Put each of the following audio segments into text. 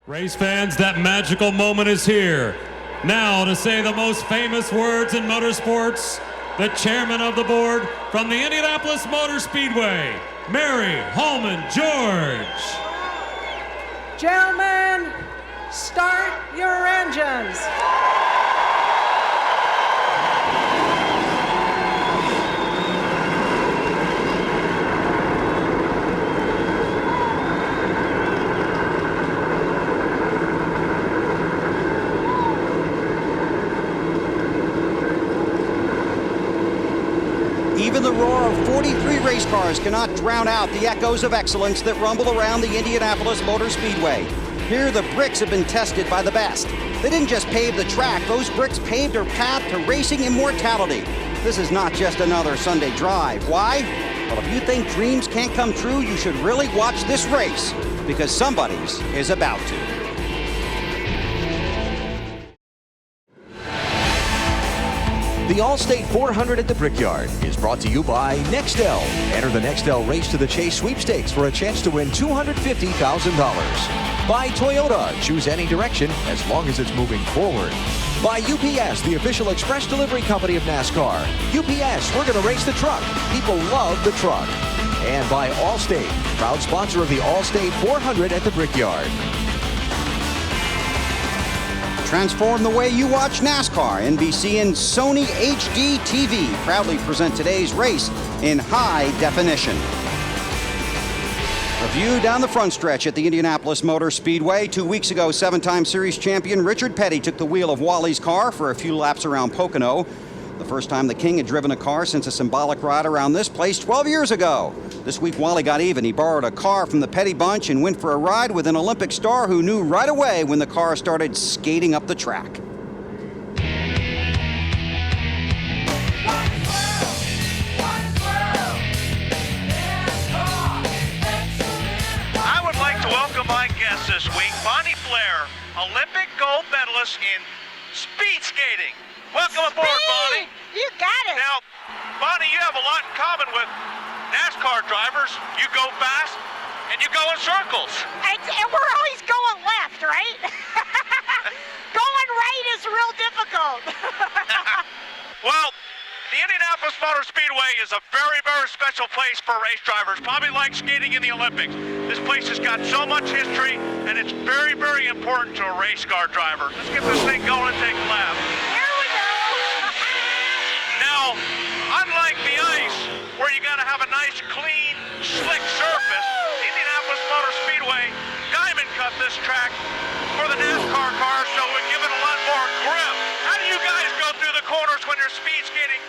Race fans, that magical moment is here. Now to say the most famous words in motorsports, the chairman of the board from the Indianapolis Motor Speedway, Mary Holman George. Gentlemen, start your engines. Even the roar of 43 race cars cannot drown out the echoes of excellence that rumble around the Indianapolis Motor Speedway. Here, the bricks have been tested by the best. They didn't just pave the track, those bricks paved their path to racing immortality. This is not just another Sunday drive. Why? Well, if you think dreams can't come true, you should really watch this race, because somebody's is about to. The Allstate 400 at the Brickyard is brought to you by Nextel. Enter the Nextel Race to the Chase sweepstakes for a chance to win $250,000. By Toyota. Choose any direction as long as it's moving forward. By UPS, the official express delivery company of NASCAR. UPS, we're going to race the truck. People love the truck. And by Allstate, proud sponsor of the Allstate 400 at the Brickyard. Transform the way you watch NASCAR. NBC and Sony HD TV proudly present today's race in high definition. A view down the front stretch at the Indianapolis Motor Speedway. 2 weeks ago, seven-time series champion Richard Petty took the wheel of Wally's car for a few laps around Pocono. The first time the King had driven a car since a symbolic ride around this place 12 years ago. This week, Wally got even. He borrowed a car from the Petty bunch and went for a ride with an Olympic star who knew right away when the car started skating up the track. I would like to welcome my guest this week, Bonnie Flair, Olympic gold medalist in speed skating. Welcome aboard, Bonnie. You got it. Now, Bonnie, you have a lot in common with NASCAR drivers. You go fast, and you go in circles. And we're always going left, right? Going right is real difficult. Well, the Indianapolis Motor Speedway is a very, very special place for race drivers, probably like skating in the Olympics. This place has got so much history, and it's very, very important to a race car driver. Let's get this thing going and take a lap. Here we go. Now, unlike the ice, where you gotta have a nice, clean, slick surface, the Indianapolis Motor Speedway diamond cut this track for the NASCAR cars, so we give it a lot more grip. How do you guys go through the corners when you're speed skating?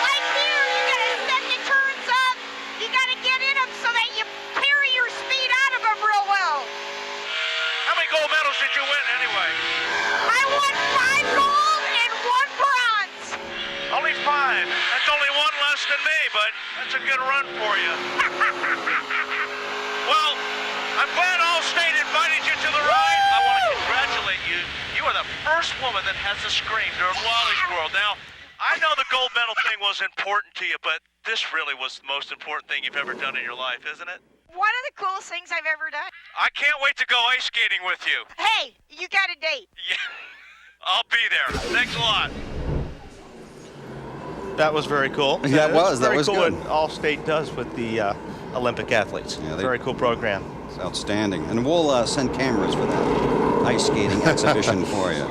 Like here, you gotta set the turns up. You gotta get in them so that you carry your speed out of them real well. How many gold medals did you win anyway? I won 5 gold and 1 bronze. Only 5. That's only 1 less than me, but that's a good run for you. Well, I'm glad Allstate invited you to the ride. I want to congratulate you. You are the first woman that has a scream during Wally's World. Now, I know the gold medal thing was important to you, but this really was the most important thing you've ever done in your life, isn't it? One of the coolest things I've ever done. I can't wait to go ice skating with you. Hey, you got a date. Yeah, I'll be there. Thanks a lot. That was very cool. Yeah, that was cool good. What Allstate does with the Olympic athletes. Yeah, very cool program. It's outstanding. And we'll send cameras for that ice skating exhibition for you.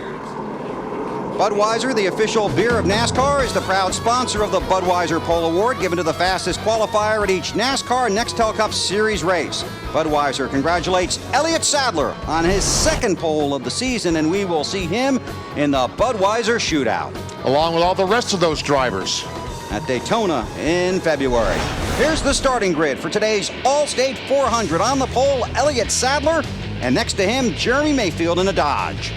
Budweiser, the official beer of NASCAR, is the proud sponsor of the Budweiser Pole Award given to the fastest qualifier at each NASCAR Nextel Cup Series race. Budweiser congratulates Elliott Sadler on his 2nd pole of the season, and we will see him in the Budweiser Shootout, along with all the rest of those drivers, at Daytona in February. Here's the starting grid for today's Allstate 400. On the pole, Elliott Sadler, and next to him, Jeremy Mayfield in a Dodge.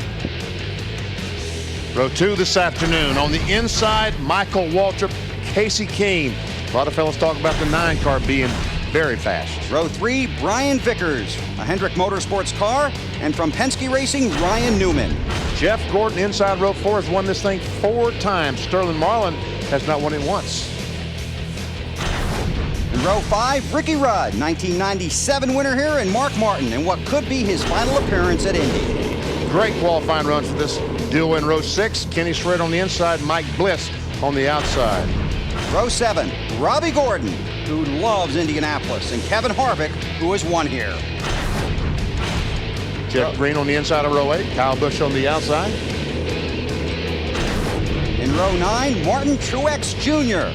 Row 2 this afternoon. On the inside, Michael Waltrip, Casey Keene. A lot of fellas talk about the 9 car being very fast. Row 3, Brian Vickers, a Hendrick Motorsports car, and from Penske Racing, Ryan Newman. Jeff Gordon inside row 4 has won this thing 4 times. Sterling Marlin has not won it once. In In row 5, Ricky Rudd, 1997 winner here, and Mark Martin in what could be his final appearance at Indy. Great qualifying runs for this duo in row 6. Kenny Shred on the inside, Mike Bliss on the outside. Row 7, Robbie Gordon, who loves Indianapolis, and Kevin Harvick, who has won here. Jeff Green on the inside of row 8, Kyle Busch on the outside. In row 9, Martin Truex Jr.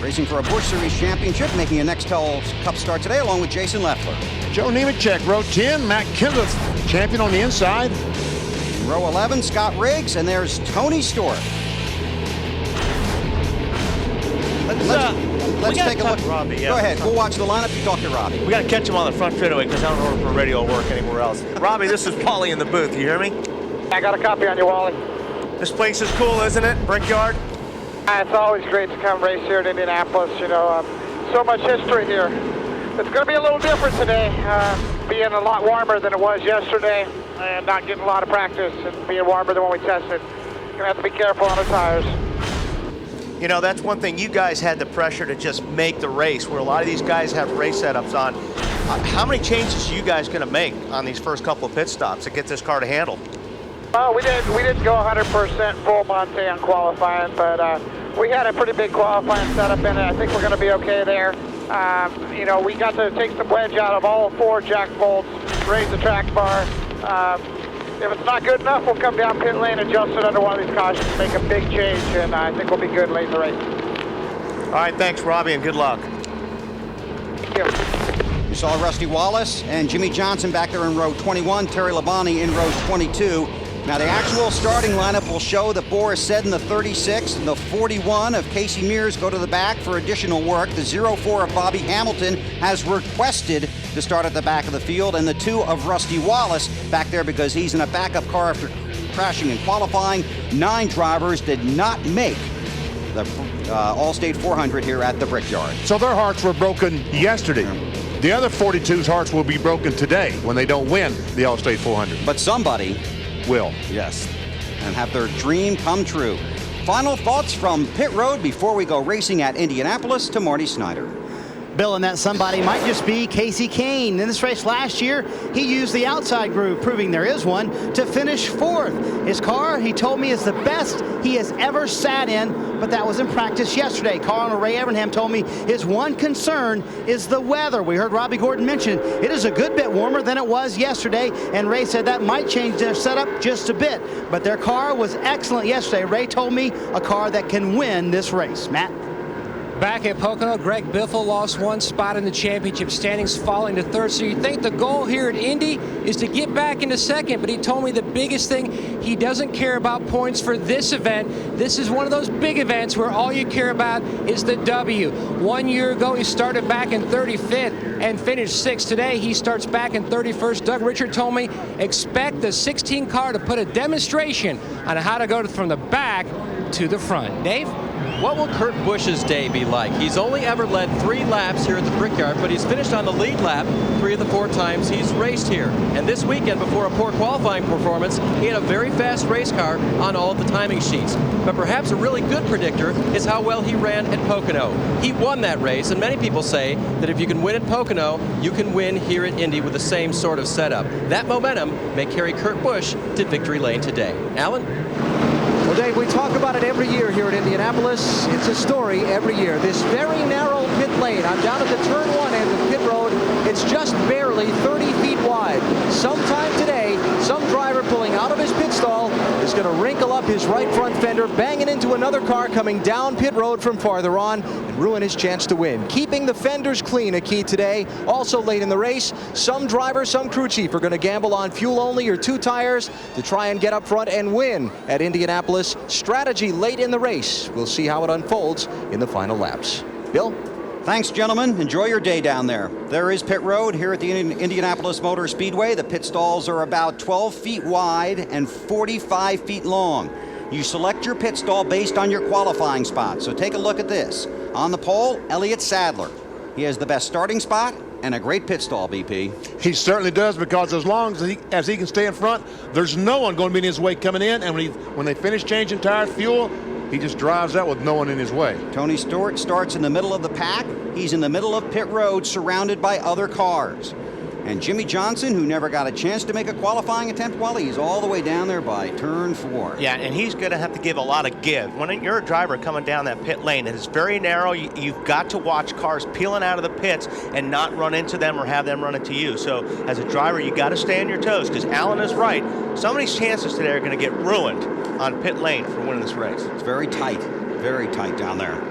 racing for a Busch Series championship, making a Nextel Cup start today, along with Jason Leffler. Joe Nemechek, row 10, Matt Kenseth, champion on the inside. In row 11, Scott Riggs, and there's Tony Stewart. Let's take a look. Robbie, yeah. Go ahead. We'll watch the lineup. You talk to Robbie. We got to catch him on the front straightaway because I don't know if our radio will work anywhere else. Robbie, this is Paulie in the booth. You hear me? I got a copy on you, Wally. This place is cool, isn't it? Brickyard? It's always great to come race here at Indianapolis. You know, so much history here. It's going to be a little different today, being a lot warmer than it was yesterday and not getting a lot of practice and being warmer than when we tested. Going to have to be careful on the tires. You know, that's one thing. You guys had the pressure to just make the race, where a lot of these guys have race setups on. How many changes are you guys going to make on these first couple of pit stops to get this car to handle? Well, we didn't go 100% full Monte on qualifying, but we had a pretty big qualifying setup in it. I think we're going to be okay there. You know, we got to take some wedge out of all 4 jack bolts, raise the track bar. If it's not good enough, we'll come down pit lane, adjust it under one of these cautions, make a big change, and I think we'll be good late in the race. All right, thanks, Robbie, and good luck. Thank you. You saw Rusty Wallace and Jimmy Johnson back there in row 21, Terry Labonte in row 22. Now, the actual starting lineup will show that Boris said in the 36, the 41 of Casey Mears go to the back for additional work. The 04 of Bobby Hamilton has requested to start at the back of the field, and the 2 of Rusty Wallace back there because he's in a backup car after crashing in qualifying. 9 drivers did not make the Allstate 400 here at the Brickyard. So their hearts were broken yesterday. The other 42's hearts will be broken today when they don't win the Allstate 400. But somebody will. Yes, and have their dream come true. Final thoughts from pit road before we go racing at Indianapolis to Marty Snyder. Bill, and that somebody might just be Casey Kane. In this race last year, he used the outside groove, proving there is one, to finish 4th. His car, he told me, is the best he has ever sat in, but that was in practice yesterday. Carl Ray Evernham told me his one concern is the weather. We heard Robbie Gordon mention it is a good bit warmer than it was yesterday, and Ray said that might change their setup just a bit, but their car was excellent yesterday. Ray told me a car that can win this race. Matt? Back at Pocono, Greg Biffle lost 1 spot in the championship standings, falling to 3rd. So you think the goal here at Indy is to get back into 2nd, but he told me the biggest thing, he doesn't care about points for this event. This is one of those big events where all you care about is the W. 1 year ago, he started back in 35th and finished 6th. Today, he starts back in 31st. Doug Richard told me, expect the 16 car to put a demonstration on how to go from the back to the front. Dave? What will Kurt Busch's day be like? He's only ever led 3 laps here at the Brickyard, but he's finished on the lead lap 3 of the 4 times he's raced here. And this weekend, before a poor qualifying performance, he had a very fast race car on all of the timing sheets. But perhaps a really good predictor is how well he ran at Pocono. He won that race, and many people say that if you can win at Pocono, you can win here at Indy with the same sort of setup. That momentum may carry Kurt Busch to victory lane today. Alan? Well, Dave, we talk about it every year here at Indianapolis. It's a story every year. This very narrow pit lane. I'm down at the turn 1 end of pit road. It's just barely 30 feet wide. Sometime today, some driver pulling out of his pit stall is going to wrinkle up his right front fender, banging into another car coming down pit road from farther on, and ruin his chance to win. Keeping the fenders clean a key today. Also late in the race, some driver, some crew chief are going to gamble on fuel only or 2 tires to try and get up front and win at Indianapolis. Strategy late in the race. We'll see how it unfolds in the final laps. Bill? Thanks, gentlemen. Enjoy your day down there. There is pit road here at the Indianapolis Motor Speedway. The pit stalls are about 12 feet wide and 45 feet long. You select your pit stall based on your qualifying spot. So take a look at this. On the pole, Elliott Sadler. He has the best starting spot and a great pit stall, BP. He certainly does, because as long as he can stay in front, there's no one going to be in his way coming in. And when they finish changing tires, fuel, he just drives out with no one in his way. Tony Stewart starts in the middle of the pack. He's in the middle of pit road, surrounded by other cars. And Jimmy Johnson, who never got a chance to make a qualifying attempt, well, he's all the way down there by turn 4. Yeah, and he's going to have to give a lot of give. When you're a driver coming down that pit lane, it is very narrow. You've got to watch cars peeling out of the pits and not run into them or have them run into you. So as a driver, you got to stay on your toes, because Alan is right. Some of these chances today are going to get ruined on pit lane for winning this race. It's very tight down there.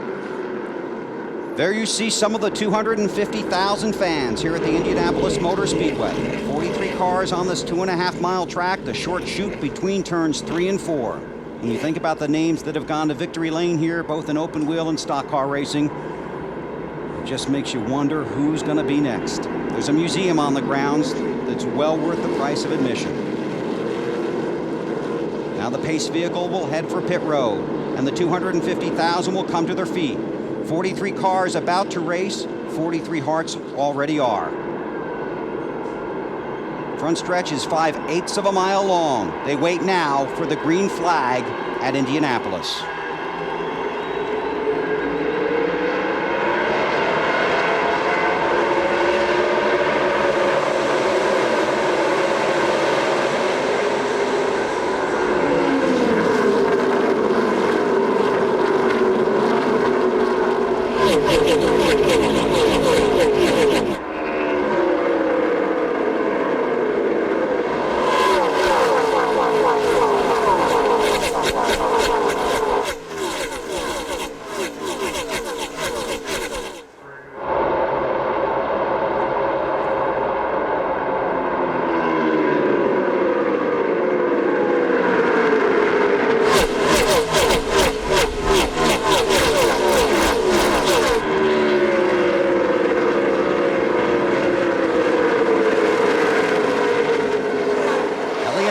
There you see some of the 250,000 fans here at the Indianapolis Motor Speedway. 43 cars on this 2.5-mile track, the short chute between turns 3 and 4. When you think about the names that have gone to victory lane here, both in open wheel and stock car racing, it just makes you wonder who's going to be next. There's a museum on the grounds that's well worth the price of admission. Now the pace vehicle will head for pit road, and the 250,000 will come to their feet. 43 cars about to race, 43 hearts already are. Front stretch is 5/8 of a mile long. They wait now for the green flag at Indianapolis.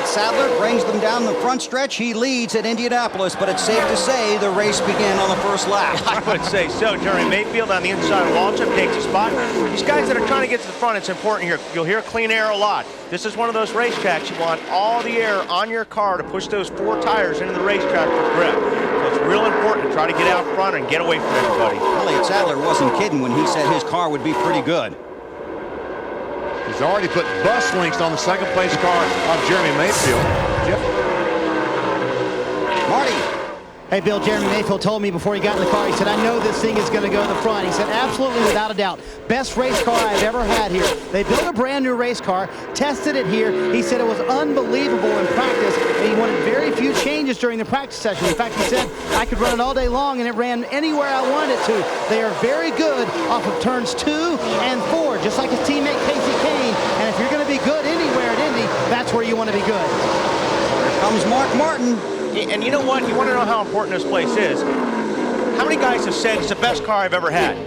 Sadler brings them down the front stretch. He leads at Indianapolis, but it's safe to say the race began on the first lap. I would say so. Jeremy Mayfield on the inside. Waltrip takes a spot. These guys that are trying to get to the front, it's important here. You'll hear clean air a lot. This is one of those racetracks. You want all the air on your car to push those 4 tires into the racetrack for grip. So it's real important to try to get out front and get away from everybody. Elliott Sadler wasn't kidding when he said his car would be pretty good. He's already put bus links on the second place car of Jeremy Mayfield. Marty. Hey, Bill, Jeremy Mayfield told me before he got in the car, he said, I know this thing is going to go to the front. He said, absolutely, without a doubt. Best race car I've ever had here. They built a brand new race car, tested it here. He said it was unbelievable in practice, and he wanted very few changes during the practice session. In fact, he said, I could run it all day long, and it ran anywhere I wanted it to. They are very good off of turns 2 and 4, just like his teammate Casey Kane. And if you're going to be good anywhere at Indy, that's where you want to be good. Here comes Mark Martin. And you know what? You want to know how important this place is? How many guys have said it's the best car I've ever had?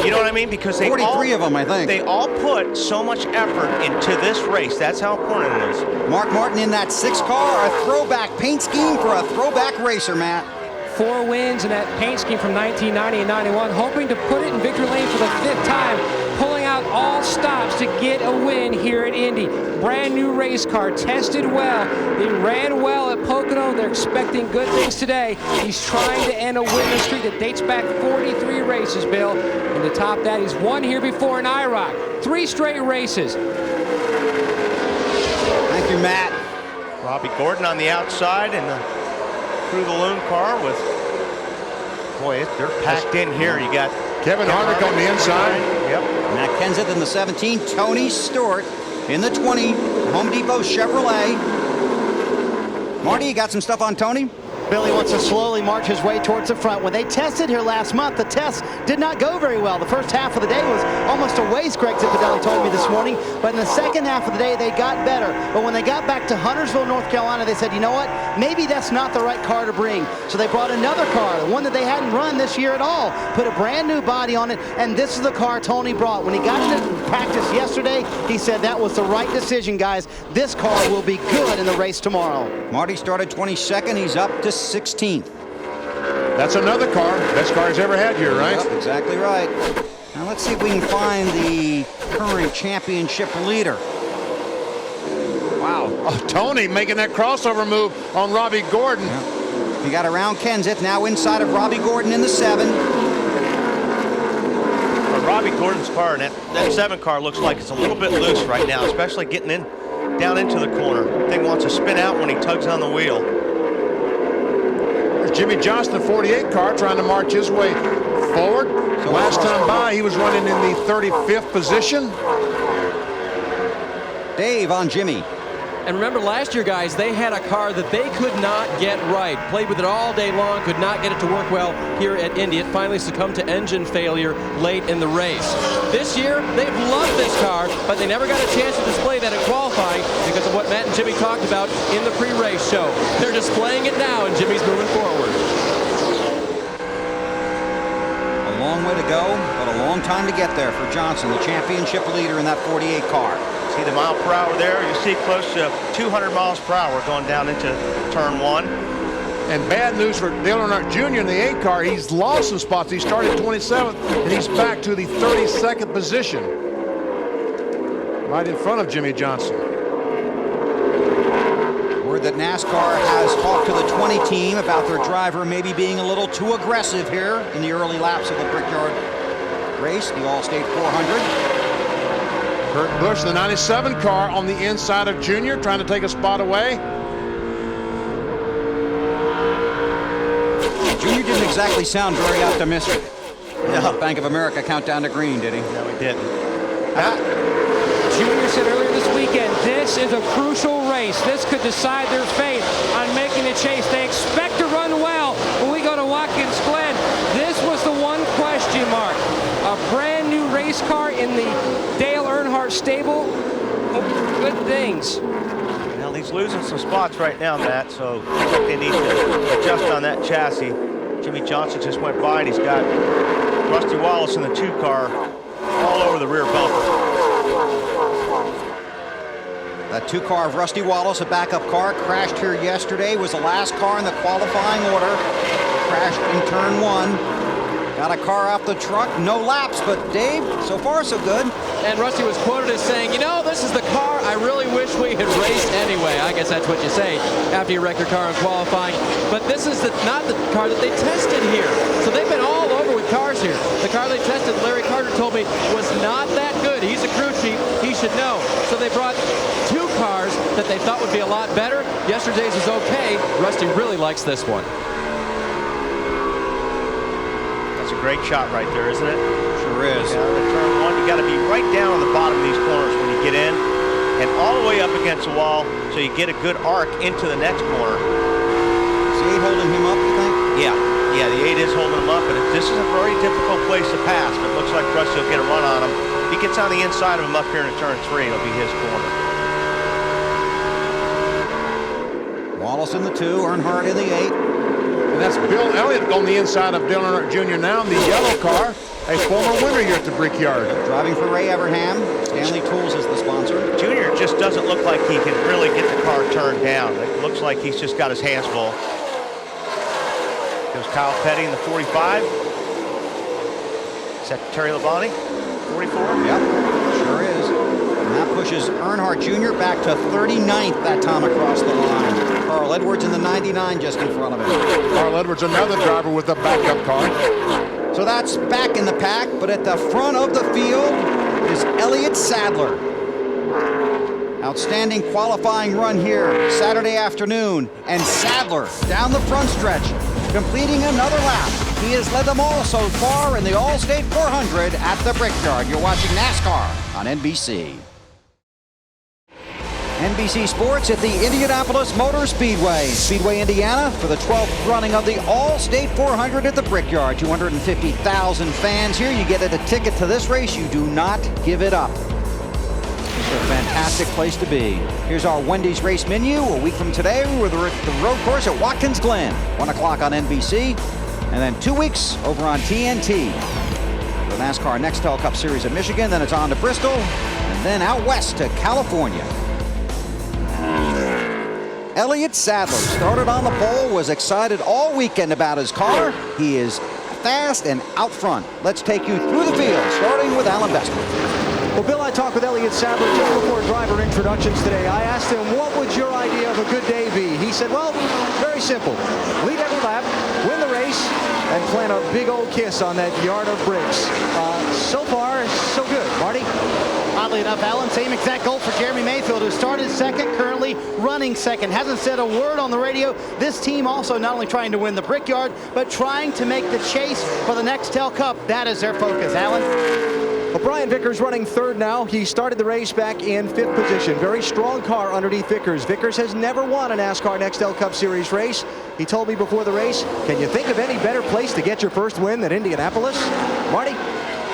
You know what I mean? Because they 43 of them, I think. They all put so much effort into this race. That's how important it is. Mark Martin in that 6 car, a throwback paint scheme for a throwback racer, Matt. 4 wins in that paint scheme from 1990 and 91, hoping to put it in victory lane for the 5th time, pulling out all stops to get a win here at Indy. Brand new race car, tested well. They ran well at Pocono. They're expecting good things today. He's trying to end a winning streak that dates back 43 races, Bill. And to top that, he's won here before in IROC. 3 straight races. Thank you, Matt. Robbie Gordon on the outside and the through the loon car with, boy, they're packed in here. You got Kevin Harvick on the inside. Yep. Matt Kenseth in the 17, Tony Stewart in the 20, Home Depot Chevrolet. Marty, you got some stuff on Tony? Billy wants to slowly march his way towards the front. When they tested here last month, the test did not go very well. The first half of the day was almost a waste, Greg Zipadelli told me this morning. But in the second half of the day, they got better. But when they got back to Huntersville, North Carolina, they said, you know what? Maybe that's not the right car to bring. So they brought another car, the one that they hadn't run this year at all. Put a brand new body on it, and this is the car Tony brought. When he got into practice yesterday, he said that was the right decision, guys. This car will be good in the race tomorrow. Marty started 22nd. He's up to 16th. That's another car. Best car he's ever had here, right? Yep, exactly right. Now let's see if we can find the current championship leader. Wow. Oh, Tony making that crossover move on Robbie Gordon. Yep. He got around Kenseth, now inside of Robbie Gordon in the 7. Robbie Gordon's car, and that 7 car looks like it's a little bit loose right now, especially getting in down into the corner. Thing wants to spin out when he tugs on the wheel. There's Jimmy Johnson, the 48 car, trying to march his way forward. Last time by, he was running in the 35th position. Dave on Jimmy. And remember last year, guys, they had a car that they could not get right. Played with it all day long, could not get it to work well here at Indy. It finally succumbed to engine failure late in the race. This year, they've loved this car, but they never got a chance to display that at qualifying because of what Matt and Jimmy talked about in the pre-race show. They're displaying it now, and Jimmy's moving forward. A long way to go, but a long time to get there for Johnson, the championship leader in that 48 car. See the mile per hour there? You see close to 200 miles per hour going down into turn 1. And bad news for Dale Earnhardt Jr. in the 8 car. He's lost some spots. He started 27th, and he's back to the 32nd position. Right in front of Jimmy Johnson. Word that NASCAR has talked to the 20 team about their driver maybe being a little too aggressive here in the early laps of the Brickyard race, the Allstate 400. Kurt Busch, the 97 car, on the inside of Junior, trying to take a spot away. Junior didn't exactly sound very optimistic. Yeah, Bank of America countdown to green, did he? No, he didn't. Junior said earlier this weekend, this is a crucial race. This could decide their fate on making the chase. They expect to run well when we go to Watkins Glen. This was the one question mark. A brand new race car in the Dale Earnhardt stable. Good things. Well, he's losing some spots right now, Matt, so I think they need to adjust on that chassis. Jimmy Johnson just went by, and he's got Rusty Wallace in the 2 car all over the rear bumper. That 2 car of Rusty Wallace, a backup car, crashed here yesterday, was the last car in the qualifying order. Crashed in turn 1. Got a car off the truck, no laps, but Dave, so far so good. And Rusty was quoted as saying, you know, this is the car I really wish we had raced anyway. I guess that's what you say after you wreck your car in qualifying. But this is not the car that they tested here. So they've been all over with cars here. The car they tested, Larry Carter told me, was not that good. He's a crew chief. He should know. So they brought 2 cars that they thought would be a lot better. Yesterday's was okay. Rusty really likes this one. Great shot right there, isn't it? Sure is. Down to turn 1, you got to be right down on the bottom of these corners when you get in, and all the way up against the wall, so you get a good arc into the next corner. Is the 8 holding him up, you think? Yeah, the 8 is holding him up, and this is a very difficult place to pass. But it looks like Rusty will get a run on him. If he gets on the inside of him up here in turn 3, it'll be his corner. Wallace in the 2, Earnhardt in the 8. And that's Bill Elliott on the inside of Dale Earnhardt Jr. now in the yellow car, a former winner here at the Brickyard. Driving for Ray Everham. Stanley Tools is the sponsor. Junior just doesn't look like he can really get the car turned down. It looks like he's just got his hands full. Goes Kyle Petty in the 45. Secretary Labonte, 44. Yep, sure is. And that pushes Earnhardt Jr. back to 39th that time across the line. Carl Edwards in the 99 just in front of him. Carl Edwards, another driver with a backup car. So that's back in the pack, but at the front of the field is Elliott Sadler. Outstanding qualifying run here Saturday afternoon. And Sadler down the front stretch, completing another lap. He has led them all so far in the Allstate 400 at the Brickyard. You're watching NASCAR on NBC. NBC Sports at the Indianapolis Motor Speedway, Indiana, for the 12th running of the Allstate 400 at the Brickyard. 250,000 fans here. You get a ticket to this race. You do not give it up. It's a fantastic place to be. Here's our Wendy's race menu. A week from today, we're the road course at Watkins Glen, 1 o'clock on NBC, and then 2 weeks over on TNT. The NASCAR Nextel Cup Series at Michigan, then it's on to Bristol, and then out west to California. Elliott Sadler started on the pole, was excited all weekend about his car. He is fast and out front. Let's take you through the field, starting with Alan Bestwick. Well, Bill, I talked with Elliott Sadler just before driver introductions today. I asked him, what would your idea of of a good day be? He said, well, very simple. Lead every lap, win the race, and plant a big old kiss on that yard of bricks. So far, so good. Marty? Oddly enough, Alan, same exact goal for Jeremy Mayfield, who started second, currently running second. Hasn't said a word on the radio. This team also not only trying to win the Brickyard, but trying to make the chase for the Nextel Cup. That is their focus, Alan. Well, Brian Vickers running third now. He started the race back in 5th position. Very strong car underneath Vickers. Vickers has never won a NASCAR Nextel Cup Series race. He told me before the race, can you think of any better place to get your first win than Indianapolis? Marty?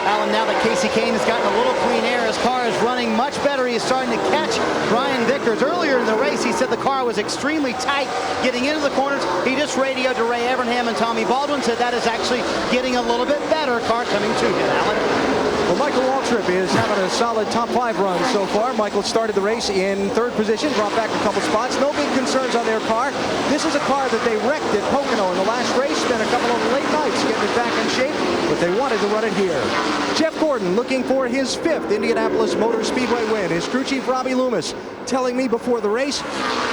Alan, now that Casey Kane has gotten a little clean air, his car is running much better. He is starting to catch Brian Vickers. Earlier in the race, he said the car was extremely tight getting into the corners. He just radioed to Ray Evernham and Tommy Baldwin, said that is actually getting a little bit better. Car coming to him, Alan. Well, Michael Waltrip is having a solid top 5 run so far. Michael started the race in 3rd position, brought back a couple spots. No big concerns on their car. This is a car that they wrecked at Pocono in the last race. Spent a couple of late nights getting it back in shape, but they wanted to run it here. Jeff Gordon looking for his 5th Indianapolis Motor Speedway win. His crew chief Robbie Loomis telling me before the race,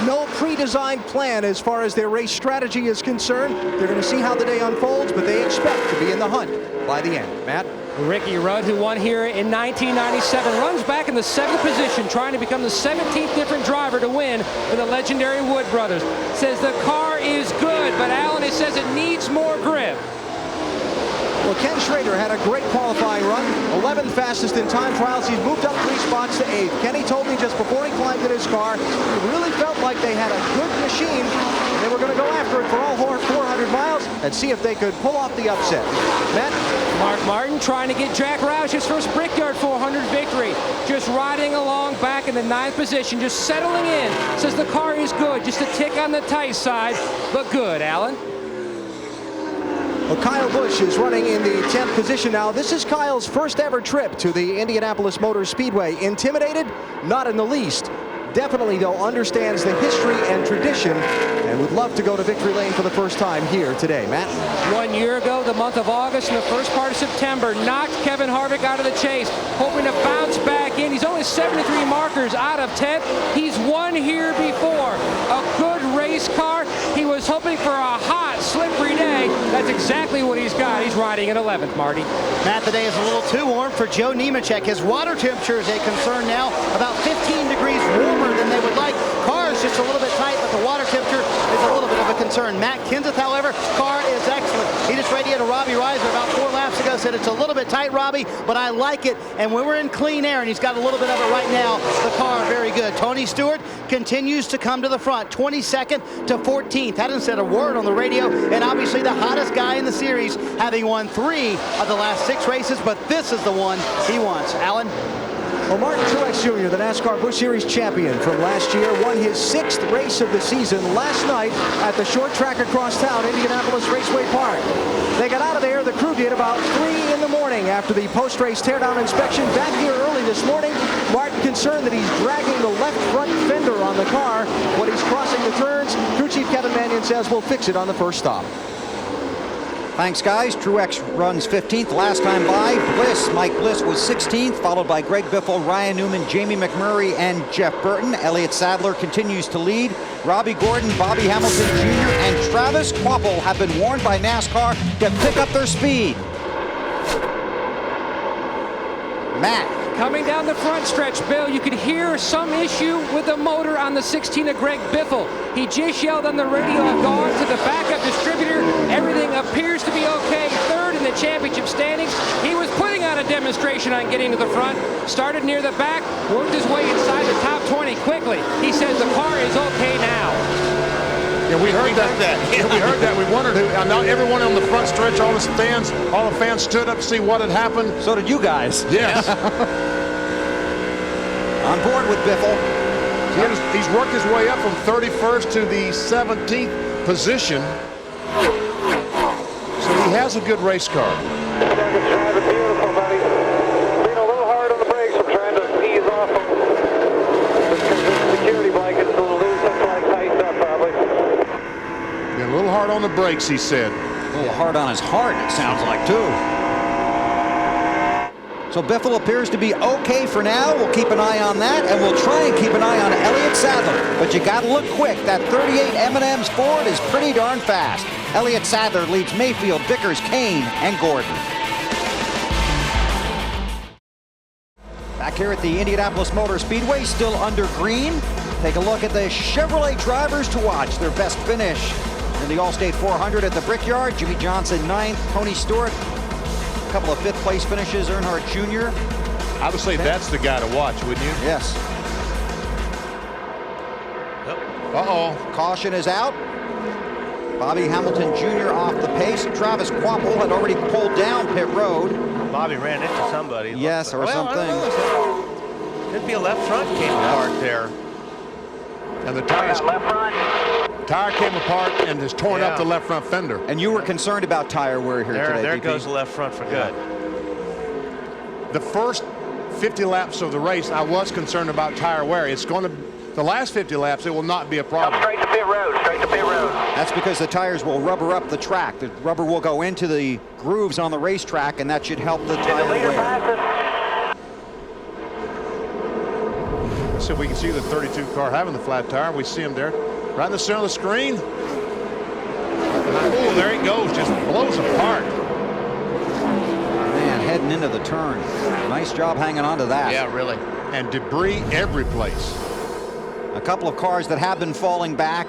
no pre-designed plan as far as their race strategy is concerned. They're going to see how the day unfolds, but they expect to be in the hunt by the end. Matt? Ricky Rudd, who won here in 1997, runs back in the 7th position, trying to become the 17th different driver to win for the legendary Wood brothers. Says the car is good, but Alan, it says it needs more grip. Well, Ken Schrader had a great qualifying run, 11th fastest in time trials. He's moved up 3 spots to 8th. Kenny told me just before he climbed in his car, he really felt like they had a good machine. They were going to go after it for all 400 miles and see if they could pull off the upset. Matt? Mark Martin trying to get Jack Roush's first Brickyard 400 victory. Just riding along back in the 9th position, just settling in. Says the car is good, just a tick on the tight side, but good, Alan. Well, Kyle Busch is running in the 10th position now. This is Kyle's first ever trip to the Indianapolis Motor Speedway. Intimidated? Not in the least. Definitely, though, understands the history and tradition and would love to go to victory lane for the first time here today. Matt? 1 year ago, the month of August and the first part of September, knocked Kevin Harvick out of the chase, hoping to bounce back in. He's only 73 markers out of 10th. He's won here before. A good race car. He was hoping for a hot, slippery day. That's exactly what he's got. He's riding in 11th, Marty. Matt, the day is a little too warm for Joe Nemechek. His water temperature is a concern now, about 15 degrees warmer than they would like. Car is just a little bit tight, but the water temperature is a little bit of a concern. Matt Kenseth, however, car is excellent. He just radioed to Robbie Reiser about 4 laps ago, said it's a little bit tight, Robbie, but I like it. And when we're in clean air, and he's got a little bit of it right now, the car very good. Tony Stewart continues to come to the front, 22nd to 14th. Hadn't said a word on the radio, and obviously the hottest guy in the series, having won 3 of the last 6 races, but this is the one he wants. Alan? Well, Martin Truex Jr., the NASCAR Busch Series champion from last year, won his 6th race of the season last night at the short track across town, Indianapolis Raceway Park. They got out of there, the crew did, about 3 in the morning after the post-race teardown inspection. Back here early this morning, Martin concerned that he's dragging the left front fender on the car when he's crossing the turns. Crew chief Kevin Mannion says we'll fix it on the first stop. Thanks, guys. Truex runs 15th last time by. Mike Bliss was 16th, followed by Greg Biffle, Ryan Newman, Jamie McMurray, and Jeff Burton. Elliott Sadler continues to lead. Robbie Gordon, Bobby Hamilton Jr., and Travis Kvapil have been warned by NASCAR to pick up their speed. Matt. Coming down the front stretch, Bill, you could hear some issue with the motor on the 16 of Greg Biffle. He just yelled on the radio, I've gone to the backup distributor. Everything appears to be okay. 3rd in the championship standings. He was putting on a demonstration on getting to the front. Started near the back, worked his way inside the top 20 quickly. He says the car is okay now. Yeah, we heard that. Yeah, we heard that. We wondered who. Now everyone on the front stretch, all the fans stood up to see what had happened. So did you guys. Yes. On board with Biffle. He's worked his way up from 31st to the 17th position. So he has a good race car. Driving beautiful, buddy. Being a little hard on the brakes. I'm trying to ease off the security blanket so the loose looks like tightened up, probably. Being a little hard on the brakes, he said. A little hard on his heart, it sounds like, too. So Biffle appears to be okay for now. We'll keep an eye on that, and we'll try and keep an eye on Elliott Sadler. But you got to look quick. That 38 M&M's Ford is pretty darn fast. Elliott Sadler leads Mayfield, Vickers, Kane, and Gordon. Back here at the Indianapolis Motor Speedway, still under green. Take a look at the Chevrolet drivers to watch. Their best finish in the Allstate 400 at the Brickyard. Jimmy Johnson 9th, Tony Stewart. A couple of 5th place finishes, Earnhardt Jr. I would say that's the guy to watch, wouldn't you? Yes. Uh-oh. Caution is out. Bobby Hamilton Jr. off the pace. Travis Quapple had already pulled down pit road. Bobby ran into somebody. Yes, or something. Could be a left front came apart there. And the tire came apart and has torn up the left front fender. And you were concerned about tire wear here today. There BP. goes the left front for good. The first 50 laps of the race, I was concerned about tire wear. It's going to, the last 50 laps, it will not be a problem. Straight to pit road, straight to pit road. That's because the tires will rubber up the track. The rubber will go into the grooves on the racetrack, and that should help the tire wear. So we can see the 32 car having the flat tire. We see him there, right in the center of the screen. Oh, there he goes, just blows apart. Man, heading into the turn. Nice job hanging on to that. Yeah, really. And debris every place. A couple of cars that have been falling back.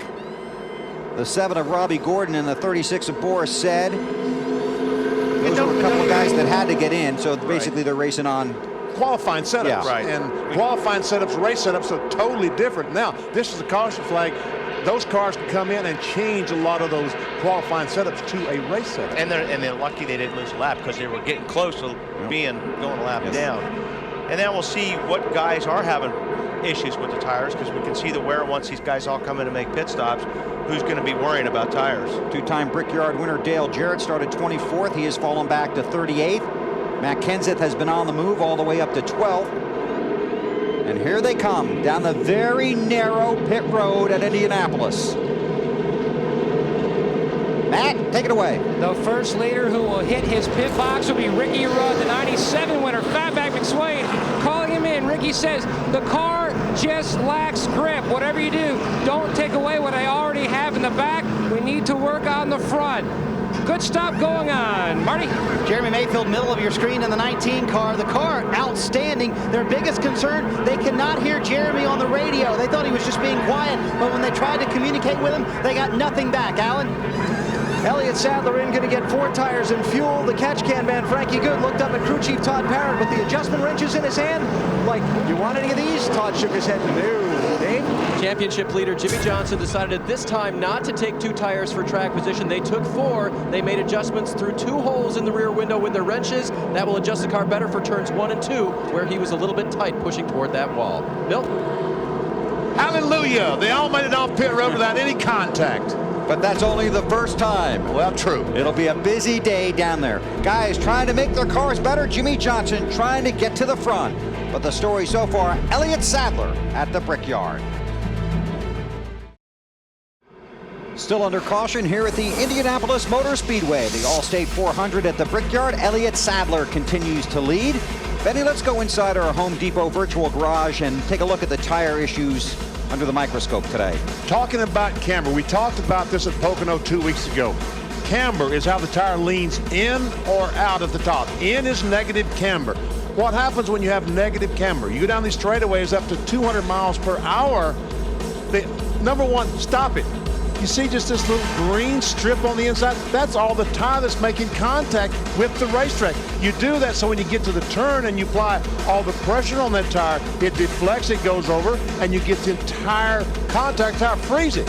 The 7 of Robbie Gordon and the 36 of Boris Said. Those were a couple of guys that had to get in, so basically they're racing on qualifying setups. Yeah. Right. And qualifying setups, race setups are totally different. Now, this is a caution flag. Those cars can come in and change a lot of those qualifying setups to a race setup. And they're lucky they didn't lose a lap because they were getting close to going a lap down. And then we'll see what guys are having issues with the tires, because we can see the wear once these guys all come in to make pit stops. Who's going to be worrying about tires? Two-time Brickyard winner Dale Jarrett started 24th. He has fallen back to 38th. Matt Kenseth has been on the move all the way up to 12th. And here they come down the very narrow pit road at Indianapolis. Matt, take it away. The first leader who will hit his pit box will be Ricky Rudd, the 97 winner. Fatback McSwain calling him in. Ricky says, the car just lacks grip. Whatever you do, don't take away what I already have in the back. We need to work on the front. Good stop going on. Marty? Jeremy Mayfield, middle of your screen in the 19 car. The car, outstanding. Their biggest concern, they cannot hear Jeremy on the radio. They thought he was just being quiet, but when they tried to communicate with him, they got nothing back. Alan? Elliott Sadler in, going to get 4 tires and fuel. The catch can man, Frankie Good, looked up at crew chief Todd Parrott with the adjustment wrenches in his hand. Like, you want any of these? Todd shook his head, no. Dave? Championship leader Jimmy Johnson decided at this time not to take 2 tires for track position. They took 4. They made adjustments through 2 holes in the rear window with their wrenches. That will adjust the car better for turns 1 and 2, where he was a little bit tight pushing toward that wall. Bill? Hallelujah! They all made it off pit road without any contact. But that's only the first time. Well, true. It'll be a busy day down there. Guys trying to make their cars better. Jimmy Johnson trying to get to the front. But the story so far, Elliott Sadler at the Brickyard. Still under caution here at the Indianapolis Motor Speedway. The Allstate 400 at the Brickyard. Elliott Sadler continues to lead. Benny, let's go inside our Home Depot virtual garage and take a look at the tire issues under the microscope today. Talking about camber, we talked about this at Pocono 2 weeks ago. Camber is how the tire leans in or out at the top. In is negative camber. What happens when you have negative camber? You go down these straightaways up to 200 miles per hour. Number one, stop it. You see just this little green strip on the inside? That's all the tire that's making contact with the racetrack. You do that so when you get to the turn and you apply all the pressure on that tire, it deflects, it goes over, and you get the entire contact tire, freeze it.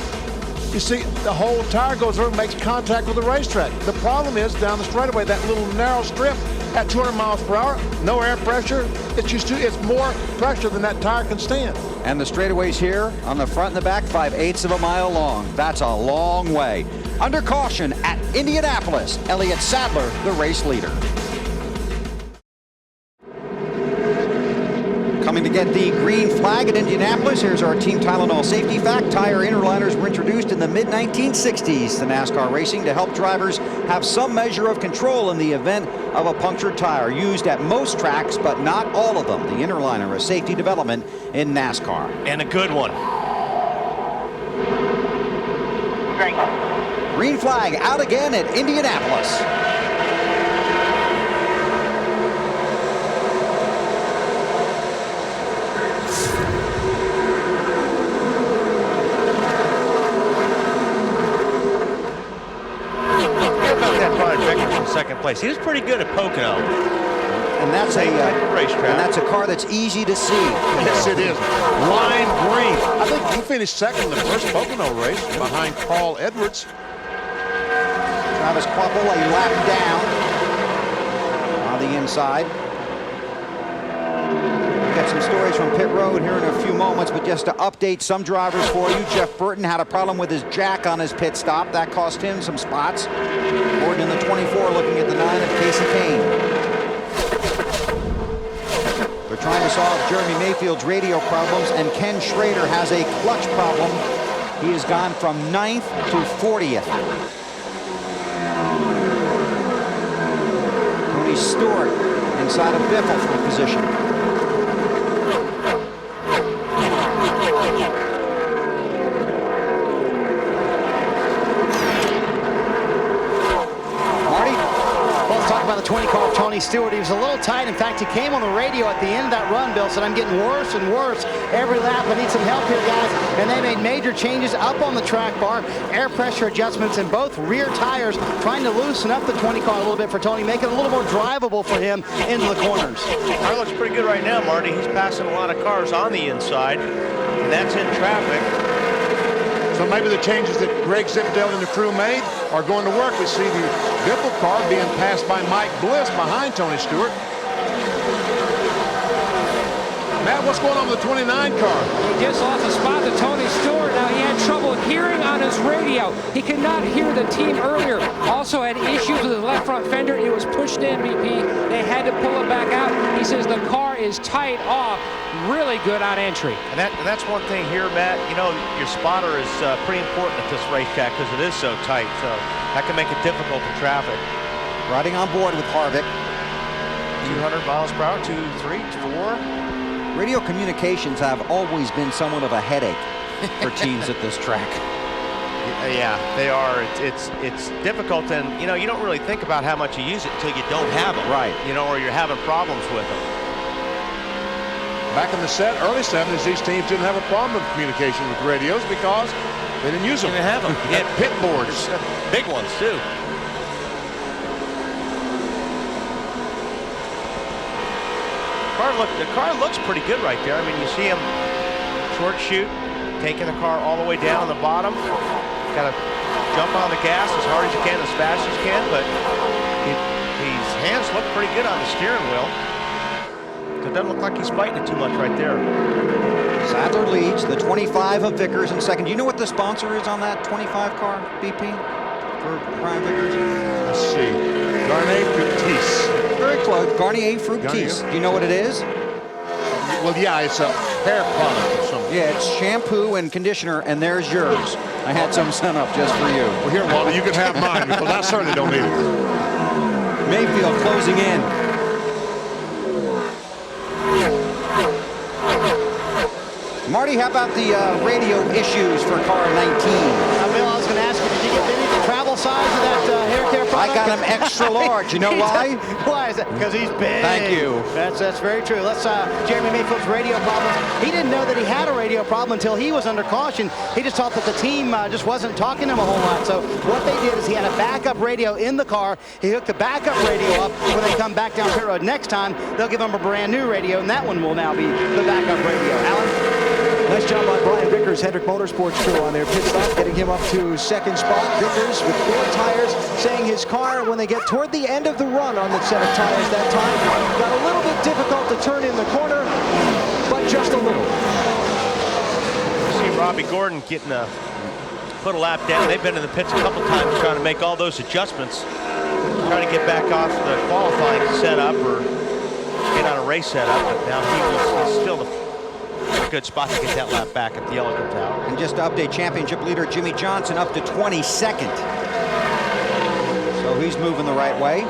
You see, the whole tire goes over and makes contact with the racetrack. The problem is down the straightaway, that little narrow strip at 200 miles per hour, no air pressure. It's more pressure than that tire can stand. And the straightaways here on the front and the back, 5/8 of a mile long. That's a long way. Under caution at Indianapolis, Elliott Sadler, the race leader. Coming going to get the green flag at Indianapolis. Here's our Team Tylenol safety fact. Tire interliners were introduced in the mid-1960s to NASCAR racing to help drivers have some measure of control in the event of a punctured tire. Used at most tracks, but not all of them. The interliner, a safety development in NASCAR. And a good one. Green flag out again at Indianapolis. Second place. He was pretty good at Pocono. And that's a racetrack. And that's a car that's easy to see. Yes, it is. Lime green. I think he finished second in the first Pocono race behind Carl Edwards. Travis Kvapil a lap down on the inside. We've got some stories from pit road here in a few moments, but just to update some drivers for you, Jeff Burton had a problem with his jack on his pit stop. That cost him some spots. Gordon in the 24 looking at the 9 of Casey Kane. They're trying to solve Jeremy Mayfield's radio problems, and Ken Schrader has a clutch problem. He has gone from 9th to 40th. Tony Stewart inside of Biffle for position. About the 20 car of Tony Stewart. He was a little tight. In fact, he came on the radio at the end of that run, Bill, said, I'm getting worse and worse every lap. I need some help here, guys. And they made major changes up on the track bar, air pressure adjustments in both rear tires, trying to loosen up the 20 car a little bit for Tony, make it a little more drivable for him into the corners. The car looks pretty good right now, Marty. He's passing a lot of cars on the inside, and that's in traffic. So maybe the changes that Greg Zippendale and the crew made are going to work. We see the Biffle car being passed by Mike Bliss behind Tony Stewart. Matt, what's going on with the 29 car? He just lost a spot to Tony Stewart. Now he had trouble hearing on his radio. He could not hear the team earlier. Also had issues with his left front fender. It was pushed in, BP. They had to pull it back out. He says the car is tight off. Really good on entry. And that's one thing here, Matt. You know, your spotter is pretty important at this racetrack because it is so tight. So that can make it difficult in traffic. Riding on board with Harvick. 200 miles per hour, 2, 3, 4. Radio communications have always been somewhat of a headache for teams at this track. Yeah, they are. It's difficult, and you know, you don't really think about how much you use it until you don't have them. Right. You know, or you're having problems with them. Back in the early 70s, these teams didn't have a problem with communication with radios because they didn't use them. They didn't have them. They had pit boards. Big ones, too. The car looks pretty good right there. I mean, you see him short shoot, taking the car all the way down the bottom. Got to jump on the gas as hard as you can, as fast as you can, but his hands look pretty good on the steering wheel. It doesn't look like he's fighting it too much right there. Sadler leads, the 25 of Vickers in second. Do you know what the sponsor is on that 25 car, BP, for Brian Vickers? Let's see. Garnier Fructis. Very close. Garnier Fructis. Do you know what it is? Well, yeah, it's a hair product or something. Yeah, it's shampoo and conditioner, and there's yours. I had some sent up just for you. Well, here, Walter, you can have mine because I certainly don't need it. Mayfield closing in. Marty, how about the radio issues for car 19? Bill, I was going to ask you, did you get Vinny the travel size of that hair care product? I got him extra large. You know why? Why is that? Because he's big. Thank you. That's very true. Let's Jeremy Mayfield's radio problems. He didn't know that he had a radio problem until he was under caution. He just thought that the team just wasn't talking to him a whole lot. So what they did is he had a backup radio in the car. He hooked the backup radio up. When they come back down pit road next time, they'll give him a brand new radio, and that one will now be the backup radio. Alan? Nice job by Brian Vickers, Hendrick Motorsports crew on their pit stop, getting him up to second spot. Vickers with 4 tires, saying his car, when they get toward the end of the run on the set of tires that time, got a little bit difficult to turn in the corner, but just a little. See Robbie Gordon getting put a lap down. They've been in the pits a couple times trying to make all those adjustments, trying to get back off the qualifying setup or win on a race setup, but now he's still in a good spot to get that lap back if the yellow comes out. And just to update, championship leader Jimmy Johnson up to 22nd. So he's moving the right way.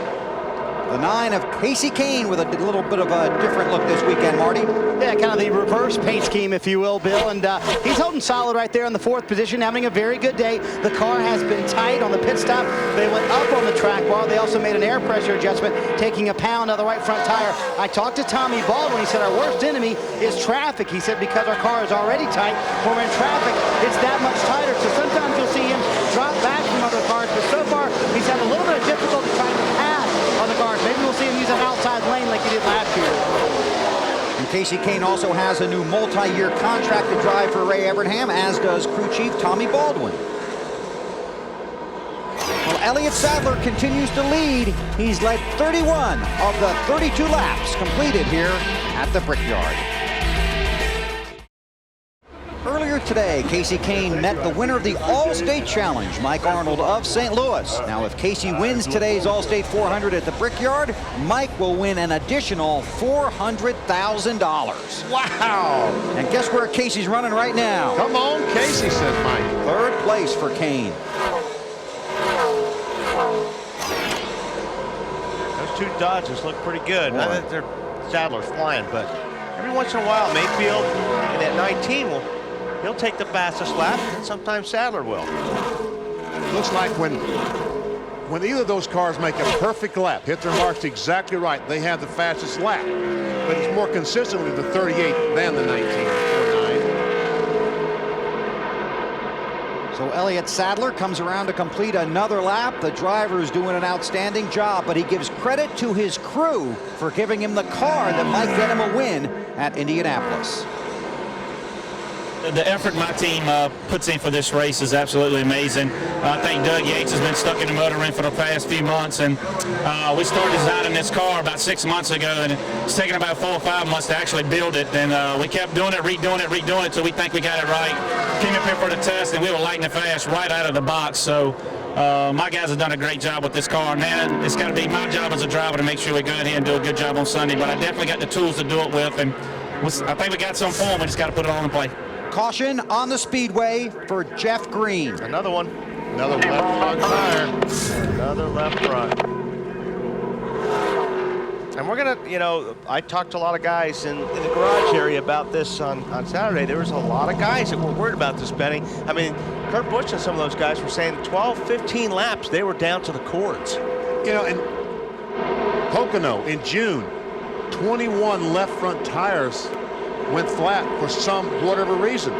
The 9 of Casey Kane with a little bit of a different look this weekend, Marty. Yeah, kind of the reverse paint scheme, if you will, Bill. And he's holding solid right there in the 4th position, having a very good day. The car has been tight on the pit stop. They went up on the track bar. They also made an air pressure adjustment, taking a pound out of the right front tire. I talked to Tommy Baldwin. He said our worst enemy is traffic. He said because our car is already tight, when we're in traffic, it's that much tighter. So sometimes you'll see him drop back from other cars. But so far, he's had a little bit of difficulty trying to pass other cars. Maybe we'll see him use an outside lane like he did last year. And Casey Kane also has a new multi-year contract to drive for Ray Evernham, as does crew chief Tommy Baldwin. Well, Elliott Sadler continues to lead. He's led 31 of the 32 laps completed here at the Brickyard. Earlier today, Casey Kane met the winner of the Allstate Challenge, Mike Arnold of St. Louis. Now, if Casey wins today's Allstate 400 at the Brickyard, Mike will win an additional $400,000. Wow! And guess where Casey's running right now? Come on, Casey, says Mike. 3rd place for Kane. Those 2 Dodges look pretty good. Not that they're Sadler's flying, but every once in a while, Mayfield in that 19 he'll take the fastest lap, and sometimes Sadler will. Looks like when either of those cars make a perfect lap, hit their marks exactly right, they have the fastest lap. But it's more consistently the 38 than the 19. So Elliott Sadler comes around to complete another lap. The driver's doing an outstanding job, but he gives credit to his crew for giving him the car that might get him a win at Indianapolis. The effort my team puts in for this race is absolutely amazing. I think Doug Yates has been stuck in the motor ring for the past few months, and we started designing this car about 6 months ago, and it's taken about 4 or 5 months to actually build it, and we kept doing it, redoing it, so we think we got it right. Came up here for the test, and we were lighting it fast right out of the box, so my guys have done a great job with this car. Now it's got to be my job as a driver to make sure we go ahead and do a good job on Sunday, but I definitely got the tools to do it with, and I think we got some form. We just got to put it on the plate. Caution on the speedway for Jeff Green. Another one. Another left front tire. Another left front. And we're going to, I talked to a lot of guys in the garage area about this on Saturday. There was a lot of guys that were worried about this, Benny. I mean, Kurt Busch and some of those guys were saying 12, 15 laps, they were down to the cords. In Pocono in June, 21 left front tires went flat for whatever reason.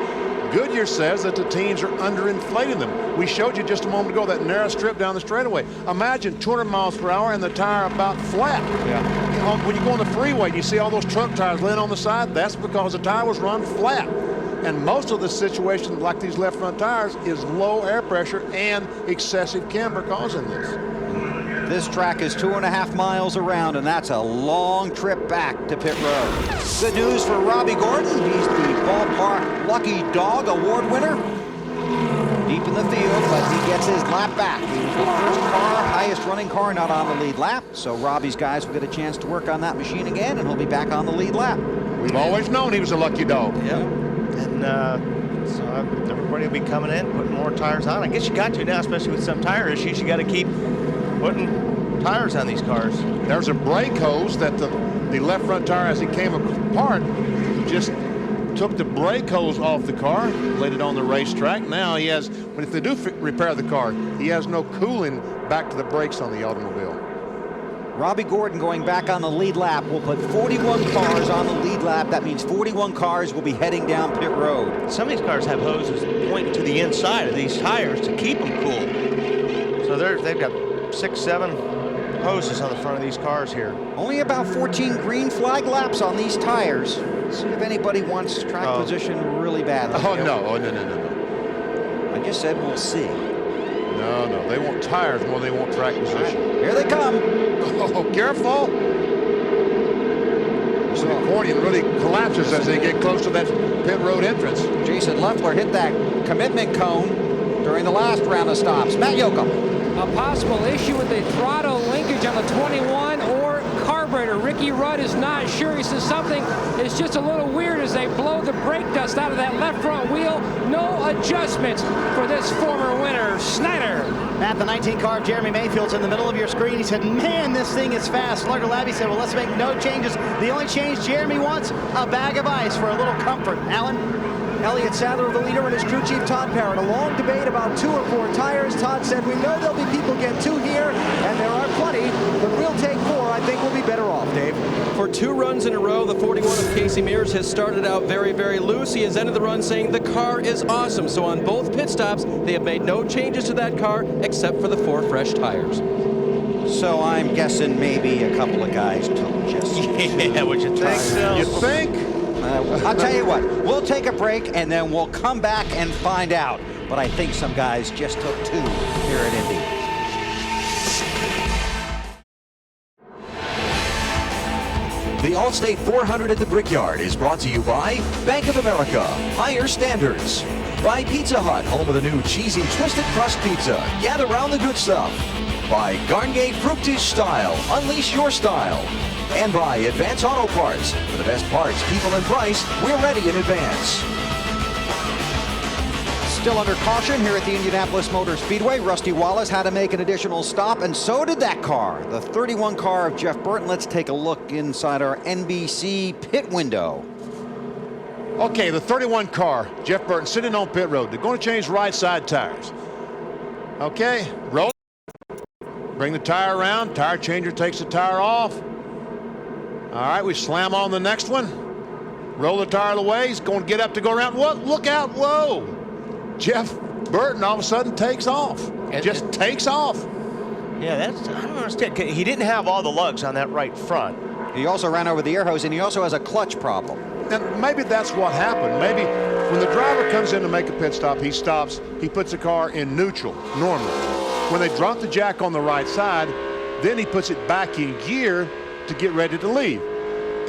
Goodyear says that the teams are underinflating them. We showed you just a moment ago that narrow strip down the straightaway. Imagine 200 miles per hour and the tire about flat. Yeah. When you go on the freeway and you see all those truck tires laying on the side, that's because the tire was run flat. And most of the situation, like these left front tires, is low air pressure and excessive camber causing this. This track is 2.5 miles around, and that's a long trip back to pit road. Good news for Robbie Gordon. He's the Ballpark Lucky Dog Award winner. Deep in the field, but he gets his lap back. He was the first car, highest running car, not on the lead lap. So Robbie's guys will get a chance to work on that machine again, and he'll be back on the lead lap. We've always known he was a lucky dog. Yeah. And so everybody will be coming in, putting more tires on. I guess you got to now, especially with some tire issues. You got to keep putting tires on these cars. There's a brake hose that the left front tire, as it came apart, just took the brake hose off the car, laid it on the racetrack. Now he has, if they do repair the car, he has no cooling back to the brakes on the automobile. Robbie Gordon going back on the lead lap will put 41 cars on the lead lap. That means 41 cars will be heading down pit road. Some of these cars have hoses pointing to the inside of these tires to keep them cool. So they've got 6, 7 hoses on the front of these cars here. Only about 14 green flag laps on these tires. See if anybody wants track position really badly. Oh, no. I just said we'll see. No, they want tires more than they want track position. Right, here they come. Oh, careful. So the accordion really collapses as they get close to that pit road entrance. Jason Leffler hit that commitment cone during the last round of stops. Matt Yoakum. A possible issue with the throttle linkage on the 21 or carburetor operator. Ricky Rudd is not sure. He says something is just a little weird as they blow the brake dust out of that left front wheel. No adjustments for this former winner, Snyder. Matt, the 19 car of Jeremy Mayfield's in the middle of your screen. He said, man, this thing is fast. Slugger Labby said, well, let's make no changes. The only change Jeremy wants, a bag of ice for a little comfort. Alan? Elliott Sadler, the leader, and his crew chief, Todd Parrott. A long debate about 2 or 4 tires. Todd said, we know there'll be people get 2 here, and there are plenty, but we'll take 4. I think we'll be better off, Dave. For 2 runs in a row, the 41 of Casey Mears has started out very, very loose. He has ended the run saying the car is awesome. So on both pit stops, they have made no changes to that car except for the 4 fresh tires. So I'm guessing maybe a couple of guys took just Yeah, would you think so? You think? I'll tell you what, we'll take a break and then we'll come back and find out. But I think some guys just took 2 here at Indy. The Allstate 400 at the Brickyard is brought to you by Bank of America, Higher Standards, by Pizza Hut, home of the new cheesy twisted crust pizza. Get around the good stuff. By Garnier Fructis Style, unleash your style. And by Advance Auto Parts. For the best parts, people, and price, we're ready in advance. Still under caution here at the Indianapolis Motor Speedway. Rusty Wallace had to make an additional stop, and so did that car, the 31 car of Jeff Burton. Let's take a look inside our NBC pit window. Okay, the 31 car, Jeff Burton, sitting on pit road. They're going to change right side tires. Okay, roll. Bring the tire around. Tire changer takes the tire off. All right, we slam on the next one. Roll the tire away. He's going to get up to go around. What? Look out. Whoa. Jeff Burton all of a sudden takes off. Just takes off. Yeah, that's, I don't understand. He didn't have all the lugs on that right front. He also ran over the air hose, and he also has a clutch problem. And maybe that's what happened. Maybe when the driver comes in to make a pit stop, he stops, he puts the car in neutral, normally. When they drop the jack on the right side, then he puts it back in gear to get ready to leave.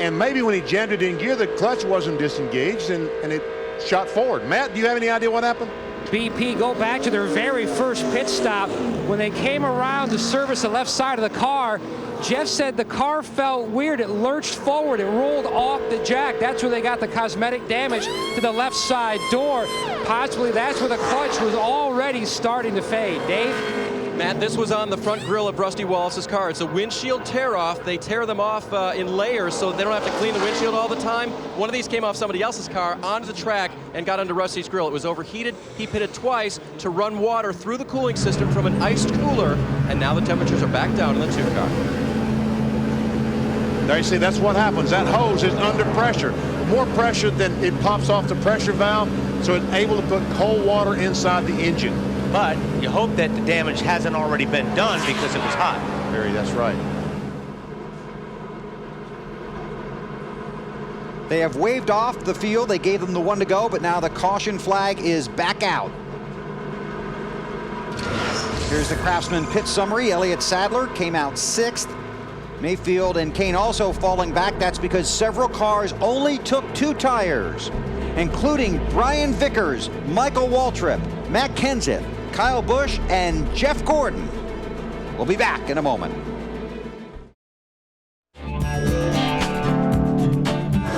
And maybe when he jammed it in gear, the clutch wasn't disengaged and it shot forward. Matt, do you have any idea what happened? BP, go back to their very first pit stop. When they came around to service the left side of the car, Jeff said the car felt weird. It lurched forward. It rolled off the jack. That's where they got the cosmetic damage to the left side door. Possibly that's where the clutch was already starting to fade. Dave? Matt, this was on the front grille of Rusty Wallace's car. It's a windshield tear-off. They tear them off in layers so they don't have to clean the windshield all the time. One of these came off somebody else's car onto the track and got under Rusty's grill. It was overheated. He pitted twice to run water through the cooling system from an iced cooler, and now the temperatures are back down in the 2 car. There you see, that's what happens. That hose is under pressure. More pressure than it pops off the pressure valve, so it's able to put cold water inside the engine. But you hope that the damage hasn't already been done because it was hot. Barry, that's right. They have waved off the field. They gave them the 1 to go, but now the caution flag is back out. Here's the Craftsman pit summary. Elliott Sadler came out 6th. Mayfield and Kane also falling back. That's because several cars only took 2 tires, including Brian Vickers, Michael Waltrip, Matt Kenseth, Kyle Busch, and Jeff Gordon. We'll be back in a moment.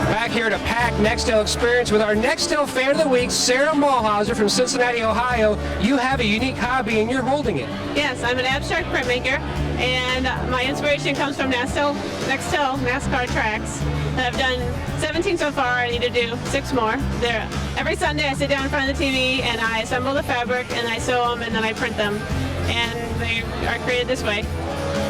Back here to Pack Nextel Experience with our Nextel Fan of the Week, Sarah Mulhauser from Cincinnati, Ohio. You have a unique hobby and you're holding it. Yes, I'm an abstract printmaker, and my inspiration comes from Nextel NASCAR tracks. I've done 17 so far. I need to do 6 more. Every Sunday I sit down in front of the TV and I assemble the fabric and I sew them and then I print them. And they are created this way.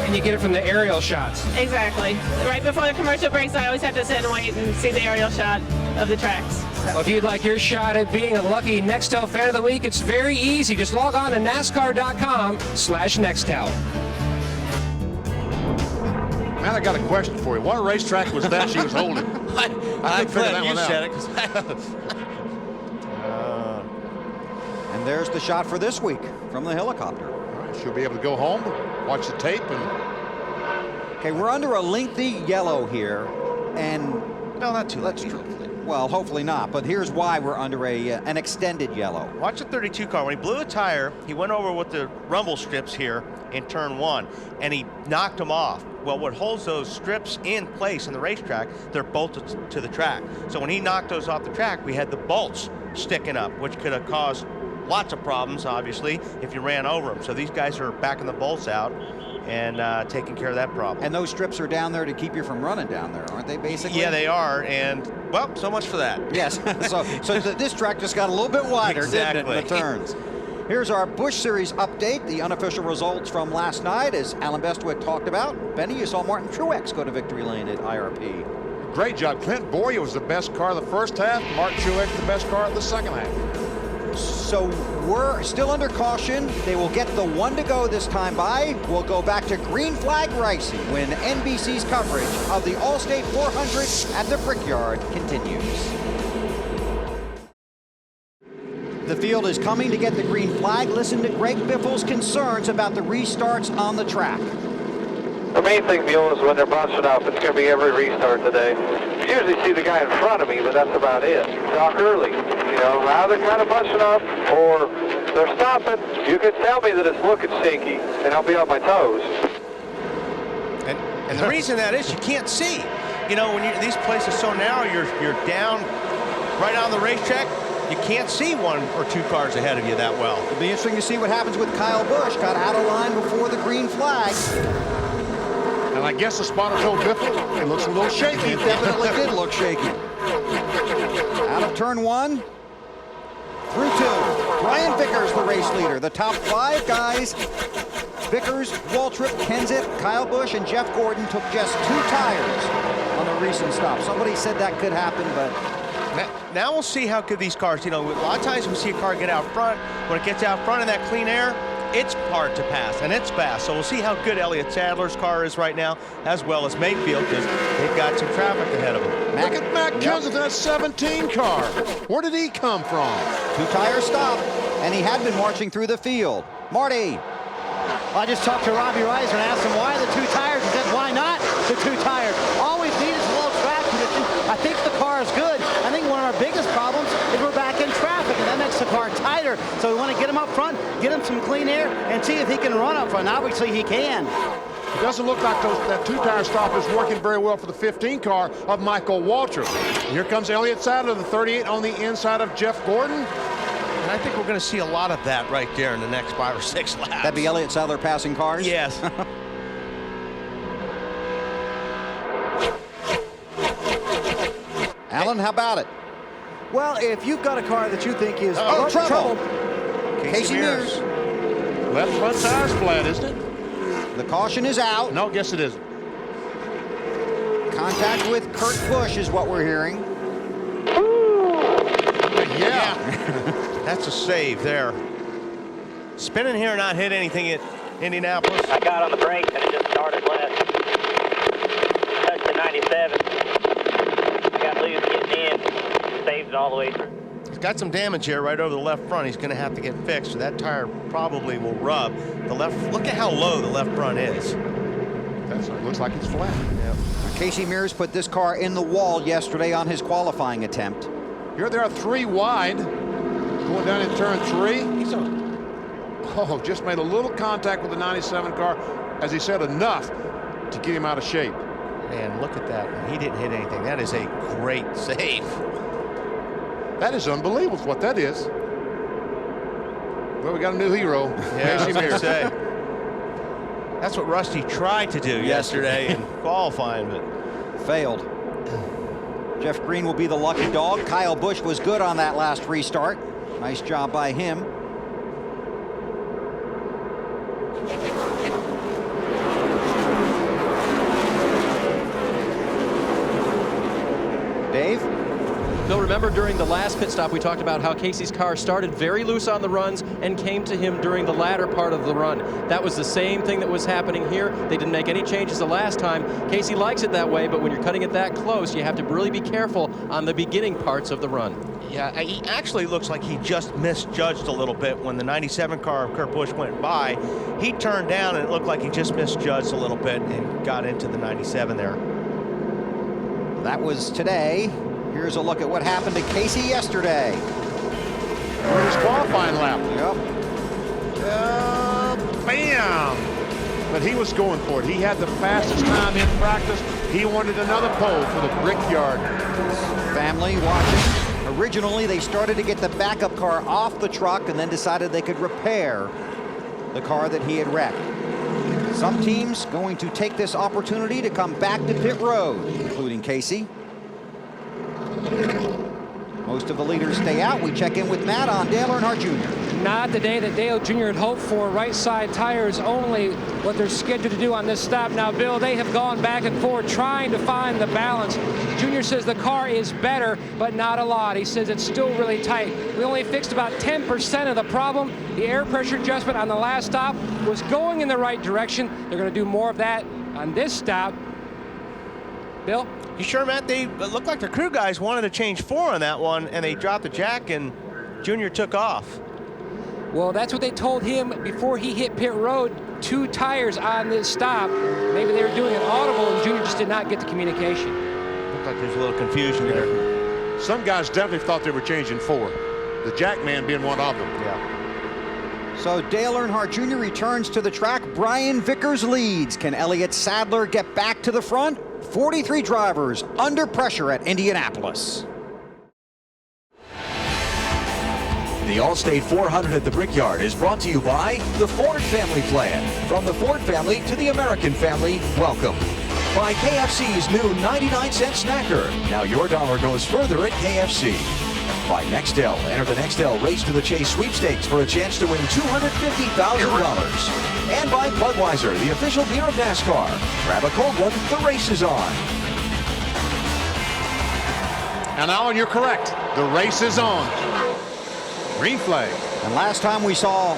And you get it from the aerial shots. Exactly. Right before the commercial breaks, I always have to sit and wait and see the aerial shot of the tracks. Well, if you'd like your shot at being a lucky Nextel Fan of the Week, it's very easy. Just log on to NASCAR.com/Nextel. Man, I got a question for you. What racetrack was that she was holding? I'm glad you said it. And there's the shot for this week from the helicopter. All right, she'll be able to go home, watch the tape, and... Okay, we're under a lengthy yellow here, and... No, not too late. Well, hopefully not, but here's why we're under an extended yellow. Watch the 32 car. When he blew a tire, he went over with the rumble strips here in turn 1, and he knocked them off. Well, what holds those strips in place in the racetrack, they're bolted to the track. So when he knocked those off the track, we had the bolts sticking up, which could have caused lots of problems, obviously, if you ran over them. So these guys are backing the bolts out and taking care of that problem. And those strips are down there to keep you from running down there, aren't they, basically? Yeah, they are, and, well, so much for that. Yes, so this track just got a little bit wider, exactly. didn't it, in the turns. Here's our Busch Series update, the unofficial results from last night, as Alan Bestwick talked about. Benny, you saw Martin Truex go to victory lane at IRP. Great job. Clint Boyer was the best car of the first half. Martin Truex the best car of the second half. So we're still under caution. They will get the 1 to go this time by. We'll go back to green flag racing when NBC's coverage of the Allstate 400 at the Brickyard continues. The field is coming to get the green flag. Listen to Greg Biffle's concerns about the restarts on the track. The main thing, Mule, is when they're bunching up. It's going to be every restart today. You usually see the guy in front of me, but that's about it. Talk early. You know, now they're kind of bunching up, or they're stopping. You can tell me that it's looking stinky, and I'll be on my toes. And the reason that is you can't see. You know, when these places so narrow, you're down right on the racetrack. You can't see 1 or 2 cars ahead of you that well. It'll be interesting to see what happens with Kyle Busch. Got out of line before the green flag. And I guess the spotter told Biffle it looks a little shaky. It definitely did look shaky. Out of turn 1. Through 2. Brian Vickers, the race leader. The top 5 guys. Vickers, Waltrip, Kenseth, Kyle Busch, and Jeff Gordon took just 2 tires on the recent stop. Somebody said that could happen, but now we'll see how good these cars, you know, a lot of times we see a car get out front. When it gets out front in that clean air, it's hard to pass, and it's fast. So we'll see how good Elliott Sadler's car is right now, as well as Mayfield, because they've got some traffic ahead of them. Look at Matt Kenseth in that 17 car. Where did he come from? 2-tire stop, and he had been marching through the field. Marty. I just talked to Robbie Reiser and asked him why the 2 tires. He said, why not the 2 tires? All we need is a little track condition. I think the car is good. I think one of our biggest problems is we're back in traffic, and that makes the car tighter. So we want to get him up front, get him some clean air, and see if he can run up front. Obviously, he can. It doesn't look like that 2-tire stop is working very well for the 15 car of Michael Waltrip. Here comes Elliott Sadler, the 38 on the inside of Jeff Gordon. And I think we're going to see a lot of that right there in the next 5 or 6 laps. That'd be Elliott Sadler passing cars? Yes. Alan, how about it? Well, if you've got a car that you think is trouble. Casey Mears. Left front tire's flat, isn't it? The caution is out. No, guess it isn't. Contact with Kurt Busch is what we're hearing. Yeah. That's a save there. Spinning here and not hit anything at Indianapolis. I got on the brakes and it just started left. Touched the 97. I got loose getting in. Saved it all the way through. He's got some damage here right over the left front. He's going to have to get fixed. So that tire probably will rub. The left. Look at how low the left front is. It looks like it's flat. Yep. Casey Mears put this car in the wall yesterday on his qualifying attempt. Here they are 3 wide. Going down in turn 3. Oh, just made a little contact with the 97 car. As he said, enough to get him out of shape. Man, look at that. He didn't hit anything. That is a great save. That is unbelievable what that is. Well, we got a new hero. Yeah, I was going to say. That's what Rusty tried to do yesterday in qualifying, but failed. Jeff Green will be the lucky dog. Kyle Busch was good on that last restart. Nice job by him. Dave? Bill, remember during the last pit stop we talked about how Casey's car started very loose on the runs and came to him during the latter part of the run. That was the same thing that was happening here. They didn't make any changes the last time. Casey likes it that way, but when you're cutting it that close, you have to really be careful on the beginning parts of the run. Yeah, he actually looks like he just misjudged a little bit when the 97 car of Kurt Busch went by. He turned down and it looked like he just misjudged a little bit and got into the 97 there. That was today. Here's a look at what happened to Casey yesterday. His qualifying lap. Bam! But he was going for it. He had the fastest time in practice. He wanted another pole for the Brickyard. Family watching. Originally, they started to get the backup car off the truck and then decided they could repair the car that he had wrecked. Some teams going to take this opportunity to come back to pit road, including Casey. Most of the leaders stay out. We check in with Matt on Dale Earnhardt Jr. Not the day that Dale Jr. had hoped for. Right side tires only what they're scheduled to do on this stop. Now, Bill, they have gone back and forth trying to find the balance. Jr. says the car is better, but not a lot. He says it's still really tight. We only fixed about 10% of the problem. The air pressure adjustment on the last stop was going in the right direction. They're going to do more of that on this stop. Bill? You sure, Matt? They looked like the crew guys wanted to change 4 on that one, and they dropped the jack, and Junior took off. Well, that's what they told him before he hit pit road. 2 tires on this stop. Maybe they were doing an audible, and Junior just did not get the communication. Looked like there's a little confusion there. Some guys definitely thought they were changing 4. The jack man being one of them. Yeah. So Dale Earnhardt Jr. returns to the track. Brian Vickers leads. Can Elliott Sadler get back to the front? 43 drivers under pressure at Indianapolis. The Allstate 400 at the Brickyard is brought to you by the Ford Family Plan. From the Ford family to the American family, welcome. By KFC's new 99-cent snacker. Now your dollar goes further at KFC. By Nextel. Enter the Nextel Race to the Chase sweepstakes for a chance to win $250,000. And by Budweiser, the official beer of NASCAR. Grab a cold one, the race is on. And Alan, you're correct. The race is on. Green flag. And last time we saw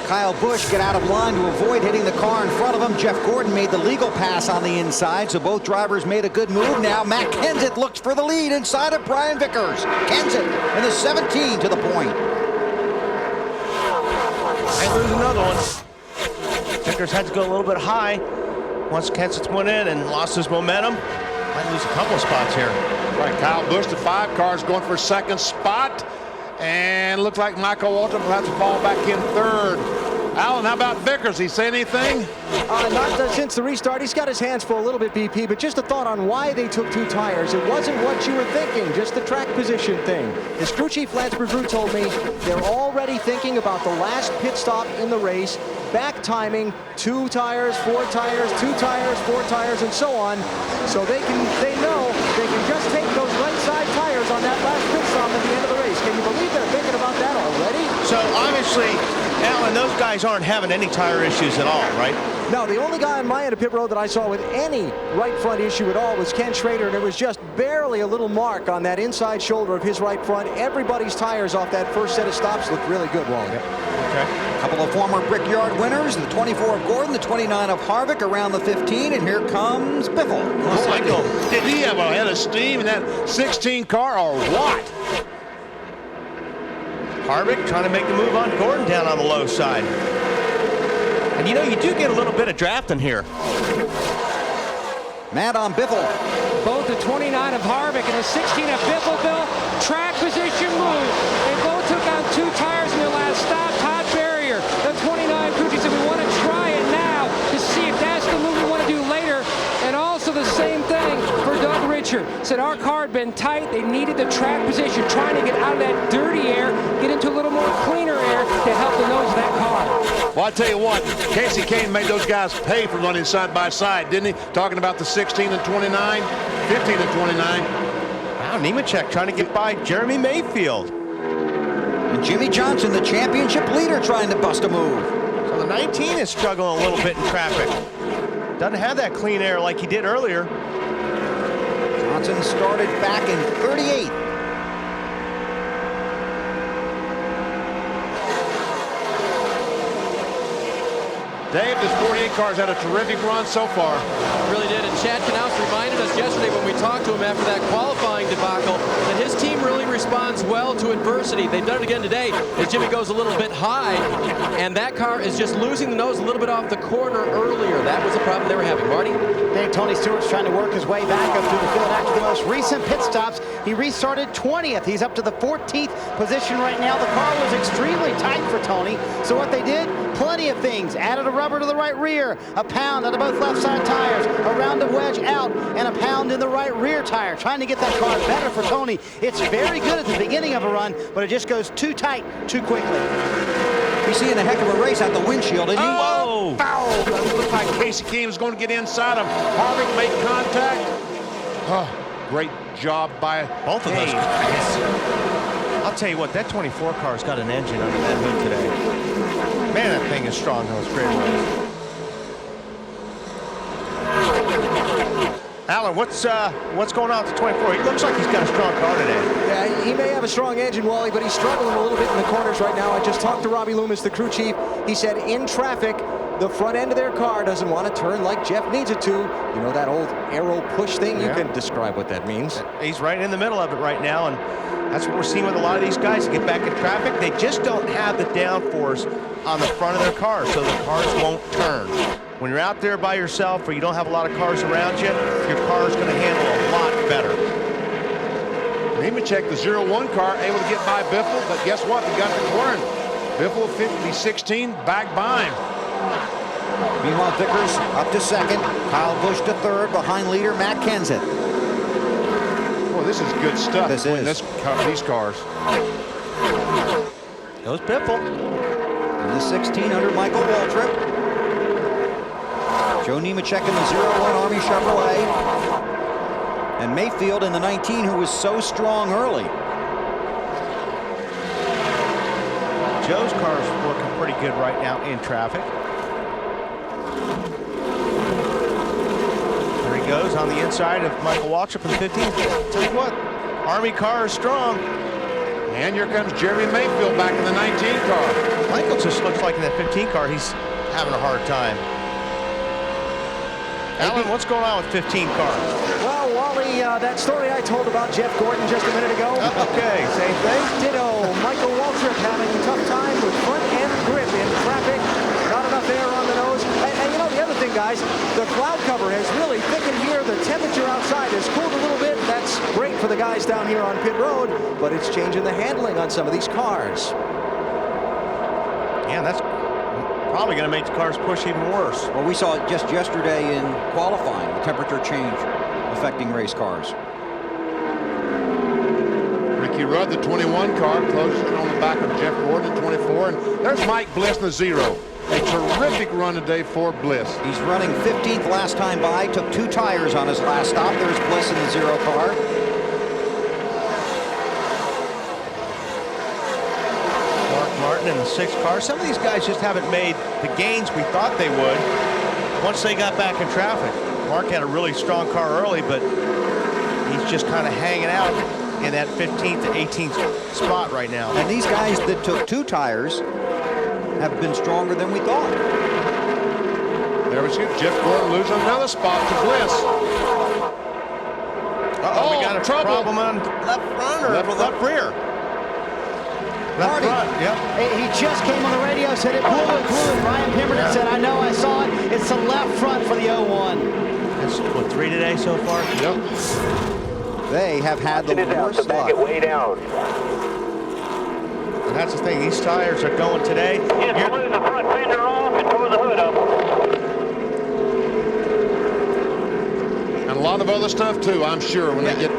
Kyle Busch get out of line to avoid hitting the car in front of him, Jeff Gordon made the legal pass on the inside, so both drivers made a good move. Now Matt Kenseth looks for the lead inside of Brian Vickers. Kenseth in the 17 to the point. And lose another one. Vickers had to go a little bit high once Kenseth went in and lost his momentum. Might lose a couple of spots here. Right, Kyle Busch, the 5 car's going for 2nd spot. And looks like Michael Walton will have to fall back in 3rd. Alan, how about Vickers? He say anything? Not since the restart. He's got his hands full a little bit, BP, but just a thought on why they took 2 tires. It wasn't what you were thinking, just the track position thing. As crew chief Lance Brew told me, they're already thinking about the last pit stop in the race, back timing, 2 tires, 4 tires, 2 tires, 4 tires, and so on. So they know they can just take those right side tires on that last pit stop at the end of the race. Can you believe they're thinking about that already? So obviously, Alan, those guys aren't having any tire issues at all, right? No, the only guy on my end of pit road that I saw with any right front issue at all was Ken Schrader, and it was just barely a little mark on that inside shoulder of his right front. Everybody's tires off that first set of stops looked really good, Wally. Okay. A couple of former Brickyard winners, the 24 of Gordon, the 29 of Harvick around the 15, and here comes Biffle. Oh, Michael, did he have a head of steam in that 16 car or what? Harvick trying to make the move on Gordon down on the low side. And you know, you do get a little bit of drafting here. Matt on Biffle. Both the 29 of Harvick and the 16 of Biffle, Bill, track position move. They both took on 2 tires in their last stop. Todd Barrier, the 29 crew chief said we want to try it now to see if that's the move we want to do later. And also the same thing for Doug Richard. Said our car had been tight. They needed the track position, trying to get out of that dirty air, get into a little more cleaner air to help the nose of that car. Well, I tell you what, Casey Kane made those guys pay for running side by side, didn't he? Talking about the 16 and 29, 15 and 29. Wow, Nemechek trying to get by Jeremy Mayfield. And Jimmy Johnson, the championship leader, trying to bust a move. So the 19 is struggling a little bit in traffic. Doesn't have that clean air like he did earlier. Johnson started back in 38th. Dave, this 48 car's had a terrific run so far. Really did, and Chad Knaus reminded us yesterday when we talked to him after that qualifying debacle that his team really responds well to adversity. They've done it again today as Jimmy goes a little bit high, and that car is just losing the nose a little bit off the corner earlier. That was the problem they were having. Marty? I think Tony Stewart's trying to work his way back up through the field after the most recent pit stops. He restarted 20th. He's up to the 14th position right now. The car was extremely tight for Tony. So what they did, plenty of things. Added a rubber to the right rear, a pound out of both left side tires, a rounded wedge out, and a pound in the right rear tire, trying to get that car better for Tony. It's very good at the beginning of a run, but it just goes too tight too quickly. He's seeing a heck of a race out the windshield, isn't he? Oh, foul! It looked like Casey Kane was going to get inside him. Harvick made contact. Oh, great job by both of those guys. I'll tell you what, that 24 car's got an engine under that hood today. Man, that thing is strong on those straightaways. Alan, what's going on with the 24? He looks like he's got a strong car today. Yeah, he may have a strong engine, Wally, but he's struggling a little bit in the corners right now. I just talked to Robbie Loomis, the crew chief. He said in traffic, the front end of their car doesn't want to turn like Jeff needs it to. You know that old arrow push thing? Yeah. You can describe what that means. He's right in the middle of it right now, and that's what we're seeing with a lot of these guys. Get back in traffic, they just don't have the downforce on the front of their cars, so the cars won't turn. When you're out there by yourself or you don't have a lot of cars around you, your car is going to handle a lot better. Nemechek, the 0-1 car, able to get by Biffle, but guess what? He got the corner. Biffle, 50-16, back by him. Meanwhile, Vickers up to second. Kyle Busch to third, behind leader Matt Kenseth. Boy, this is good stuff. This is. These cars. Goes Biffle. In the 16 under Michael Waltrip. Joe Nemechek in the 0-1 Army Chevrolet. And Mayfield in the 19, who was so strong early. Joe's car is working pretty good right now in traffic. There he goes on the inside of Michael Waltrip in 15. Tell you what, Army car is strong. And here comes Jeremy Mayfield back in the 19 car. Michael just looks like in that 15 car, he's having a hard time. Alan, what's going on with 15 cars? Well, Wally, that story I told about Jeff Gordon just a minute ago. Okay, same thing. Ditto. Michael Waltrip having a tough time with front end grip in traffic. Not enough air on the nose. And you know, the other thing, guys, the cloud cover has really thickened here. The temperature outside has cooled a little bit. That's great for the guys down here on pit road, but it's changing the handling on some of these cars. Yeah, that's probably going to make the cars push even worse. Well, we saw it just yesterday in qualifying, the temperature change affecting race cars. Ricky Rudd, the 21 car, closes in on the back of Jeff Gordon, 24. And there's Mike Bliss in the 0. A terrific run today for Bliss. He's running 15th last time by, took 2 tires on his last stop. There's Bliss in the 0 car. In the 6 car. Some of these guys just haven't made the gains we thought they would once they got back in traffic. Mark had a really strong car early, but he's just kind of hanging out in that 15th to 18th spot right now. And these guys that took 2 tires have been stronger than we thought. There we see Jeff Gordon losing another spot to Bliss. We got a problem on left front or left rear. Marty, yep. He just came on the radio, said it blew. Ryan Pemberton said, I know, I saw it. It's the left front for the 01. That's what, 3 today so far? Yep. They have had the worst luck. It way down. And that's the thing, these tires are going today. Just blew the front fender off and tore the hood up. And a lot of other stuff too, I'm sure, when they get.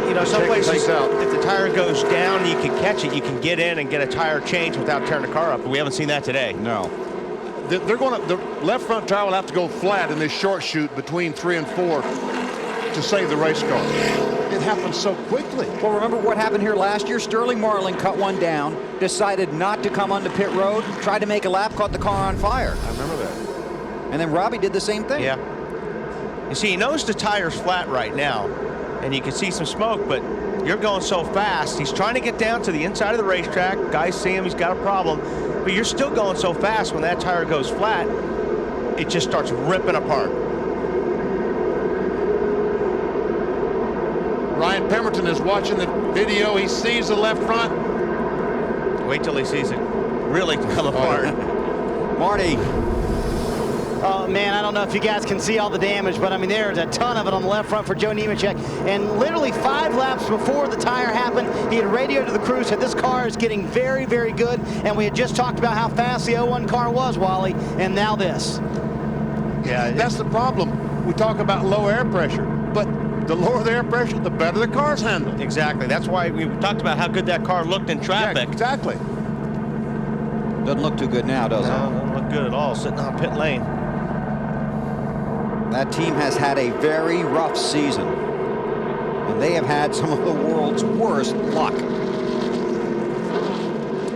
You know, some places, out. if the tire goes down, you can catch it. You can get in and get a tire change without tearing the car up. But we haven't seen that today. No. They're going to, the left front tire will have to go flat in this short shoot between 3 and 4 to save the race car. It happened so quickly. Well, remember what happened here last year? Sterling Marlin cut one down, decided not to come onto pit road, tried to make a lap, caught the car on fire. I remember that. And then Robbie did the same thing. Yeah. You see, he knows the tire's flat right now, and you can see some smoke, but you're going so fast. He's trying to get down to the inside of the racetrack. Guys see him, he's got a problem, but you're still going so fast when that tire goes flat, it just starts ripping apart. Pemberton is watching the video. He sees the left front. Wait till he sees it really come apart. Marty. Oh, man, I don't know if you guys can see all the damage, but I mean, there's a ton of it on the left front for Joe Nemechek. And literally 5 laps before the tire happened, he had radioed to the crew, said this car is getting very, very good. And we had just talked about how fast the 01 car was, Wally, and now this. Yeah, that's the problem. We talk about low air pressure, but the lower the air pressure, the better the car's handled. Exactly. That's why we talked about how good that car looked in traffic. Yeah, exactly. Doesn't look too good now, does it? No, doesn't look good at all, sitting on pit lane. That team has had a very rough season, and they have had some of the world's worst luck.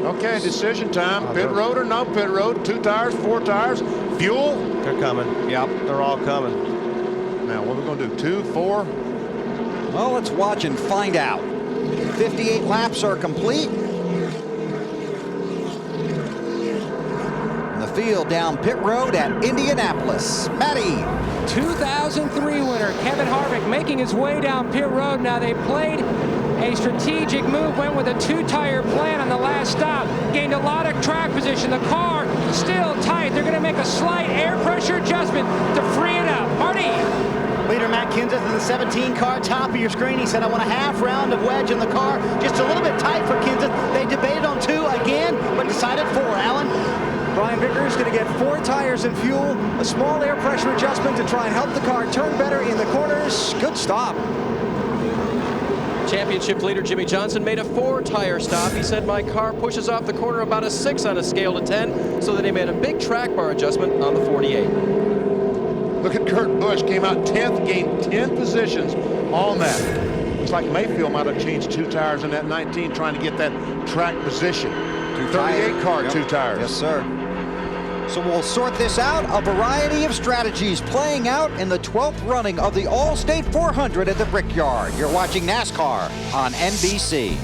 Okay, decision time. Pit road or no pit road? 2 tires, 4 tires, fuel? They're coming. Yep, they're all coming. Now, what are we going to do? 2, 4? Well, let's watch and find out. 58 laps are complete. In the field down pit road at Indianapolis. Matty. 2003 winner Kevin Harvick making his way down pit road. Now they played a strategic move, went with a 2-tire plan on the last stop, gained a lot of track position. The car still tight. They're going to make a slight air pressure adjustment to free it up. Marty. Leader Matt Kenseth in the 17 car, top of your screen. He said, I want a half round of wedge in the car. Just a little bit tight for Kenseth. They debated on 2 again, but decided 4. Alan? Brian Vickers going to get 4 tires and fuel, a small air pressure adjustment to try and help the car turn better in the corners. Good stop. Championship leader Jimmy Johnson made a 4-tire stop. He said, my car pushes off the corner about a 6 on a scale to 10, so that he made a big track bar adjustment on the 48. Look at Kurt Busch, came out 10th, gained 10 positions on that. Looks like Mayfield might have changed 2 tires in that 19, trying to get that track position. 38 car, 2 tires. Yes, sir. So we'll sort this out. A variety of strategies playing out in the 12th running of the Allstate 400 at the Brickyard. You're watching NASCAR on NBC.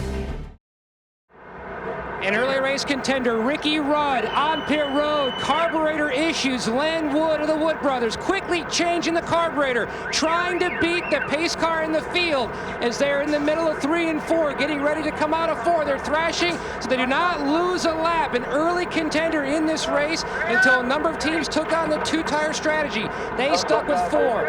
An early race contender, Ricky Rudd, on pit road. Carburetor issues. Len Wood of the Wood brothers quickly changing the carburetor, trying to beat the pace car in the field as they're in the middle of 3 and 4, getting ready to come out of 4. They're thrashing so they do not lose a lap. An early contender in this race until a number of teams took on the 2-tire strategy. They stuck with 4.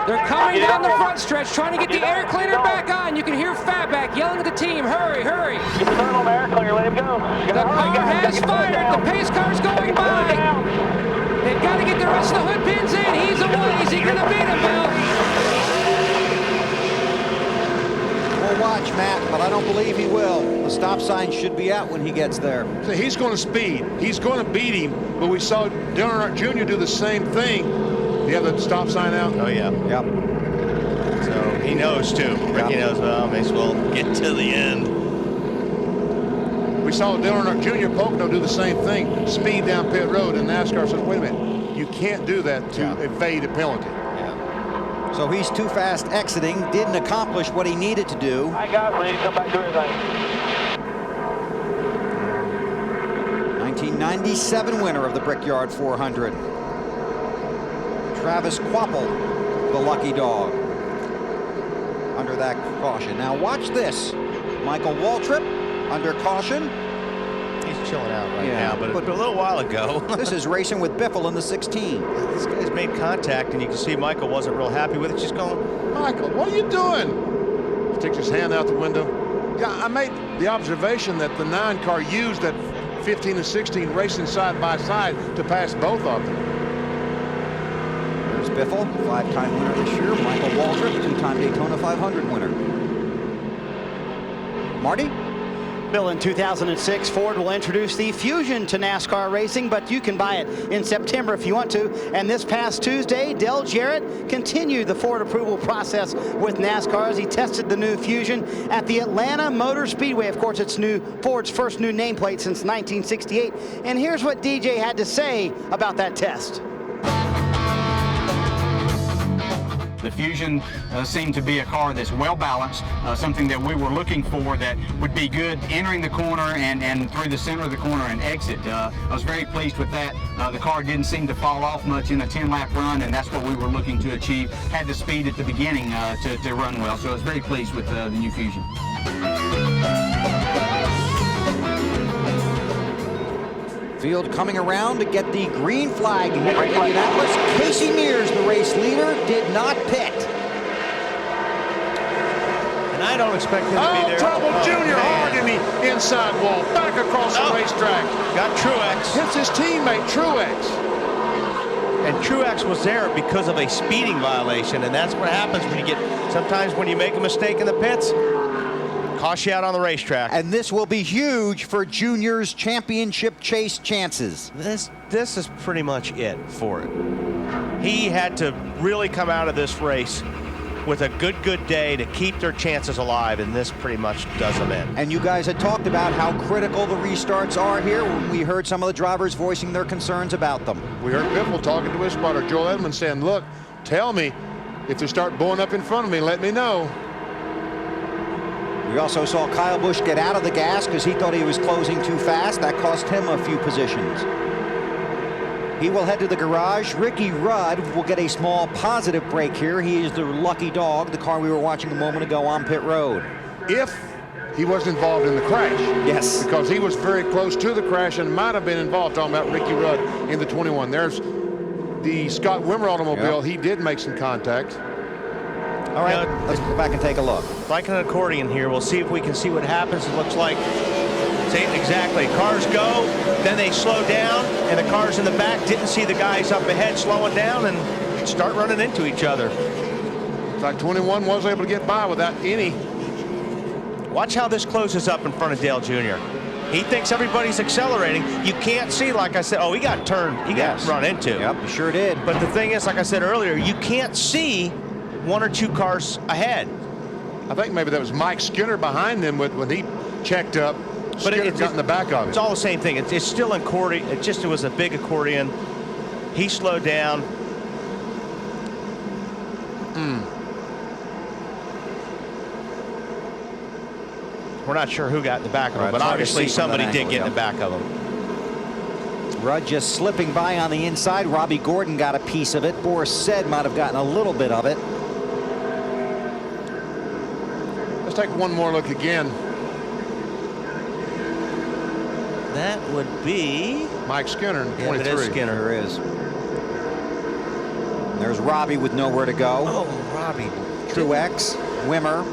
They're coming down the front stretch, trying to get the air cleaner back on. You can hear Fatback yelling at the team, hurry, hurry. Air clear, let him go. The car has fired. The pace car's going by. They've got to get the rest of the hood pins in. He's away. Is he going to beat him, Bill? We'll watch, Matt, but I don't believe he will. The stop sign should be out when he gets there. So he's going to speed. He's going to beat him, but we saw Dale Earnhardt Jr. do the same thing. Do you have the stop sign out? Oh, yeah. Yep. So he knows, too. Ricky knows, well, may as well get to the end. We saw Dale Earnhardt Jr. Pocono do the same thing, speed down pit road, and NASCAR says, wait a minute, you can't do that to evade a penalty. Yeah. So he's too fast exiting, didn't accomplish what he needed to do. I got it, ready to come back to everything. 1997 winner of the Brickyard 400. Travis Quapple, the lucky dog, under that caution. Now watch this. Michael Waltrip under caution. He's chilling out right now, but a little while ago. This is racing with Biffle in the 16. This guy's made contact, and you can see Michael wasn't real happy with it. Just going, Michael, what are you doing? He takes his hand out the window. Yeah, I made the observation that the 9 car used that 15 and 16 racing side by side to pass both of them. There's Biffle, 5-time winner this year. Michael Waltrip, 2-time Daytona 500 winner. Marty? Bill, in 2006, Ford will introduce the Fusion to NASCAR racing, but you can buy it in September if you want to. And this past Tuesday, Dale Jarrett continued the Ford approval process with NASCAR as he tested the new Fusion at the Atlanta Motor Speedway. Of course, it's Ford's first new nameplate since 1968. And here's what DJ had to say about that test. The Fusion seemed to be a car that's well balanced, something that we were looking for that would be good entering the corner and through the center of the corner and exit. I was very pleased with that. The car didn't seem to fall off much in a 10-lap run, and that's what we were looking to achieve. Had the speed at the beginning to run well, so I was very pleased with the new Fusion. Field coming around to get the green flag here in Indianapolis. Casey Mears, the race leader, did not pit. And I don't expect him to be there. Trouble Junior hard in the inside wall, back across the racetrack. Got Truex. Hits his teammate, Truex. And Truex was there because of a speeding violation, and that's what happens when you get, sometimes when you make a mistake in the pits, cost you out on the racetrack. And this will be huge for Junior's championship chase chances. This is pretty much it for it. He had to really come out of this race with a good day to keep their chances alive, and this pretty much does them in. And you guys had talked about how critical the restarts are here when we heard some of the drivers voicing their concerns about them. We heard Biffle talking to his spotter, Joel Edmonds, saying, look, tell me if they start blowing up in front of me, let me know. We also saw Kyle Busch get out of the gas because he thought he was closing too fast. That cost him a few positions. He will head to the garage. Ricky Rudd will get a small positive break here. He is the lucky dog, the car we were watching a moment ago on pit road. If he wasn't involved in the crash. Yes. Because he was very close to the crash and might have been involved, talking about Ricky Rudd in the 21. There's the Scott Wimmer automobile. Yep. He did make some contact. All right, let's go back and take a look. Like an accordion here, we'll see if we can see what happens. It looks like, exactly, cars go, then they slow down, and the cars in the back didn't see the guys up ahead slowing down and start running into each other. It's like 21 was able to get by without any. Watch how this closes up in front of Dale Jr. He thinks everybody's accelerating. You can't see, like I said, oh, he got turned, he got run into. Yep, he sure did. But the thing is, like I said earlier, you can't see one or two cars ahead. I think maybe that was Mike Skinner behind them when he checked up. But it got in the back of it. It's all the same thing. It's still an accordion. It was a big accordion. He slowed down. We're not sure who got in the back of him, but obviously somebody did get in the back of him. Rudd just slipping by on the inside. Robbie Gordon got a piece of it. Boris Said might have gotten a little bit of it. Let's take one more look again. That would be Mike Skinner, 23. Yeah, it is Skinner. There is. There's Robbie with nowhere to go. Oh, Robbie. Truex, Wimmer.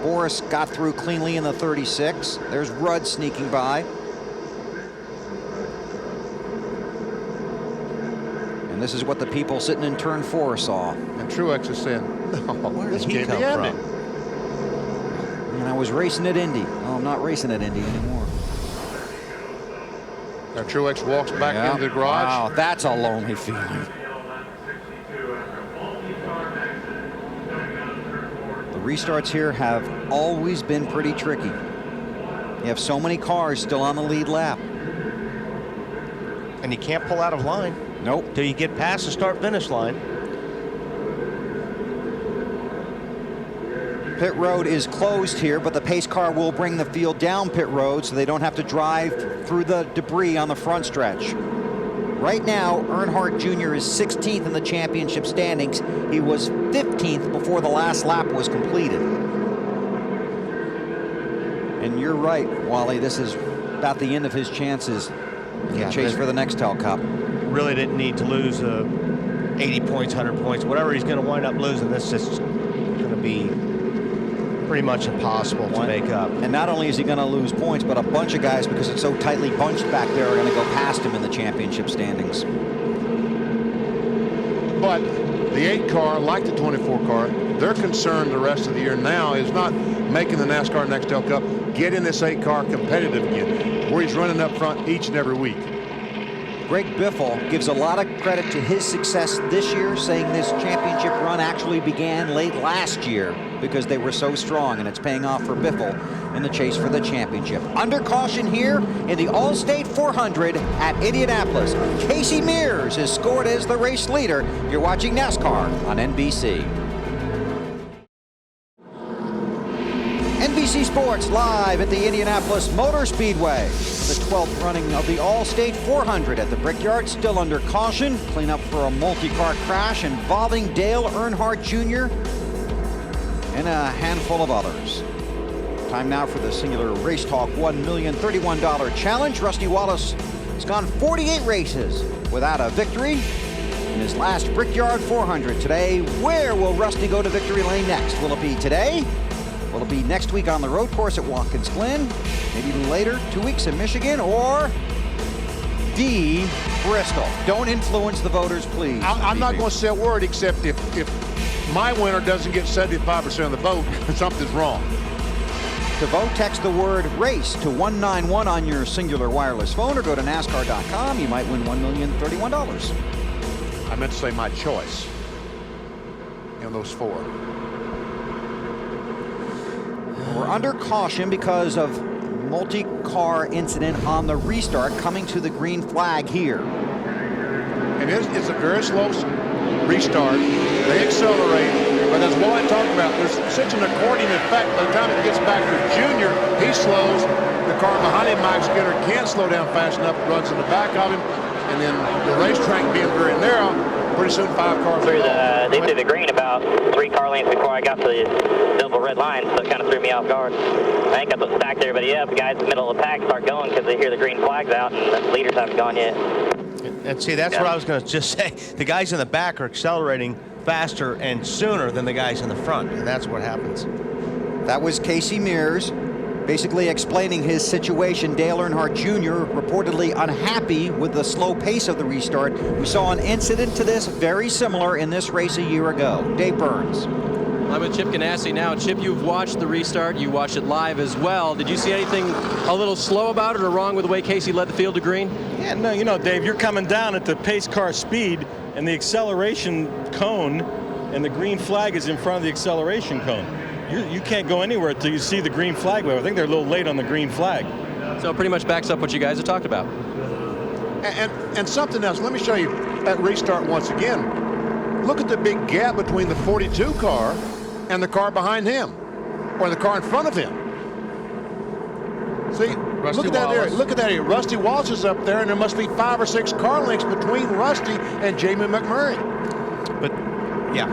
Boris got through cleanly in the 36. There's Rudd sneaking by. And this is what the people sitting in turn 4 saw. And Truex is saying, no, where did he come from? And I was racing at Indy. Oh, I'm not racing at Indy anymore. Now Truex walks back into the garage. Wow, that's a lonely feeling. The restarts here have always been pretty tricky. You have so many cars still on the lead lap. And you can't pull out of line. Nope. Till you get past the start-finish line. Pit road is closed here, but the pace car will bring the field down pit road so they don't have to drive through the debris on the front stretch. Right now, Earnhardt Jr. is 16th in the championship standings. He was 15th before the last lap was completed. And you're right, Wally, this is about the end of his chances to chase for the Nextel Cup. Really didn't need to lose 80 points, 100 points, whatever he's going to wind up losing. This is going to be pretty much impossible to make up. And not only is he going to lose points, but a bunch of guys, because it's so tightly bunched back there, are going to go past him in the championship standings. But the 8 car, like the 24 car, their concern the rest of the year now is not making the NASCAR Nextel Cup, getting this 8 car competitive again, where he's running up front each and every week. Greg Biffle gives a lot of credit to his success this year, saying this championship run actually began late last year because they were so strong, and it's paying off for Biffle in the chase for the championship. Under caution here in the Allstate 400 at Indianapolis. Casey Mears is scored as the race leader. You're watching NASCAR on NBC. Motorsports live at the Indianapolis Motor Speedway. The 12th running of the Allstate 400 at the Brickyard, still under caution. Cleanup for a multi-car crash involving Dale Earnhardt Jr. and a handful of others. Time now for the Singular Race Talk $1,031 challenge. Rusty Wallace has gone 48 races without a victory in his last Brickyard 400 today. Where will Rusty go to victory lane next? Will it be today? Will it be next week on the road course at Watkins Glen? Maybe later, 2 weeks in Michigan, or D, Bristol? Don't influence the voters, please. I'm not going to say a word except if my winner doesn't get 75% of the vote, something's wrong. To vote, text the word RACE to 191 on your Singular wireless phone, or go to NASCAR.com. You might win $1,031. I meant to say my choice in those four. We're under caution because of multi-car incident on the restart, coming to the green flag here. And it's a very slow restart. They accelerate, but as Lloyd talked about, there's such an accordion effect. By the time it gets back to Junior, he slows. The car behind him, Mike Skinner, can't slow down fast enough, runs in the back of him. And then the racetrack being very narrow, pretty soon 5 cars they threw the green about 3 car lengths before I got to the double red line, so it kind of threw me off guard. I think I stacked everybody up. The guys in the middle of the pack start going because they hear the green flags out, and the leaders haven't gone yet. And see, that's what I was going to just say. The guys in the back are accelerating faster and sooner than the guys in the front, and that's what happens. That was Casey Mears basically explaining his situation. Dale Earnhardt Jr. reportedly unhappy with the slow pace of the restart. We saw an incident to this very similar in this race a year ago. Dave Burns. I'm with Chip Ganassi now. Chip, you've watched the restart. You watched it live as well. Did you see anything a little slow about it or wrong with the way Casey led the field to green? Yeah, no, you know, Dave, you're coming down at the pace car speed, and the acceleration cone and the green flag is in front of the acceleration cone. You can't go anywhere until you see the green flag wave. I think they're a little late on the green flag. So it pretty much backs up what you guys have talked about. And something else, let me show you that restart once again. Look at the big gap between the 42 car and the car behind him, or the car in front of him. See, look at that area. Look at that area. Rusty Wallace is up there, and there must be 5 or 6 car lengths between Rusty and Jamie McMurray. But, yeah.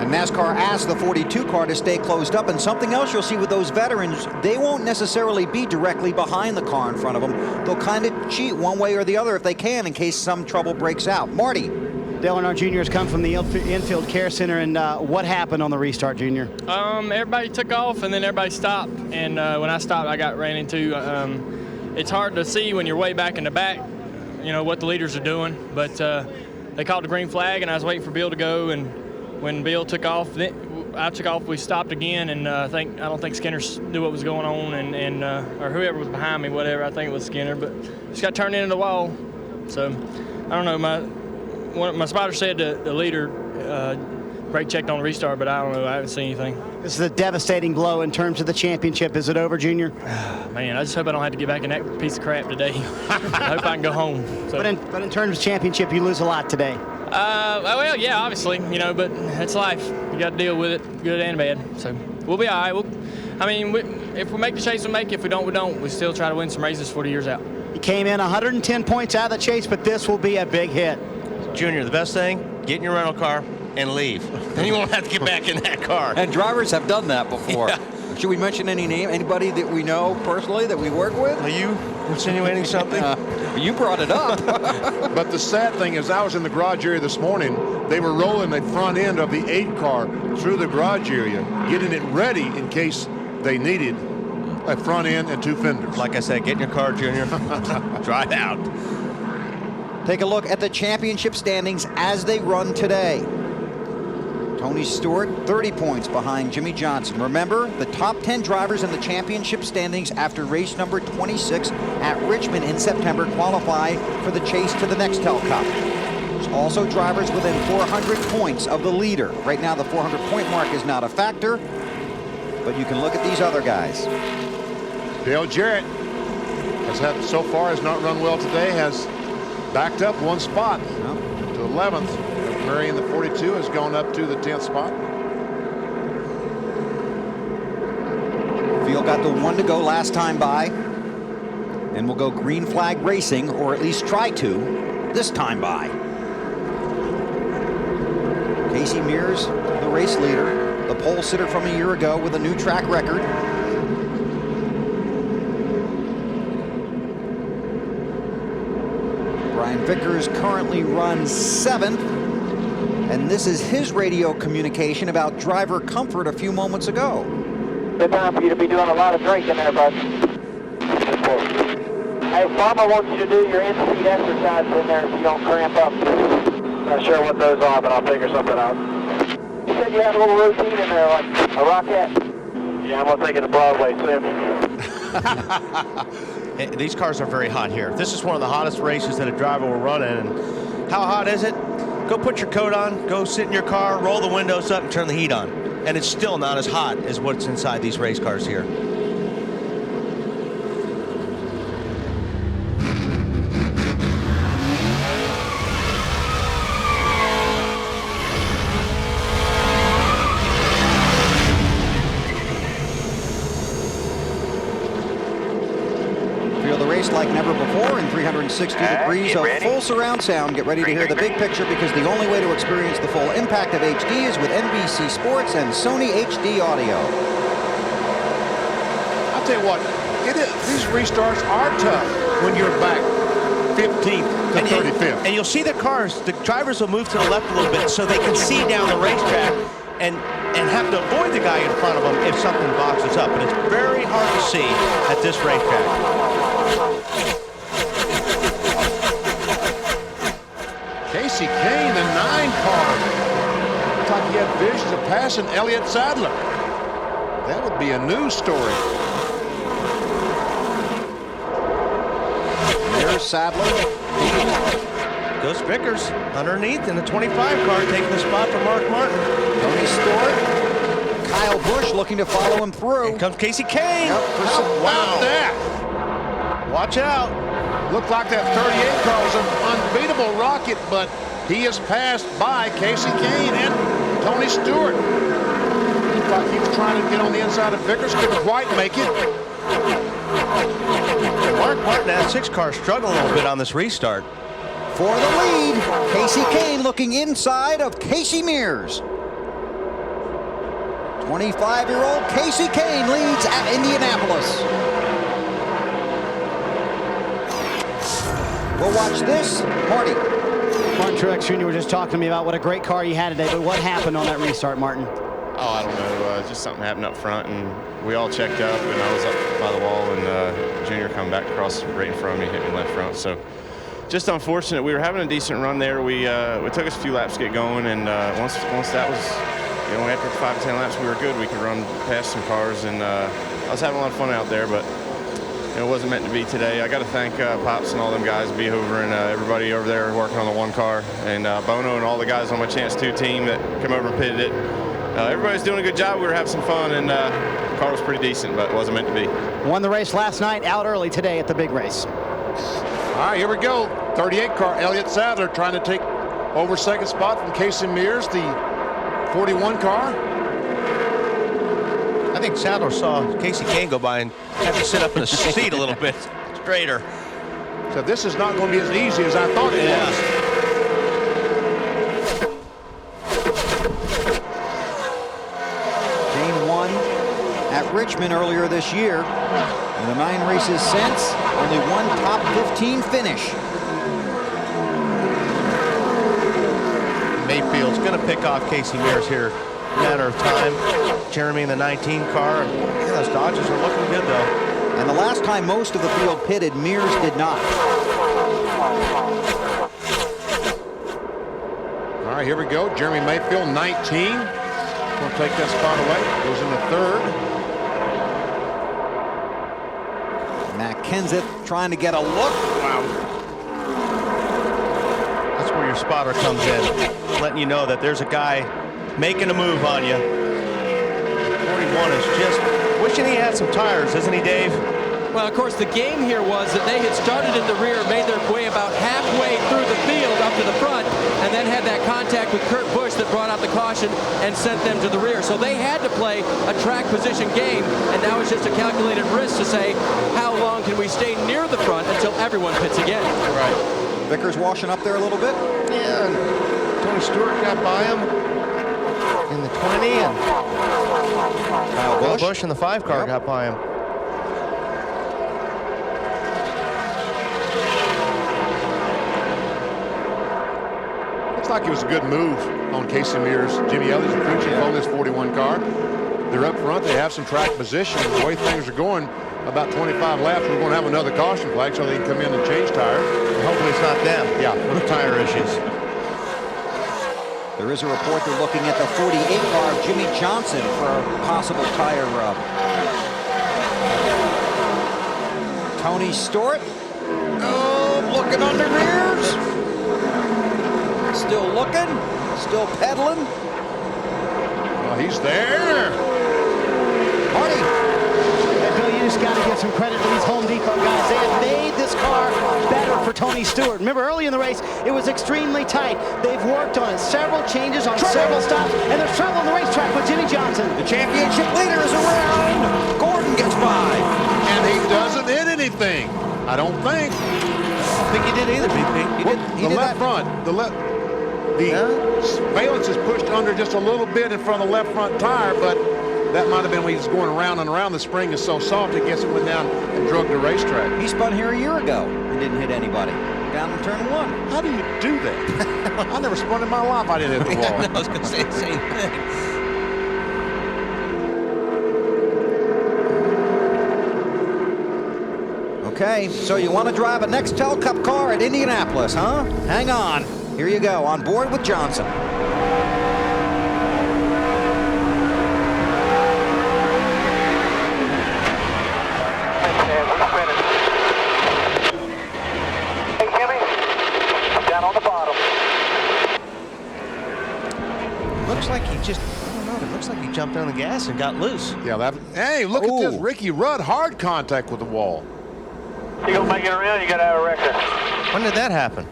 And NASCAR asked the 42 car to stay closed up. And something else you'll see with those veterans, they won't necessarily be directly behind the car in front of them. They'll kind of cheat one way or the other if they can, in case some trouble breaks out. Marty. Dale Earnhardt Jr. has come from the infield care center, and what happened on the restart, Junior? Everybody took off, and then everybody stopped. And when I stopped, I got ran into. It's hard to see when you're way back in the back, you know, what the leaders are doing. But they called the green flag, and I was waiting for Bill to go. And when Bill took off, I took off. We stopped again, and I don't think Skinner knew what was going on, and or whoever was behind me, whatever. I think it was Skinner, but just got turned into the wall. So I don't know. My spotter said the leader brake checked on the restart, but I don't know. I haven't seen anything. This is a devastating blow in terms of the championship. Is it over, Junior? Man, I just hope I don't have to get back in that piece of crap today. I hope I can go home. So. But in terms of championship, you lose a lot today. Well, yeah, obviously, you know, but it's life. You got to deal with it, good and bad. So we'll be all right. If we make the chase, we make it. If we don't, we don't. We still try to win some races for the years out. You came in 110 points out of the chase, but this will be a big hit. Junior, the best thing, get in your rental car and leave. Then you won't have to get back in that car. And drivers have done that before. Yeah. Should we mention any name? Anybody that we know personally that we work with? Are you insinuating something? You brought it up. But the sad thing is, I was in the garage area this morning. They were rolling the front end of the 8 car through the garage area, getting it ready in case they needed a front end and 2 fenders. Like I said, get in your car, Junior. Drive out. Take a look at the championship standings as they run today. Tony Stewart, 30 points behind Jimmy Johnson. Remember, the top 10 drivers in the championship standings after race number 26 at Richmond in September qualify for the chase to the Nextel Cup. There's also drivers within 400 points of the leader. Right now, the 400-point mark is not a factor, but you can look at these other guys. Dale Jarrett has not run well today, has backed up 1 spot to 11th. Murray in the 42 has gone up to the 10th spot. Field got the 1 to go last time by. And will go green flag racing, or at least try to, this time by. Casey Mears, the race leader, the pole sitter from a year ago with a new track record. Brian Vickers currently runs 7th, and this is his radio communication about driver comfort a few moments ago. Good time for you to be doing a lot of drinking there, bud. Hey, Mama wants you to do your in-speed exercises in there so you don't cramp up. Not sure what those are, but I'll figure something out. You said you had a little routine in there, like a rocket? Yeah, I'm going to take it to Broadway soon. These cars are very hot here. This is one of the hottest races that a driver will run in. And how hot is it? Go put your coat on, go sit in your car, roll the windows up, and turn the heat on. And it's still not as hot as what's inside these race cars here. Like never before in 360 degrees of full surround sound. Get ready to hear the big picture, because the only way to experience the full impact of HD is with NBC Sports and Sony HD Audio. I'll tell you what, these restarts are tough when you're back 15th to 35th. And you'll see the cars, the drivers will move to the left a little bit so they can see down the racetrack and have to avoid the guy in front of them if something boxes up. But it's very hard to see at this racetrack. Casey Kane, the 9 car. Looks like he had visions of passing Elliott Sadler. That would be a news story. There's Sadler. Goes Vickers underneath in the 25 car, taking the spot from Mark Martin. Tony Stewart. Kyle Busch looking to follow him through. Here comes Casey Kane. How about that? Watch out. Looked like that 38 car was an unbeatable rocket, but he is passed by Casey Kane and Tony Stewart. Looked like he was trying to get on the inside of Vickers, couldn't quite make it. Mark Martin, that 6 car, struggling a little bit on this restart. For the lead, Casey Kane looking inside of Casey Mears. 25-year-old Casey Kane leads at Indianapolis. We'll watch this. Marty. Martin Truex Jr. was just talking to me about what a great car you had today, but what happened on that restart, Martin? Oh, I don't know. Just something happened up front, and we all checked up, and I was up by the wall, and Junior come back across right in front of me, hit me left front. So just unfortunate. We were having a decent run there. We took us a few laps to get going, and once that was, after 5 to 10 laps, we were good. We could run past some cars, and I was having a lot of fun out there, but it wasn't meant to be today. I got to thank Pops and all them guys, B. Hoover and everybody over there working on the 1 car, and Bono and all the guys on my Chance 2 team that come over and pitted it. Everybody's doing a good job. We were having some fun, and the car was pretty decent, but it wasn't meant to be. Won the race last night, out early today at the big race. All right, here we go. 38 car, Elliott Sadler trying to take over second spot from Casey Mears, the 41 car. I think Sadler saw Casey Kane go by and had to sit up in the seat a little bit straighter. So this is not going to be as easy as I thought it was. Kane won at Richmond earlier this year. In the 9 races since, only 1 top 15 finish. Mayfield's going to pick off Casey Mears here. Matter of time. Jeremy in the 19 car. Those Dodgers are looking good, though. And the last time most of the field pitted, Mears did not. All right, here we go. Jeremy Mayfield, 19. Will take that spot away. Goes in the 3rd. Matt Kenseth trying to get a look. Wow. That's where your spotter comes in, letting you know that there's a guy making a move on you. 41 is just wishing he had some tires, isn't he, Dave? Well, of course, the game here was that they had started in the rear, made their way about halfway through the field up to the front, and then had that contact with Kurt Busch that brought out the caution and sent them to the rear. So they had to play a track position game, and now it's just a calculated risk to say, how long can we stay near the front until everyone pits again? Right. Vickers washing up there a little bit. Yeah, and Tony Stewart got by him in the 20, and Kyle Busch in the 5 car got by him. Looks like it was a good move on Casey Mears. Jimmy Elliott's the crew chief on this 41 car. They're up front. They have some track position. The way things are going, about 25 laps, we're going to have another caution flag so they can come in and change tires. Hopefully it's not them. Yeah, with tire issues. There is a report they're looking at the 48 car of Jimmy Johnson for a possible tire rub. Tony Stewart. Oh, looking under Mears. Still looking. Still pedaling. Well, he's there. Marty. Bill, you just got to give some credit to these Home Depot guys. They have made this car better for Tony Stewart. Remember, early in the race, it was extremely tight. They've worked on it. Several changes on several stops, and there's trouble on the racetrack with Jimmy Johnson. The championship leader is around. Gordon gets by. And he doesn't hit anything. I don't think. I don't think he did either, BP. He did left front. The valence is pushed under just a little bit in front of the left front tire, but that might have been when he was going around and around. The spring is so soft, it gets it went down and drug the racetrack. He spun here a year ago and didn't hit anybody. Down in turn 1. How do you do that? I never spun in my life. I didn't hit the wall. I was going to say the same thing. Okay, so you want to drive a Nextel Cup car at Indianapolis, huh? Hang on. Here you go, on board with Johnson. Hey, Jimmy, I'm down on the bottom. Looks like he just, I don't know, it looks like he jumped on the gas and got loose. Yeah, hey, look at this. Ricky Rudd, hard contact with the wall. You gonna make it around, you gotta have a record. When did that happen?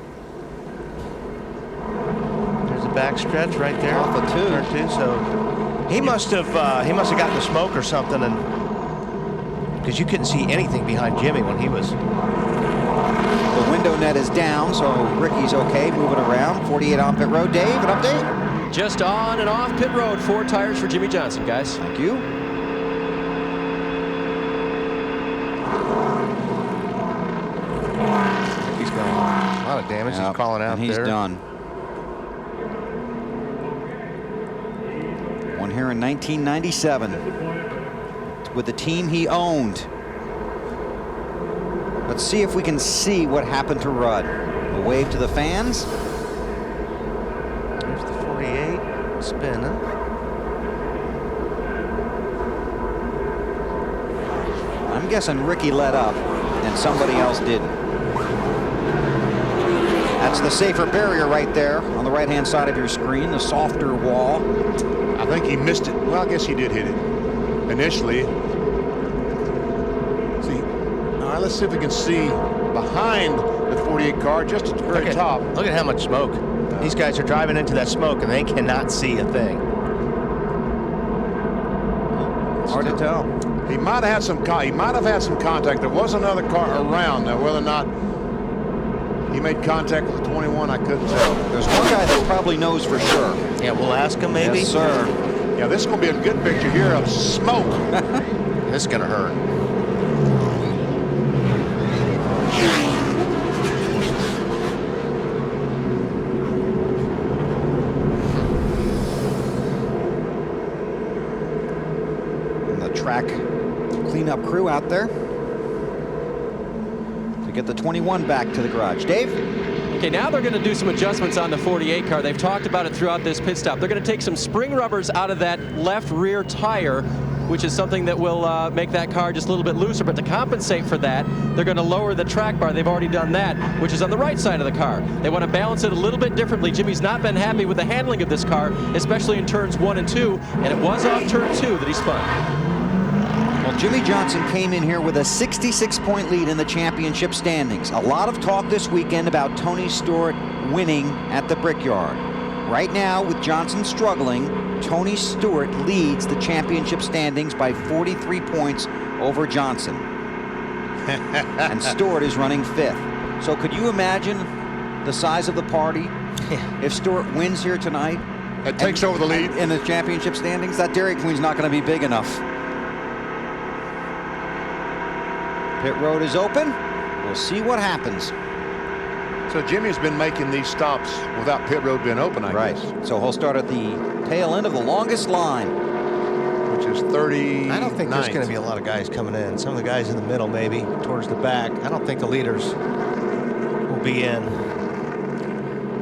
There's a back stretch right there. Off of 2. Turn 2, so he must have gotten the smoke or something, and because you couldn't see anything behind Jimmy when he was. The window net is down, so Ricky's okay, moving around. 48 on pit road. Dave, an update? Just on and off pit road, 4 tires for Jimmy Johnson, guys. Thank you. He's gone. A lot of damage. He's calling out and he's there. Done. One here in 1997 with the team he owned. Let's see if we can see what happened to Rudd. A wave to the fans. There's the 48 spinning. I'm guessing Ricky let up and somebody else didn't. That's the safer barrier right there on the right-hand side of your screen, the softer wall. I think he missed it. Well, I guess he did hit it initially. See, all right, let's see if we can see behind the 48 car, just at the very top. Look at how much smoke. These guys are driving into that smoke and they cannot see a thing. Hard to tell. He might have had some. He might have had some contact. There was another car around. Now, whether or not he made contact with the 21, I couldn't tell. There's one guy that probably knows for sure. Yeah, we'll ask him maybe. Yes, sir. Yeah, this is going to be a good picture here of smoke. This is going to hurt. And the track cleanup crew out there to get the 21 back to the garage. Dave? Okay, now they're going to do some adjustments on the 48 car. They've talked about it throughout this pit stop. They're going to take some spring rubbers out of that left rear tire, which is something that will make that car just a little bit looser. But to compensate for that, they're going to lower the track bar. They've already done that, which is on the right side of the car. They want to balance it a little bit differently. Jimmy's not been happy with the handling of this car, especially in turns 1 and 2, and it was off turn 2 that he spun. Well, Jimmy Johnson came in here with a 66-point lead in the championship standings. A lot of talk this weekend about Tony Stewart winning at the Brickyard. Right now, with Johnson struggling, Tony Stewart leads the championship standings by 43 points over Johnson. And Stewart is running 5th. So could you imagine the size of the party if Stewart wins here tonight? It takes over the lead. In the championship standings? That Dairy Queen's not going to be big enough. Pit road is open. We'll see what happens. So Jimmy's been making these stops without pit road being open, I guess. So he'll start at the tail end of the longest line, which is 30. I don't think there's going to be a lot of guys coming in. Some of the guys in the middle, maybe towards the back. I don't think the leaders will be in.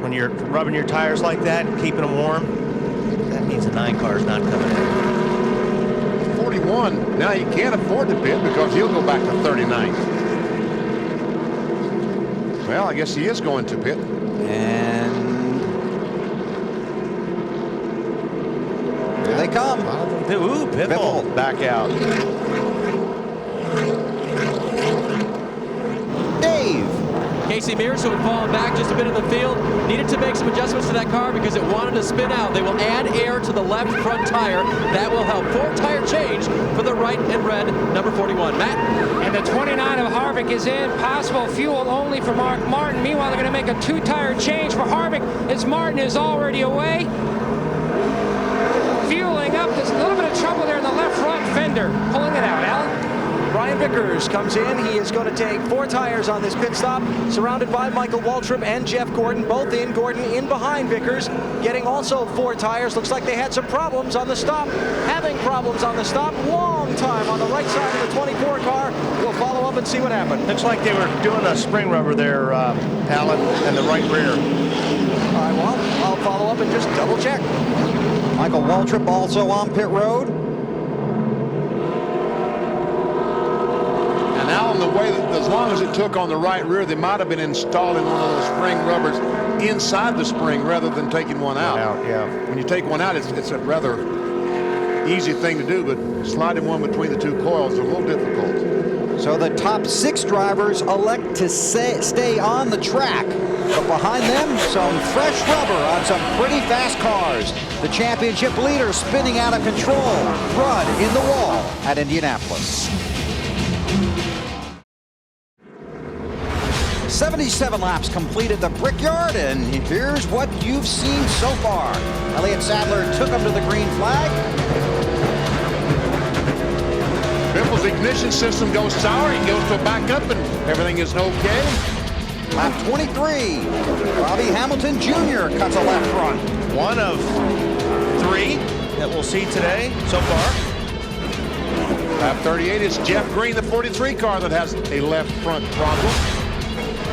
When you're rubbing your tires like that and keeping them warm, that means the 9 car is not coming in. 41. Now he can't afford to pit because he'll go back to 39. Well, I guess he is going to pit. And here they come. Ooh, Biffle back out. Dave. Casey Mears, who had fallen back just a bit in the field, needed to make some adjustments to that car because it wanted to spin out. They will add air to the left front tire. That will help. 4-tire change for the right and red number 41. Matt? And the 29 of Harvick is in. Possible fuel only for Mark Martin. Meanwhile, they're going to make a 2-tire change for Harvick as Martin is already away. Fueling up. There's a little bit of trouble there in the left front fender. Pulling it out. Alan? Brian Vickers comes in. He is going to take 4 tires on this pit stop, surrounded by Michael Waltrip and Jeff Gordon, both in. Gordon in behind Vickers, getting also 4 tires. Looks like they had some problems on the stop. Having problems on the stop. Long time on the right side of the 24 car. We'll follow up and see what happened. Looks like they were doing a spring rubber there, Alan, and the right rear. All right, well, I'll follow up and just double check. Michael Waltrip also on pit road. Now on the way, as long as it took on the right rear, they might have been installing one of those spring rubbers inside the spring rather than taking one out. Yeah. When you take one out, it's a rather easy thing to do, but sliding one between the 2 coils is a little difficult. So the top 6 drivers elect to stay on the track, but behind them, some fresh rubber on some pretty fast cars. The championship leader spinning out of control. Rudd in the wall at Indianapolis. 77 laps completed the Brickyard, and here's what you've seen so far. Elliott Sadler took him to the green flag. Biffle's ignition system goes sour. He goes to a backup, and everything is okay. Lap 23. Bobby Hamilton Jr. cuts a left front. One of 3 that we'll see today so far. Lap 38 is Jeff Green, the 43 car, that has a left front problem.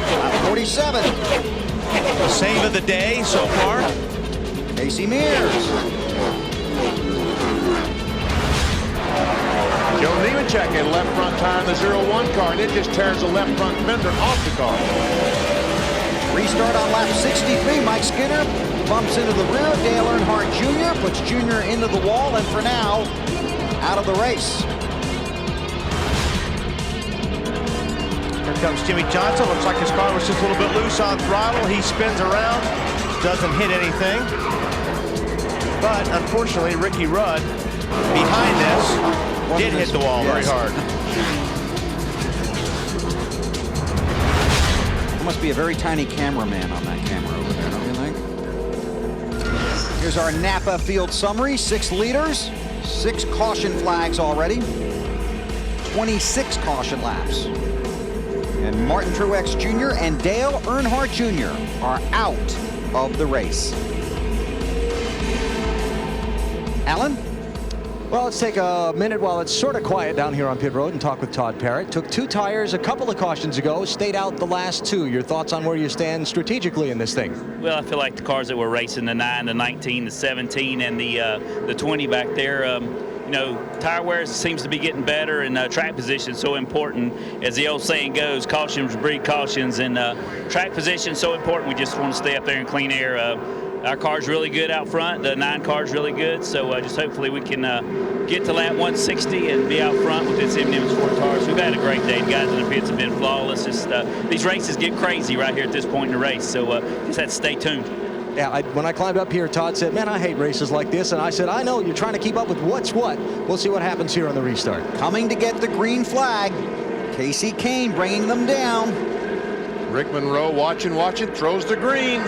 Lap 47. The save of the day so far. Casey Mears. Joe Nemechek, a left front tire in the 01 car, and it just tears the left front fender off the car. Restart on lap 63. Mike Skinner bumps into the rear. Dale Earnhardt Jr. puts Jr. into the wall, and for now, out of the race. Here comes Jimmy Johnson. Looks like his car was just a little bit loose on throttle. He spins around, doesn't hit anything. But unfortunately, Ricky Rudd, behind this, did hit the wall very hard. There must be a very tiny cameraman on that camera over there, don't you think? Here's our Napa field summary. 6 leaders, 6 caution flags already, 26 caution laps. And Martin Truex Jr. and Dale Earnhardt Jr. are out of the race. Alan? Well, let's take a minute while it's sort of quiet down here on pit road and talk with Todd Parrott. Took 2 tires a couple of cautions ago, stayed out the last 2. Your thoughts on where you stand strategically in this thing? Well, I feel like the cars that were racing, the 9, the 19, the 17, and the 20 back there, you know, tire wear seems to be getting better, and track position is so important. As the old saying goes, cautions breed cautions, and track position is so important. We just want to stay up there in clean air. Our car's really good out front. The 9 car's really good, so just hopefully we can get to lap 160 and be out front with this M&M Sport cars. We've had a great day. The guys in the pits have been flawless. These races get crazy right here at this point in the race, so just have to stay tuned. When I climbed up here, Todd said, man, I hate races like this. And I said, I know, you're trying to keep up with what's what. We'll see what happens here on the restart. Coming to get the green flag. Casey Kane bringing them down. Rick Monroe watching, throws the green.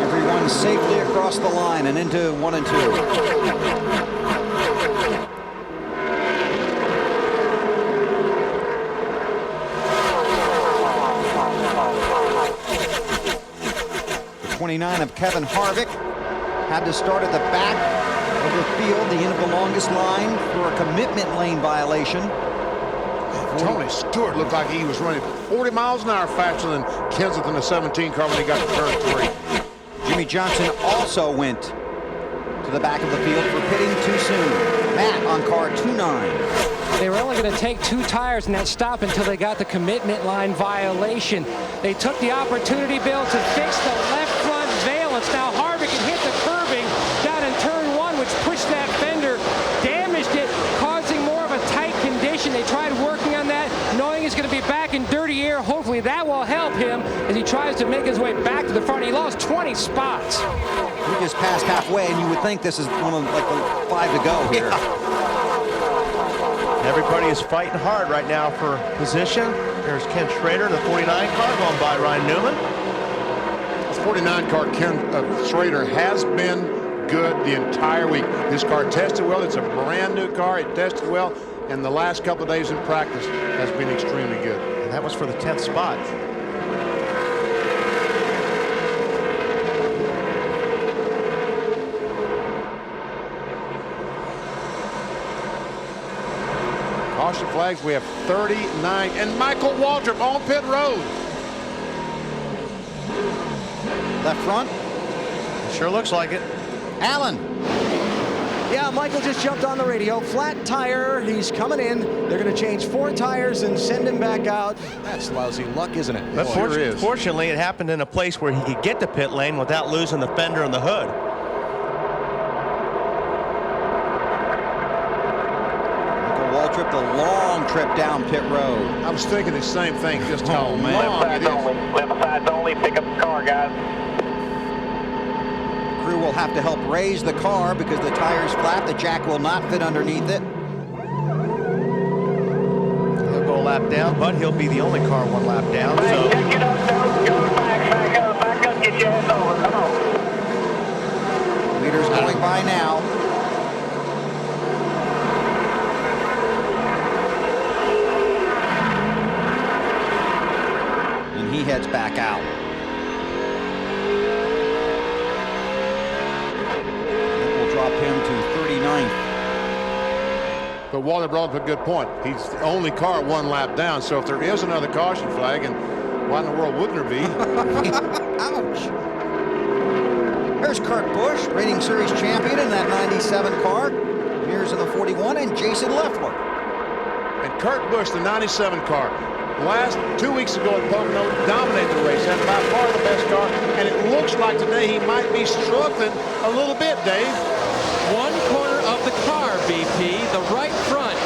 Everyone safely across the line and into 1 and 2. The 29 of Kevin Harvick had to start at the back of the field, the end of the longest line, for a commitment lane violation. Tony Stewart looked like he was running 40 miles an hour faster than Kenseth in the 17 car when he got to turn 3. Jimmy Johnson also went to the back of the field for pitting too soon. Matt on car 29. They were only going to take 2 tires in that stop until they got the commitment line violation. They took the opportunity, Bill, to fix the left front valence. Now Harvick can hit the curbing down in turn 1, which pushed that fender, damaged it, causing more of a tight condition. They tried working on that, knowing he's going to be back in dirty air. Hopefully that will help him as he tries to make his way back to the front. He lost 20 spots. We just passed halfway, and you would think this is one of like the 5 to go here. Everybody is fighting hard right now for position. There's Ken Schrader, the 49 car, going by Ryan Newman. The 49 car, Ken Schrader, has been good the entire week. This car tested well. It's a brand new car. It tested well, and the last couple of days in practice has been extremely good. And that was for the 10th spot. Caution flags, we have 39, and Michael Waltrip on pit road. Left front. It sure looks like it. Allen. Yeah, Michael just jumped on the radio. Flat tire, he's coming in. They're going to change 4 tires and send him back out. That's lousy luck, isn't it? But fortunately, it happened in a place where he could get to pit lane without losing the fender and the hood. Waltrip, the long trip down pit road. I was thinking the same thing, just how long it is. Left sides only, pick up the car, guys. Crew will have to help raise the car because the tire's flat. The jack will not fit underneath it. He'll go a lap down, but he'll be the only car 1 lap down. So. Get up, back up, get your ass over, come on. Leader's going by now. And he heads back out. Drop him to 39th. But Walter brought up a good point. He's the only car 1 lap down, so if there is another caution flag, and why in the world wouldn't there be? Ouch. There's Kurt Busch, reigning series champion in that 97 car. Here's in the 41, and Jason Leffler. And Kurt Busch, the 97 car, last 2 weeks ago at Pocono, dominated the race, had by far the best car, and it looks like today he might be struggling a little bit, Dave. 1 corner of the car, BP, the right front.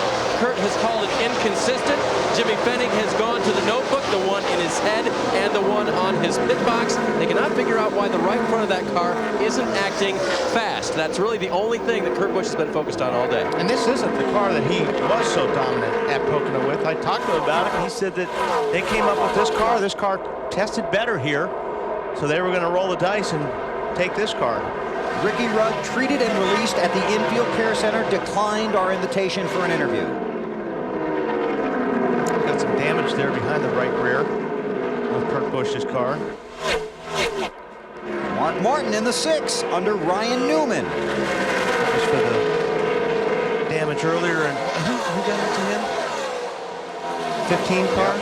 Kurt has called it inconsistent. Jimmy Fenning has gone to the notebook, the one in his head and the one on his pit box. They cannot figure out why the right front of that car isn't acting fast. That's really the only thing that Kurt Busch has been focused on all day. And this isn't the car that he was so dominant at Pocono with. I talked to him about it, and he said that they came up with this car. This car tested better here, so they were going to roll the dice and take this car. Ricky Rudd, treated and released at the Infield Care Center, declined our invitation for an interview. Got some damage there behind the right rear with Kurt Busch's car. Mark Martin in the 6 under Ryan Newman. Just for the damage earlier, and who got into him? 15 car.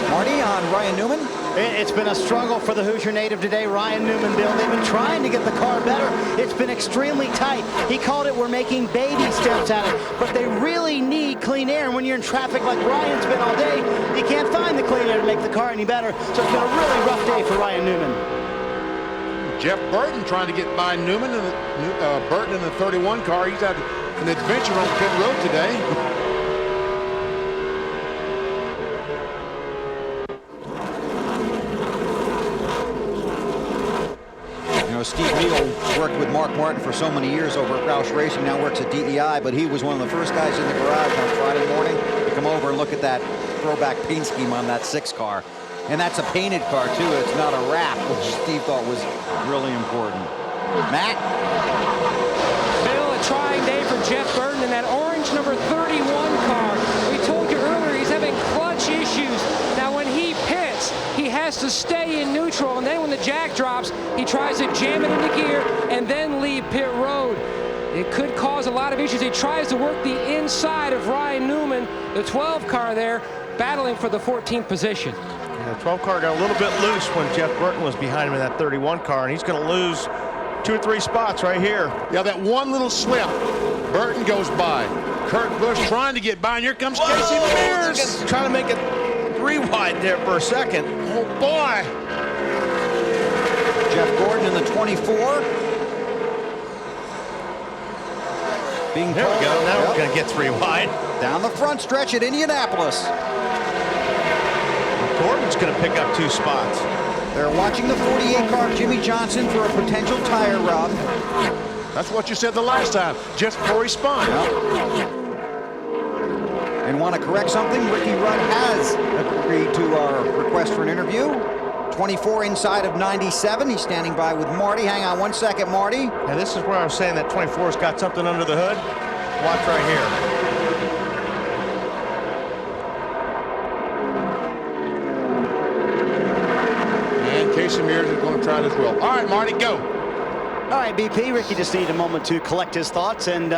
Marty on Ryan Newman. It's been a struggle for the Hoosier native today, Ryan Newman, Bill. They've been trying to get the car better. It's been extremely tight. He called it, we're making baby steps at it. But they really need clean air. And when you're in traffic like Ryan's been all day, you can't find the clean air to make the car any better. So it's been a really rough day for Ryan Newman. Jeff Burton trying to get by Newman and Burton in the 31 car. He's had an adventure on pit road today. Steve Neal worked with Mark Martin for so many years over at Roush Racing, now works at DEI, but he was one of the first guys in the garage on Friday morning to come over and look at that throwback paint scheme on that 6 car. And that's a painted car, too. It's not a wrap, which Steve thought was really important. Matt? Bill, a trying day for Jeff Burton in that orange number 31 car. We told you earlier he's having clutch issues. Now, when he pits, he has to stay in neutral, and then when the jack drops, he tries to jam it into gear and then leave pit road. It could cause a lot of issues. He tries to work the inside of Ryan Newman, the 12 car there, battling for the 14th position. The 12 car got a little bit loose when Jeff Burton was behind him in that 31 car, and he's going to lose 2 or 3 spots right here. Yeah, that one little slip. Burton goes by. Kurt Busch trying to get by, and here comes Casey Mears. Trying to make it 3 wide there for a second. Oh, boy. Jeff Gordon in the 24. Being there we go. Now we're going to get 3 wide. Down the front stretch at Indianapolis. Gordon's going to pick up 2 spots. They're watching the 48 car Jimmy Johnson for a potential tire rub. That's what you said the last time, just before he spun. And want to correct something, Ricky Rudd has agreed to our request for an interview. 24 inside of 97. He's standing by with Marty. Hang on 1 second, Marty. And this is where I was saying that 24's got something under the hood. Watch right here. Casey Mears is going to try it as well. All right, Marty, go. All right, BP. Ricky just needed a moment to collect his thoughts. And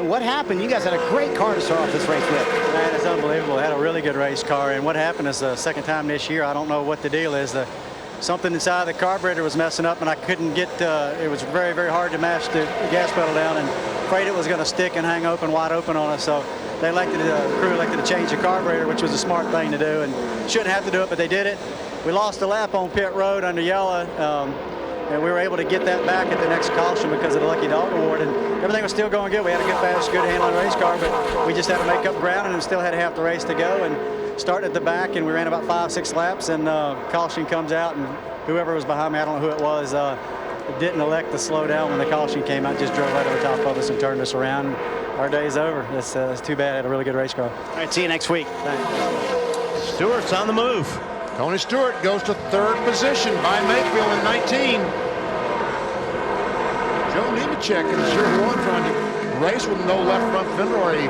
what happened? You guys had a great car to start off this race with. Man, it's unbelievable. Had a really good race car. And what happened is the second time this year, I don't know what the deal is. Something inside the carburetor was messing up, and I couldn't get. It was very, very hard to mash the gas pedal down, and afraid it was going to stick and hang open, wide open on us. So they crew elected to change the carburetor, which was a smart thing to do, and shouldn't have to do it, but they did it. We lost a lap on pit road under yellow, and we were able to get that back at the next caution because of the Lucky Dog Award, and everything was still going good. We had a good, fast, good handling race car, but we just had to make up ground and still had half the race to go, and started at the back, and we ran about 5-6 laps, and caution comes out, and whoever was behind me, I don't know who it was, didn't elect to slow down when the caution came out, just drove right over top of us and turned us around. Our day's over. It's too bad. I had a really good race car. All right, see you next week. Thanks. Stewart's on the move. Tony Stewart goes to 3rd position by Mayfield in 19. Joe Nemechek in 01 trying to race with no left front fender or a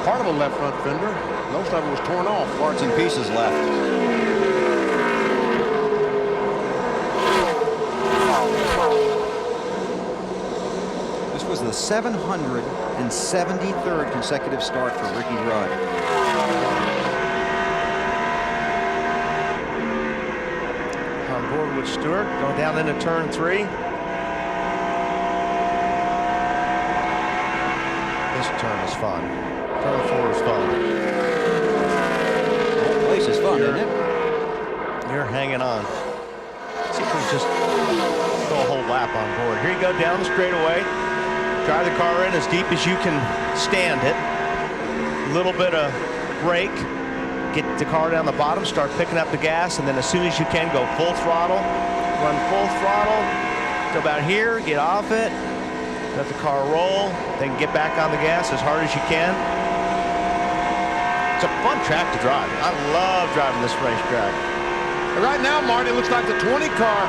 part of a left front fender. Most of it was torn off. Parts and pieces left. This was the 773rd consecutive start for Ricky Rudd. On board with Stewart, going down into turn 3. This turn is fun. Turn 4 is fun. The whole place is fun, isn't it? You're hanging on. See if we just go a whole lap on board. Here you go down the straightaway. Drive the car in as deep as you can stand it. A little bit of brake. Get the car down the bottom, start picking up the gas, and then as soon as you can, go full throttle. Run full throttle. Go about here, get off it. Let the car roll. Then get back on the gas as hard as you can. It's a fun track to drive. I love driving this racetrack. Right now, Marty, it looks like the 20 car,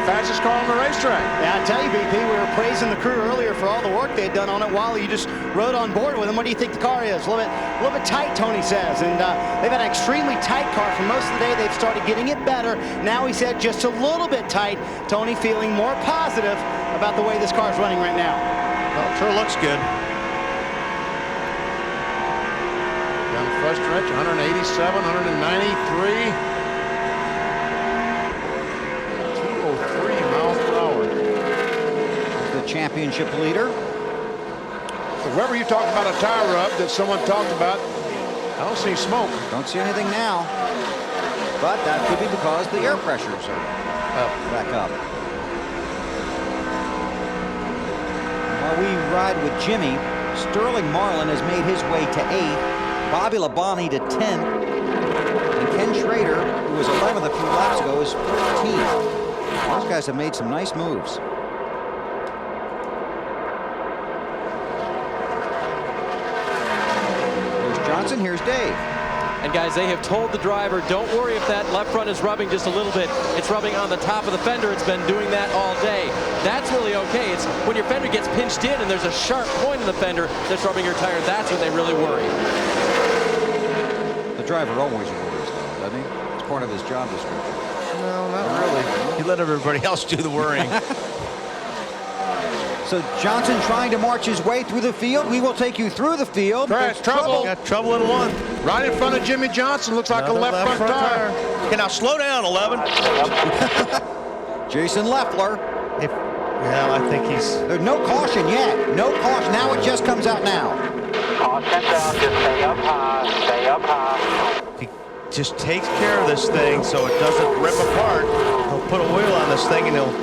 fastest car on the racetrack. Yeah, I tell you, BP, we were praising the crew earlier for all the work they had done on it while you just rode on board with them. What do you think the car is? A little bit tight, Tony says. And they've had an extremely tight car for most of the day. They've started getting it better. Now he said just a little bit tight. Tony feeling more positive about the way this car is running right now. Well, it sure looks good. Down the first stretch, 187, 193. 203 miles per hour. The championship leader. So wherever you talk about a tire rub that someone talked about, I don't see smoke. Don't see anything now. But that could be because the air pressures are back up. we ride with Jimmy, Sterling Marlin has made his way to 8th, Bobby Labonte to 10th, and Ken Schrader, who was 11th a few laps ago, is 14th. Those guys have made some nice moves. There's Johnson, here's Dave. And guys, they have told the driver, don't worry if that left front is rubbing just a little bit. It's rubbing on the top of the fender. It's been doing that all day. That's really okay. It's when your fender gets pinched in and there's a sharp point in the fender that's rubbing your tire. That's when they really worry. The driver always worries, though, doesn't he? It's part of his job description. No, not really. You let everybody else do the worrying. So Johnson trying to march his way through the field. We will take you through the field. There's trouble. Got trouble in one. Right in front of Jimmy Johnson. Looks like a left front tire. Okay, now slow down, 11. Jason Leffler. Yeah, I think he's... There's no caution yet. No caution. Now it just comes out now. Caution down. Just stay up high. Stay up high. He just takes care of this thing so it doesn't rip apart. He'll put a wheel on this thing and he'll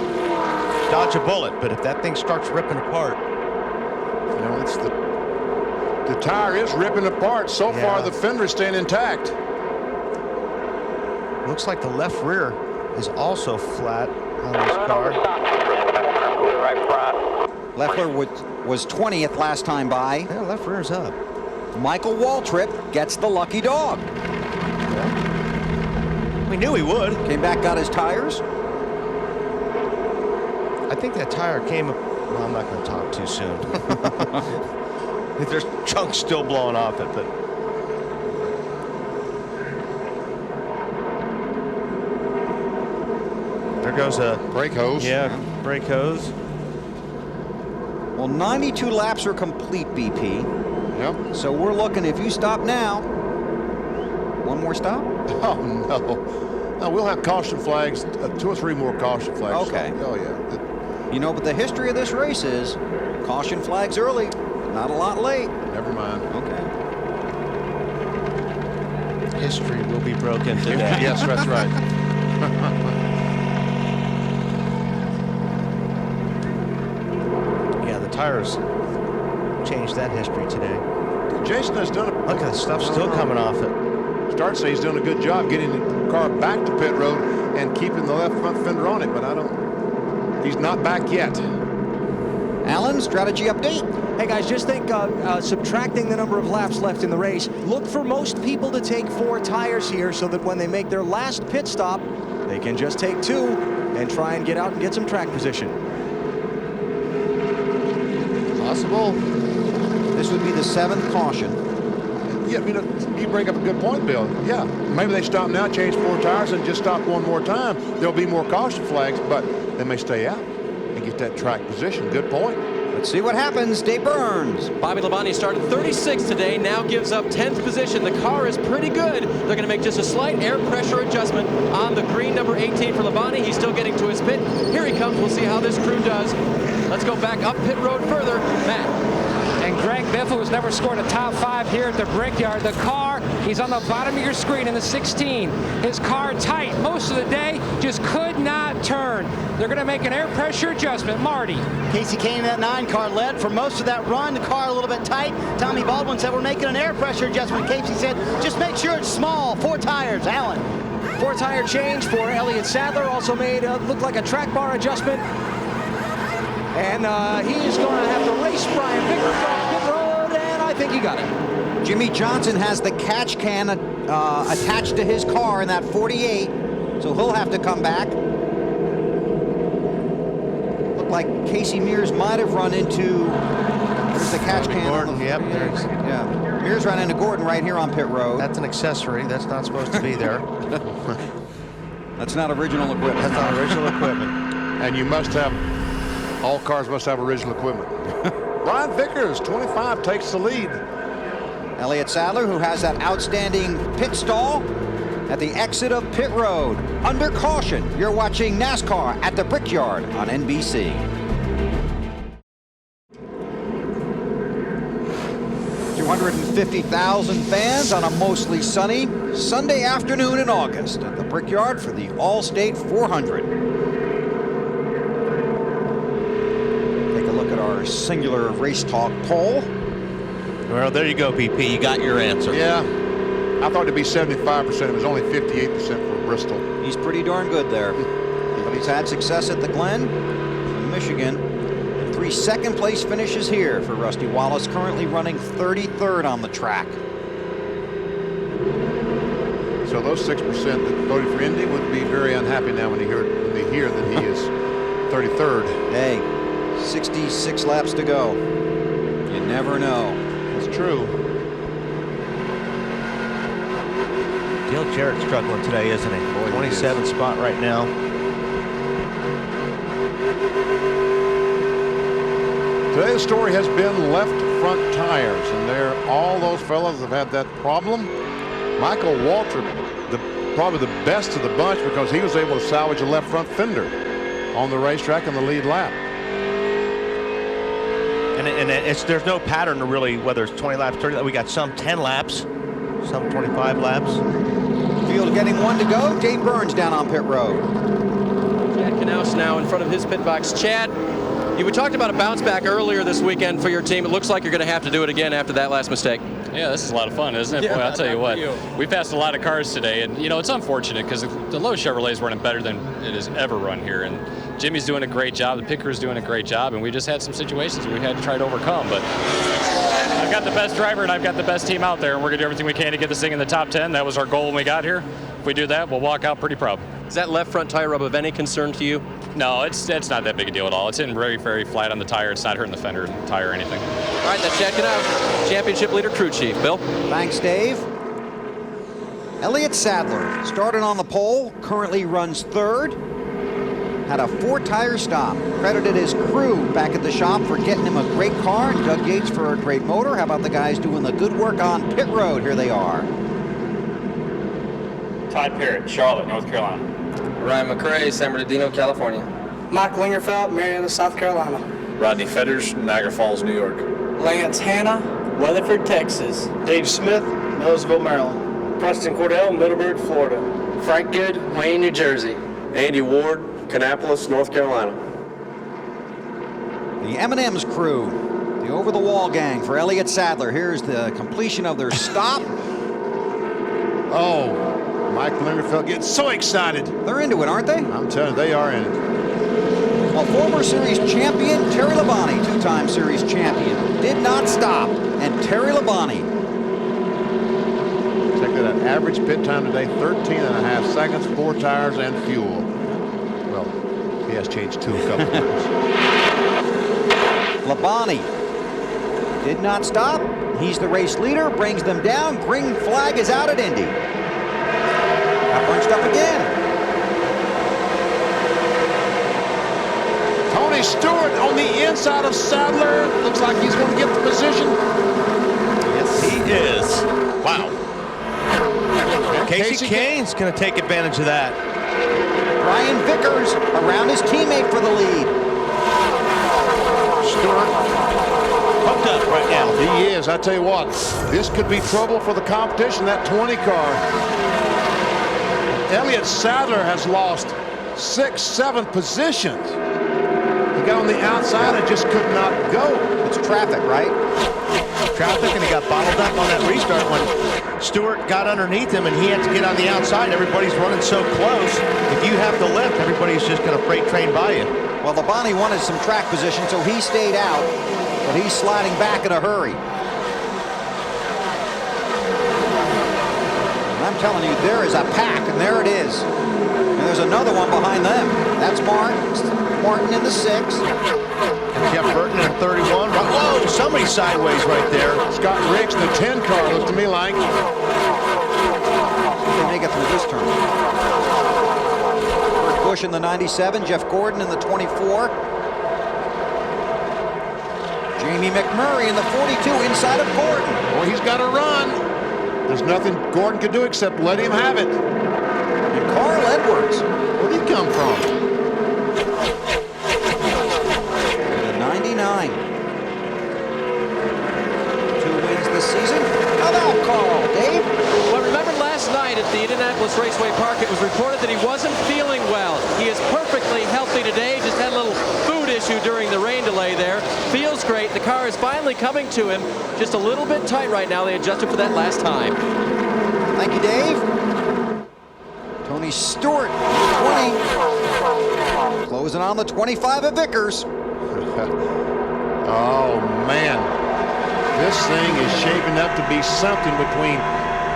dodge a bullet. But if that thing starts ripping apart... You know, it's the tire is ripping apart. So far, the fender is staying intact. Looks like the left rear is also flat on this car. Right front. Leffler was 20th last time by. Yeah, left rear's up. Michael Waltrip gets the lucky dog. We knew he would. Came back, got his tires. I think that tire came... Well, I'm not going to talk too soon. There's chunks still blowing off it, but... There goes a... Brake hose. Yeah, brake hose. Well, 92 laps are complete, BP. Yep. So we're looking, if you stop now, one more stop? Oh, no. No, we'll have caution flags, 2 or 3 more caution flags. Okay. Oh, yeah. You know, but the history of this race is caution flags early, not a lot late. Never mind. Okay. History will be broken today. Yes, that's right. Yeah, the tires changed that history today. Jason has done Look at the stuff still coming off it. Start say he's doing a good job getting the car back to pit road and keeping the left front fender on it, but he's not back yet. Alan, strategy update. Hey guys, just think subtracting the number of laps left in the race, look for most people to take 4 tires here so that when they make their last pit stop, they can just take 2 and try and get out and get some track position. Possible. This would be the 7th caution. Yeah, you bring up a good point, Bill. Yeah, maybe they stop now, change 4 tires, and just stop one more time. There'll be more caution flags, but they may stay out and get that track position. Good point. Let's see what happens. Dave Burns. Bobby Labonte started 36th today, now gives up 10th position. The car is pretty good. They're going to make just a slight air pressure adjustment on the green number 18 for Labonte. He's still getting to his pit. Here he comes. We'll see how this crew does. Let's go back up pit road further. Matt. And Greg Biffle, who's never scored a top 5 here at the Brickyard. The car, he's on the bottom of your screen in the 16. His car tight most of the day, just could not turn. They're going to make an air pressure adjustment. Marty. Casey Kane, that 9 car, led for most of that run. The car a little bit tight. Tommy Baldwin said, we're making an air pressure adjustment. Casey said, just make sure it's small. 4 tires. Alan. 4 tire change for Elliott Sadler. Also made look like a track bar adjustment. And he's going to have to race Brian Vickers off pit road, and I think he got it. Jimmy Johnson has the catch can attached to his car in that 48, so he'll have to come back. Looked like Casey Mears might have run into, there's the catch can. Gordon, yep, there's. Yeah, Mears ran into Gordon right here on pit road. That's an accessory. That's not supposed to be there. That's not original equipment. That's not original equipment. And you must have, all cars must have original equipment. Brian Vickers, 25, takes the lead. Elliott Sadler, who has that outstanding pit stall at the exit of pit road. Under caution, you're watching NASCAR at the Brickyard on NBC. $250,000 fans on a mostly sunny Sunday afternoon in August at the Brickyard for the Allstate 400. Take a look at our our singular Race Talk poll. Well, there you go, BP. You got your answer. Yeah. I thought it'd be 75%. It was only 58% for Bristol. He's pretty darn good there. But he's had success at the Glen in Michigan. And 3 second-place finishes here for Rusty Wallace, currently running 33rd on the track. So those 6% that voted for Indy would be very unhappy now when they hear that he is 33rd. Hey, 66 laps to go. You never know. That's true. Dale Jarrett's struggling today, isn't he? 27th spot right now. Today the story has been left front tires, and all those fellas have had that problem. Michael Waltrip, probably the best of the bunch, because he was able to salvage a left front fender on the racetrack in the lead lap. And there's no pattern to really, whether it's 20 laps, 30 laps. We got some 10 laps, some 25 laps. Field getting 1 to go. Dave Burns down on pit road. Chad Knaus now in front of his pit box. Chad, you talked about a bounce back earlier this weekend for your team. It looks like you're going to have to do it again after that last mistake. Yeah, this is a lot of fun, isn't it? Yeah, boy, I'll tell you what. We passed a lot of cars today, and it's unfortunate because the Lowe's Chevrolet's running better than it has ever run here, and Jimmy's doing a great job, the Picker's doing a great job, and we just had some situations we had to try to overcome. But I've got the best driver and I've got the best team out there, and we're going to do everything we can to get this thing in the top 10. That was our goal when we got here. If we do that, we'll walk out pretty proud. Is that left front tire rub of any concern to you? No, it's not that big a deal at all. It's hitting very, very flat on the tire. It's not hurting the fender tire or anything. All right, that's Chad Knaus, championship leader, crew chief. Bill? Thanks, Dave. Elliott Sadler started on the pole, currently runs 3rd. Had a 4-tire stop. Credited his crew back at the shop for getting him a great car, and Doug Yates for a great motor. How about the guys doing the good work on pit road? Here they are. Todd Parrott, Charlotte, North Carolina. Ryan McRae, San Bernardino, California. Mike Lingerfeld, Marietta, South Carolina. Rodney Fetters, Niagara Falls, New York. Lance Hanna, Weatherford, Texas. Dave Smith, Millersville, Maryland. Preston Cordell, Middleburg, Florida. Frank Good, Wayne, New Jersey. Andy Ward, Kannapolis, North Carolina. The M&M's crew, the over-the-wall gang for Elliott Sadler. Here's the completion of their stop. Oh, Mike Lingerfeld getting so excited. They're into it, aren't they? I'm telling you, they are in it. Well, former series champion Terry Labonte, 2-time series champion, did not stop. And Terry Labonte. Check that out. Average pit time today, 13.5 seconds, 4 tires and fuel. Well, he has changed 2 a couple times. Labonte did not stop. He's the race leader, brings them down. Green flag is out at Indy. Got bunched up again. Tony Stewart on the inside of Sadler. Looks like he's going to get the position. Yes, he is. Wow. Casey Kane's going to take advantage of that. Brian Vickers around his teammate for the lead. Stewart hooked up right now. He is. I tell you what, this could be trouble for the competition, that 20 car. Elliott Sadler has lost 6, 7 positions. He got on the outside and just could not go. It's traffic, right? Traffic, and he got bottled up on that restart when Stewart got underneath him and he had to get on the outside. Everybody's running so close. If you have to lift, everybody's just going to freight train by you. Well, Labonte wanted some track position, so he stayed out, but he's sliding back in a hurry. And I'm telling you, there is a pack, and there it is. And there's another one behind them. That's Martin in the 6. And Jeff Burton in 31. Whoa, somebody's sideways right there. Scott Riggs in the 10 car, looks to me like. They may get through this turn. Kurt Busch in the 97, Jeff Gordon in the 24. Jamie McMurray in the 42 inside of Gordon. Well, he's got to run. There's nothing Gordon can do except let him have it. And Carl Edwards. Where'd he come from? The 99. 2 wins this season. How about Carl, Dave? Well, remember last night at the Indianapolis Raceway Park, it was reported that he wasn't feeling well. He is perfectly healthy today, just had a little food issue during the rain delay there. Feels car is finally coming to him. Just a little bit tight right now. They adjusted for that last time. Thank you, Dave. Tony Stewart, 20. Closing on the 25 of Vickers. Oh, man. This thing is shaping up to be something between,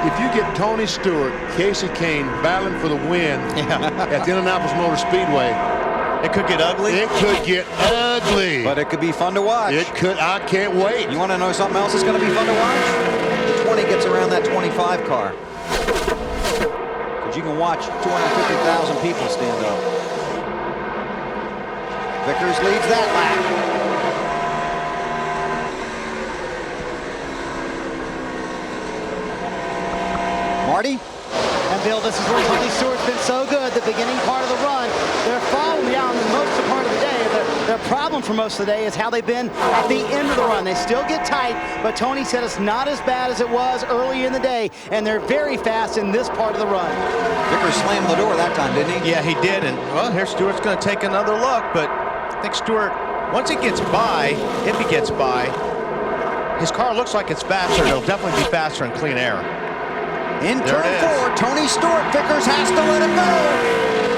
if you get Tony Stewart, Casey Kane battling for the win at the Indianapolis Motor Speedway, it could get ugly. It could get ugly. But it could be fun to watch. It could. I can't wait. You want to know something else that's going to be fun to watch? The 20 gets around that 25 car. Because you can watch 250,000 people stand up. Vickers leads that lap. Marty? And Bill, this is where Tony Stewart's been so good, the beginning part of the run. They're following down most of the part of the day. Their problem for most of the day is how they've been at the end of the run. They still get tight, but Tony said it's not as bad as it was early in the day, and they're very fast in this part of the run. Vickers slammed the door that time, didn't he? Yeah, he did, and well, here Stewart's going to take another look, but I think Stewart, once he gets by, if he gets by, his car looks like it's faster. It'll definitely be faster in clean air. In turn 4, Tony Stewart. Vickers has to let it go.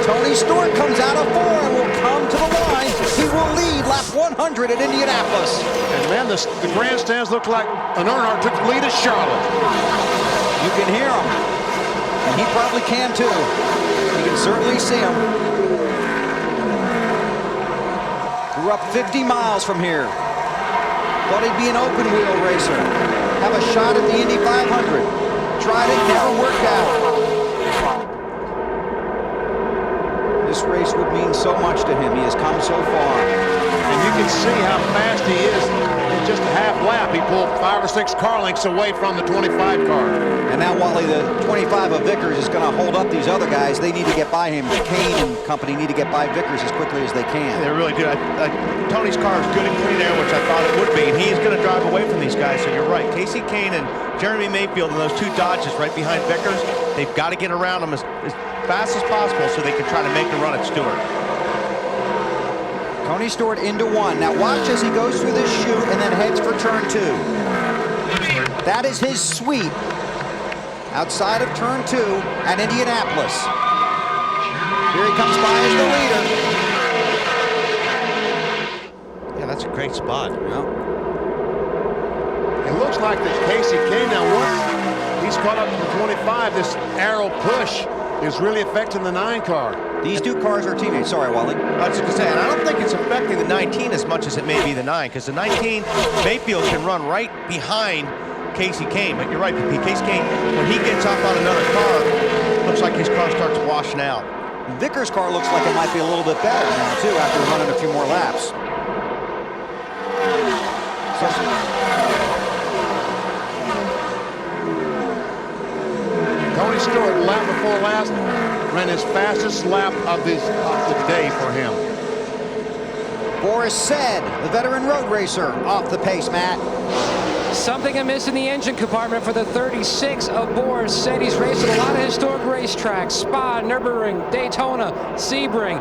Tony Stewart comes out of 4 and will come to the line. He will lead lap 100 at Indianapolis. And man, the grandstands look like an Earnhardt took the lead at Charlotte. You can hear him. And he probably can too. You can certainly see him. Grew up 50 miles from here. Thought he'd be an open wheel racer. Have a shot at the Indy 500. Tried it, never worked out. This race would mean so much to him. He has come so far. And you can see how fast he is. In just a half lap, he pulled 5 or 6 car lengths away from the 25 car. And now, Wally, the 25 of Vickers is going to hold up these other guys. They need to get by him. Kane and company need to get by Vickers as quickly as they can. They really do. Tony's car is good in clean air, which I thought it would be, and he is going to drive away from these guys, so you're right. Casey Kane and Jeremy Mayfield and those 2 Dodges right behind Vickers, they've got to get around them as fast as possible so they can try to make the run at Stewart. Tony Stewart into 1. Now watch as he goes through this chute and then heads for turn 2. That is his sweep outside of turn 2 at Indianapolis. Here he comes by as the leader. Yeah, that's a great spot. Yeah. It looks like that Casey Kane, now once he's caught up to the 25, this arrow push is really affecting the 9 car. These 2 cars are teammates. Sorry, Wally. I was just going to say, and I don't think it's affecting the 19 as much as it may be the 9, because the 19, Mayfield can run right behind Casey Kane. But you're right, Casey Kane, when he gets up on another car, looks like his car starts washing out. Vickers' car looks like it might be a little bit better now, too, after running a few more laps. Tony Stewart, lap before last, ran his fastest lap of the day for him. Boris Said, the veteran road racer, off the pace, Matt. Something amiss in the engine compartment for the 36 of Boris Said. He's raced at a lot of historic racetracks, Spa, Nürburgring, Daytona, Sebring.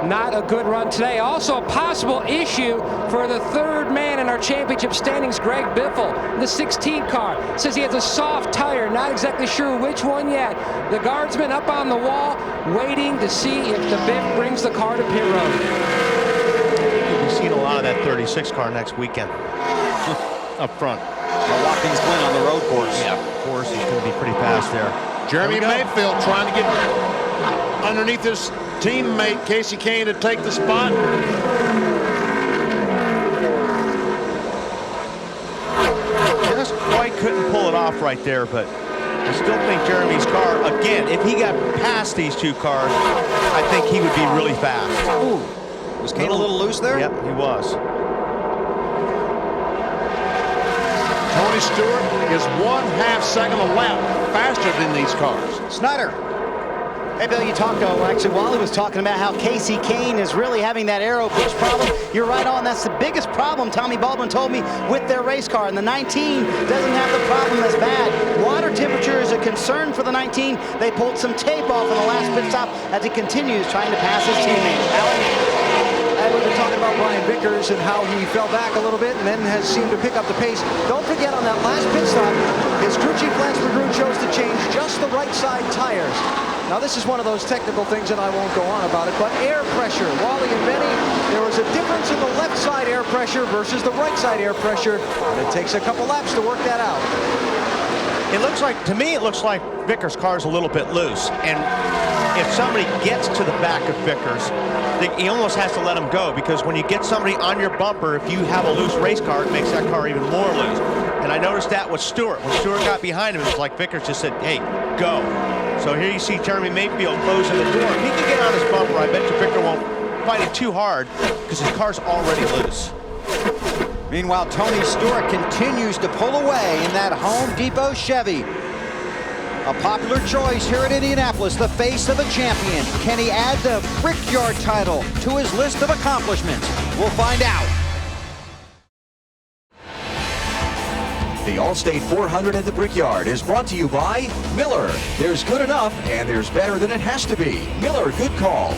Not a good run today. Also a possible issue for the 3rd man in our championship standings, Greg Biffle, the 16 car. Says he has a soft tire, not exactly sure which one yet. The guardsman up on the wall waiting to see if the Biff brings the car to pit road. We've seen a lot of that 36 car next weekend up front. Watkins Glen on the road course. Yeah, of course, he's going to be pretty fast there. Jeremy Mayfield trying to get underneath his teammate Casey Kane to take the spot. Just quite couldn't pull it off right there, but I still think Jeremy's car, again, if he got past these 2 cars, I think he would be really fast. Ooh. Was Kane a little loose there? Yep, he was. Tony Stewart is 1/2 second a lap faster than these cars. Snyder. Hey, Bill, you talked, actually, Wally was talking about how Casey Kane is really having that arrow push problem. You're right on. That's the biggest problem, Tommy Baldwin told me, with their race car. And the 19 doesn't have the problem as bad. Water temperature is a concern for the 19. They pulled some tape off in the last pit stop as he continues trying to pass his teammate. Alan, we've been talking about Brian Vickers and how he fell back a little bit and then has seemed to pick up the pace. Don't forget, on that last pit stop, his crew chief Lance McGrew chose to change just the right side tires. Now, this is one of those technical things, and I won't go on about it, but air pressure. Wally and Benny, there was a difference in the left side air pressure versus the right side air pressure, and it takes a couple laps to work that out. It looks like, to me, it looks like Vickers' car's a little bit loose, and if somebody gets to the back of Vickers, he almost has to let him go, because when you get somebody on your bumper, if you have a loose race car, it makes that car even more loose. And I noticed that with Stewart. When Stewart got behind him, it was like Vickers just said, hey, go. So here you see Jeremy Mayfield closing the door. If he can get on his bumper, I bet you Vickers won't fight it too hard, because his car's already loose. Meanwhile, Tony Stewart continues to pull away in that Home Depot Chevy. A popular choice here at Indianapolis, the face of a champion. Can he add the Brickyard title to his list of accomplishments? We'll find out. The Allstate 400 at the Brickyard is brought to you by Miller. There's good enough, and there's better than it has to be. Miller, good call.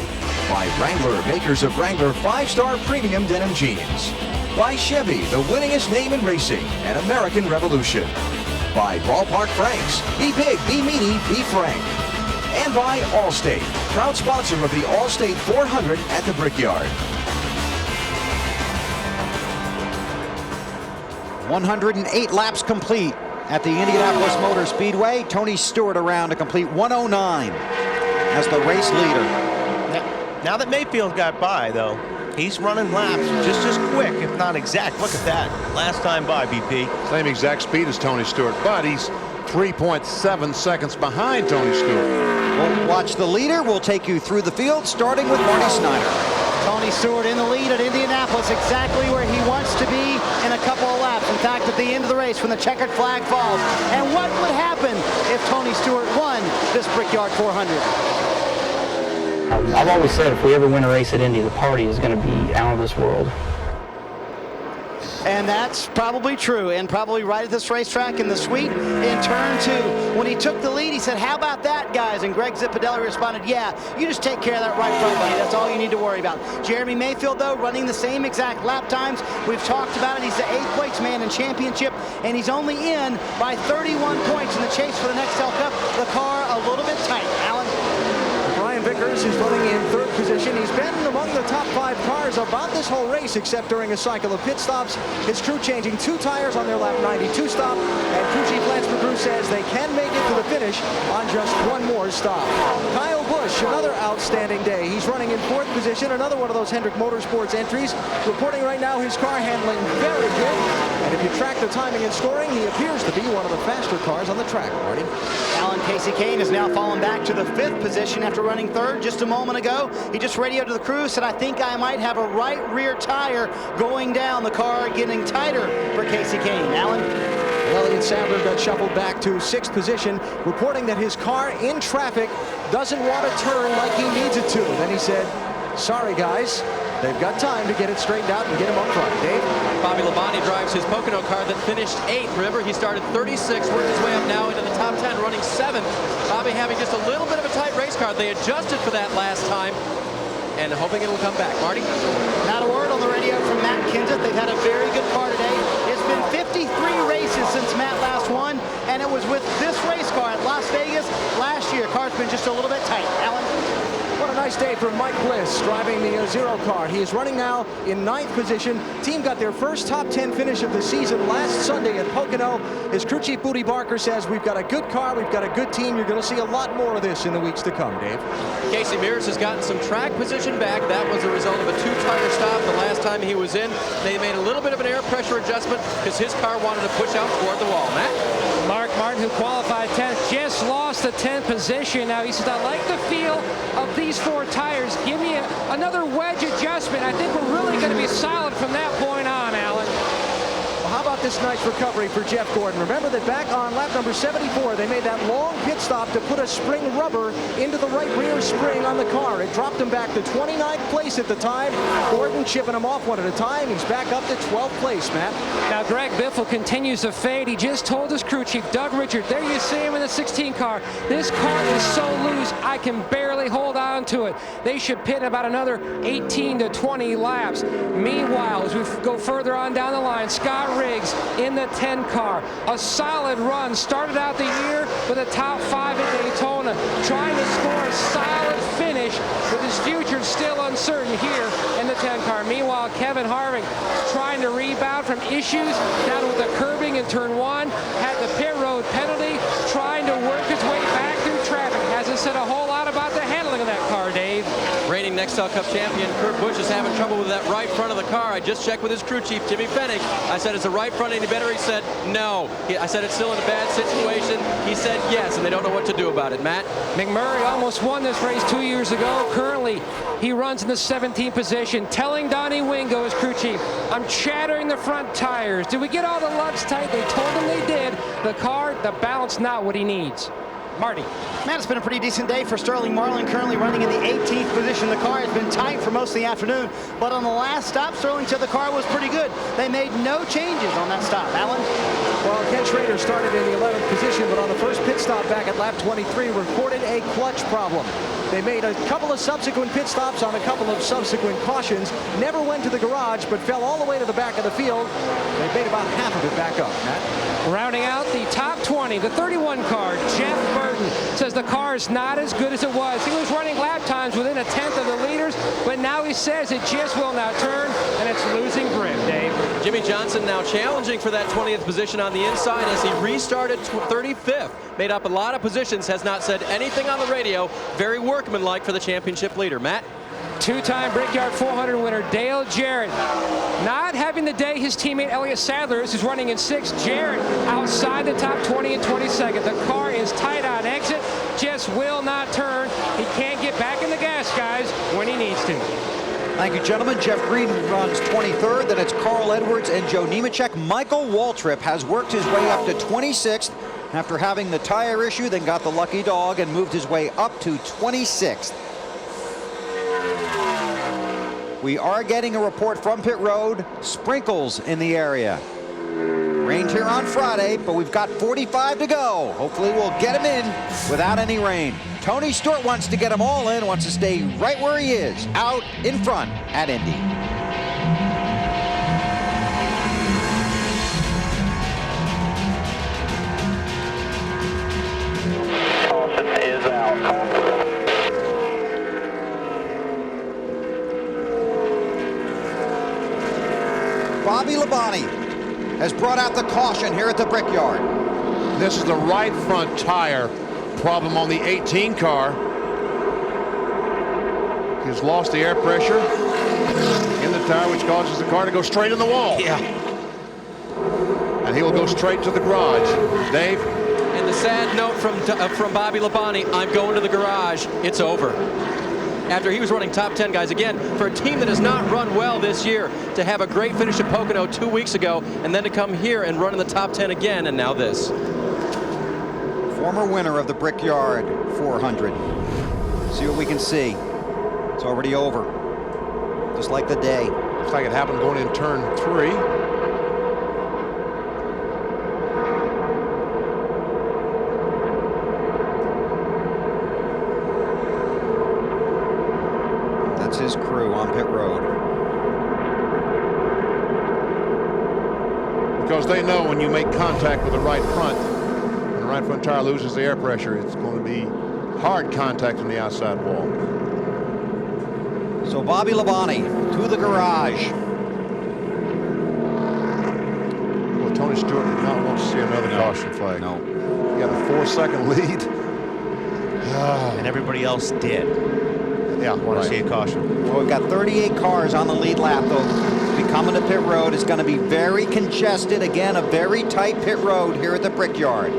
By Wrangler, makers of Wrangler 5-star premium denim jeans. By Chevy, the winningest name in racing, an American revolution. By Ballpark Franks, be big, be meaty, be frank. And by Allstate, proud sponsor of the Allstate 400 at the Brickyard. 108 laps complete at the Indianapolis Motor Speedway. Tony Stewart around to complete 109 as the race leader. Now that Mayfield got by, though, he's running laps just as quick, if not exact. Look at that. Last time by, BP. Same exact speed as Tony Stewart, but he's 3.7 seconds behind Tony Stewart. We'll watch the leader. We'll take you through the field, starting with Marty Snyder. Tony Stewart in the lead at Indianapolis, exactly where he wants to be in a couple of laps. In fact, at the end of the race when the checkered flag falls. And what would happen if Tony Stewart won this Brickyard 400? I've always said if we ever win a race at Indy, the party is going to be out of this world. And that's probably true, and probably right at this racetrack in the suite in turn 2. When he took the lead, he said, how about that, guys? And Greg Zippadelli responded, yeah, you just take care of that right front, buddy. That's all you need to worry about. Jeremy Mayfield, though, running the same exact lap times. We've talked about it. He's the 8th place man in championship, and he's only in by 31 points in the chase for the Nextel Cup. The car a little bit tight. Alan? Vickers is running in 3rd position. He's been among the top 5 cars about this whole race, except during a cycle of pit stops. His crew changing 2 tires on their lap 92 stop, and crew chief Lance McGrew says they can make it to the finish on just 1 more stop. Kyle Busch, another outstanding day. He's running in 4th position, another one of those Hendrick Motorsports entries. Reporting right now his car handling very good, and if you track the timing and scoring, he appears to be one of the faster cars on the track, Marty. Alan, Casey Kane has now fallen back to the 5th position after running 3rd just a moment ago. He just radioed to the crew, said, I think I might have a right rear tire going down. The car getting tighter for Casey Kane. Alan? Elliott Sadler got shuffled back to 6th position, reporting that his car in traffic doesn't want to turn like he needs it to. Then he said, sorry guys, they've got time to get it straightened out and get him up front. Dave? Bobby Labonte drives his Pocono car that finished 8th. Remember, he started 36, worked his way up now into the top 10, running 7th. Bobby having just a little bit of a tight race car. They adjusted for that last time and hoping it'll come back. Marty? Not a word on the radio from Matt Kenseth. They've had a very good car today. It's been 53 races since Matt last won, and it was with this race car at Las Vegas last year. Car's been just a little bit tight. Alan? What a nice day for Mike Bliss driving the Zero car. He is running now in 9th position. Team got their first top 10 finish of the season last Sunday at Pocono. His crew chief Booty Barker says, we've got a good car, we've got a good team. You're going to see a lot more of this in the weeks to come, Dave. Casey Mears has gotten some track position back. That was a result of a 2-tire stop the last time he was in. They made a little bit of an air pressure adjustment because his car wanted to push out toward the wall. Matt? Mark Martin, who qualified 10th, just lost the 10th position. Now he says, I like the feel of these 4 tires. Give me another wedge adjustment. I think we're really going to be solid from that point on, Alan. Well, how about about this night's recovery for Jeff Gordon. Remember that back on lap number 74, they made that long pit stop to put a spring rubber into the right rear spring on the car. It dropped him back to 29th place at the time. Gordon chipping him off one at a time. He's back up to 12th place, Matt. Now Greg Biffle continues to fade. He just told his crew chief, Doug Richard, there you see him in the 16 car. This car is so loose, I can barely hold on to it. They should pit about another 18 to 20 laps. Meanwhile, as we go further on down the line, Scott Riggs in the 10 car. A solid run. Started out the year with a top 5 at Daytona, trying to score a solid finish with his future still uncertain here in the 10 car. Meanwhile, Kevin Harvick trying to rebound from issues down with the curbing in turn 1, had the pit road penalty, trying to work his way back through traffic. Hasn't said a whole lot about the handling of that car, Dave. Reigning Nextel Cup champion Kurt Busch is having trouble with that right front of the car. I just checked with his crew chief, Jimmy Fennick. I said, is the right front any better? He said, no. I said, it's still in a bad situation. He said, yes, and they don't know what to do about it. Matt? McMurray almost won this race 2 years ago. Currently, he runs in the 17th position, telling Donnie Wingo, his crew chief, I'm chattering the front tires. Did we get all the lugs tight? They told him they did. The car, the balance, not what he needs. Marty. Man, it's been a pretty decent day for Sterling Marlin, currently running in the 18th position. The car has been tight for most of the afternoon, but on the last stop, Sterling said the car was pretty good. They made no changes on that stop. Alan? Well, Ken Schrader started in the 11th position, but on the first pit stop back at lap 23, reported a clutch problem. They made a couple of subsequent pit stops on a couple of subsequent cautions, never went to the garage, but fell all the way to the back of the field. They made about half of it back up, Matt. Rounding out the top 20, the 31 car, Jeff Burton, says the car is not as good as it was. He was running lap times within a tenth of the leaders, but now he says it just will not turn, and it's losing grip, Dave. Jimmy Johnson now challenging for that 20th position on the inside as he restarted 35th. Made up a lot of positions, has not said anything on the radio. Very workmanlike for the championship leader. Matt? Two-time Brickyard 400 winner Dale Jarrett not having the day his teammate Elliott Sadler is, who's running in 6th. Jarrett outside the top 20 and 22nd. The car is tight on exit, just will not turn. He can't get back in the gas, guys, when he needs to. Thank you, gentlemen. Jeff Green runs 23rd. Then it's Carl Edwards and Joe Nemechek. Michael Waltrip has worked his way up to 26th after having the tire issue, then got the lucky dog and moved his way up to 26th. We are getting a report from pit road. Sprinkles in the area. Rained here on Friday, but we've got 45 to go. Hopefully we'll get him in without any rain. Tony Stewart wants to get them all in, wants to stay right where he is, out in front at Indy. Caution is out. Bobby Labonte has brought out the caution here at the Brickyard. This is the right front tire problem on the 18 car. He's lost the air pressure in the tire, which causes the car to go straight in the wall. Yeah. And he will go straight to the garage. Dave? And the sad note from Bobby Labonte, I'm going to the garage. It's over. After he was running top 10, guys, again, for a team that has not run well this year, to have a great finish at Pocono 2 weeks ago, and then to come here and run in the top 10 again, and now this. Former winner of the Brickyard 400. See what we can see. It's already over. Just like the day. Looks like it happened going in turn 3. That's his crew on pit road. Because they know when you make contact with the right front, when the right front tire loses the air pressure, it's going to be hard contact on the outside wall. So Bobby Labonte to the garage. Well, Tony Stewart did not want to see another caution flag. No. He got a 4-second lead. And everybody else did. Yeah, Want to see a caution. Well, we've got 38 cars on the lead lap, though. Becoming to pit road is going to be very congested. Again, a very tight pit road here at the Brickyard.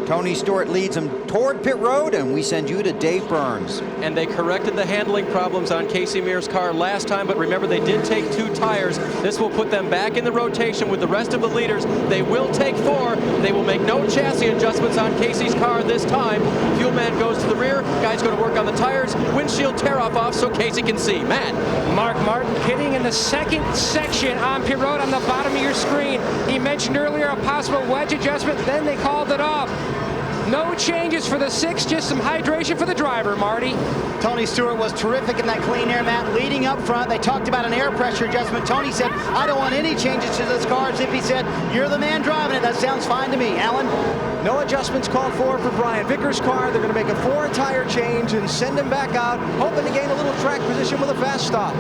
Tony Stewart leads him toward pit road, and we send you to Dave Burns. And they corrected the handling problems on Casey Mears' car last time, but remember, they did take 2 tires. This will put them back in the rotation with the rest of the leaders. They will take 4. They will make no chassis adjustments on Casey's car this time. Fuel man goes to the rear. Guys go to work on the tires. Windshield tear-off so Casey can see. Matt. Mark Martin pitting in the second section on pit road on the bottom of your screen. He mentioned earlier a possible wedge adjustment, then they called it off. No changes for the 6, just some hydration for the driver, Marty. Tony Stewart was terrific in that clean air, Matt, leading up front. They talked about an air pressure adjustment. Tony said, I don't want any changes to this car. Zippy said, you're the man driving it. That sounds fine to me. Alan? No adjustments called for Brian Vickers' car. They're going to make a 4-tire change and send him back out, hoping to gain a little track position with a fast stop.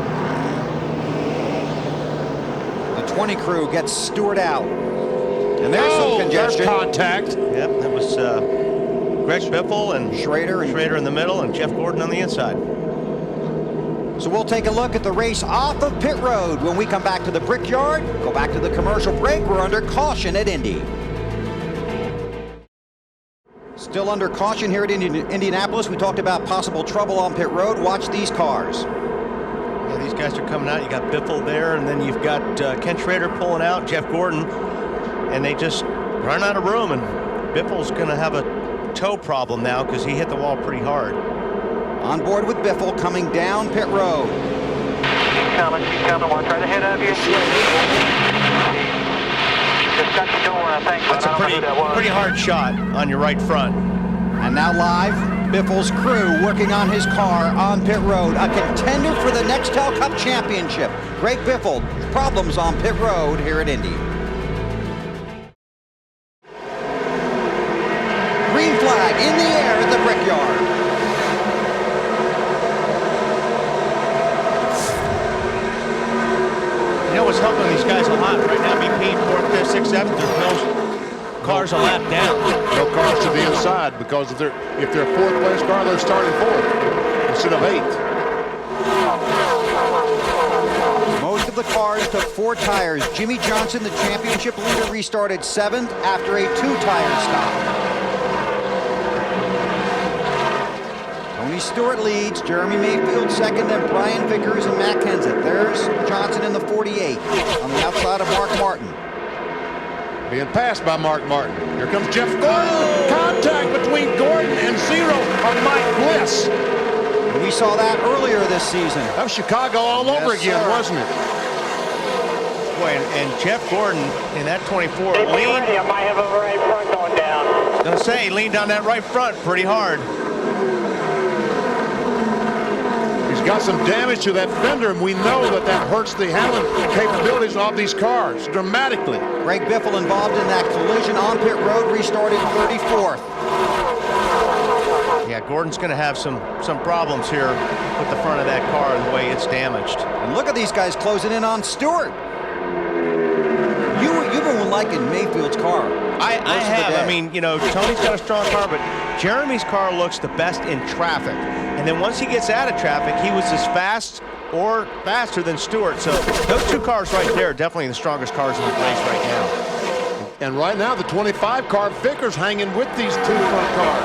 The 20 crew gets Stewart out. And there's some congestion. There's contact. Yep, that was Greg Biffle and Schrader in the middle, and Jeff Gordon on the inside. So we'll take a look at the race off of pit road. When we come back to the Brickyard, go back to the commercial break. We're under caution at Indy. Still under caution here at Indianapolis. We talked about possible trouble on pit road. Watch these cars. Yeah, these guys are coming out. You got Biffle there, and then you've got Ken Schrader pulling out, Jeff Gordon, and they just run out of room. And Biffle's going to have a toe problem now because he hit the wall pretty hard. On board with Biffle coming down pit road. Keep coming, watch right ahead of you. Just got the door, I think. That's a pretty hard shot on your right front. And now live, Biffle's crew working on his car on pit road. A contender for the Nextel Cup Championship. Greg Biffle, problems on pit road here at Indy. Green flag in the air at the Brickyard. You know what's helping these guys a lot right now? BP 4th, 5th, 6th, 7th. There's no cars a lap down. No cars to the inside, because if they're a 4th place car, they're starting 4th instead of 8th. Most of the cars took 4 tires. Jimmy Johnson, the championship leader, restarted 7th after a 2-tire stop. Tony Stewart leads, Jeremy Mayfield second, then Brian Vickers and Matt Kenseth. There's Johnson in the 48 on the outside of Mark Martin. Being passed by Mark Martin. Here comes Jeff Gordon. Contact between Gordon and Zero on Mike Bliss. We saw that earlier this season. That was Chicago all over again, wasn't it? Boy, and Jeff Gordon in that 24 leaned. I might have a right front going down. I was going to say, he leaned on that right front pretty hard. He's got some damage to that fender, and we know that hurts the handling capabilities of these cars dramatically. Greg Biffle involved in that collision on pit road, restarted 34th. Yeah, Gordon's going to have some problems here with the front of that car and the way it's damaged. And look at these guys closing in on Stewart. You've been liking Mayfield's car. I have. I mean, you know, Tony's got a strong car, but Jeremy's car looks the best in traffic. And then once he gets out of traffic, he was as fast or faster than Stewart. So those 2 cars right there are definitely the strongest cars in the race right now. And right now, the 25 car, Vickers hanging with these 2 front cars.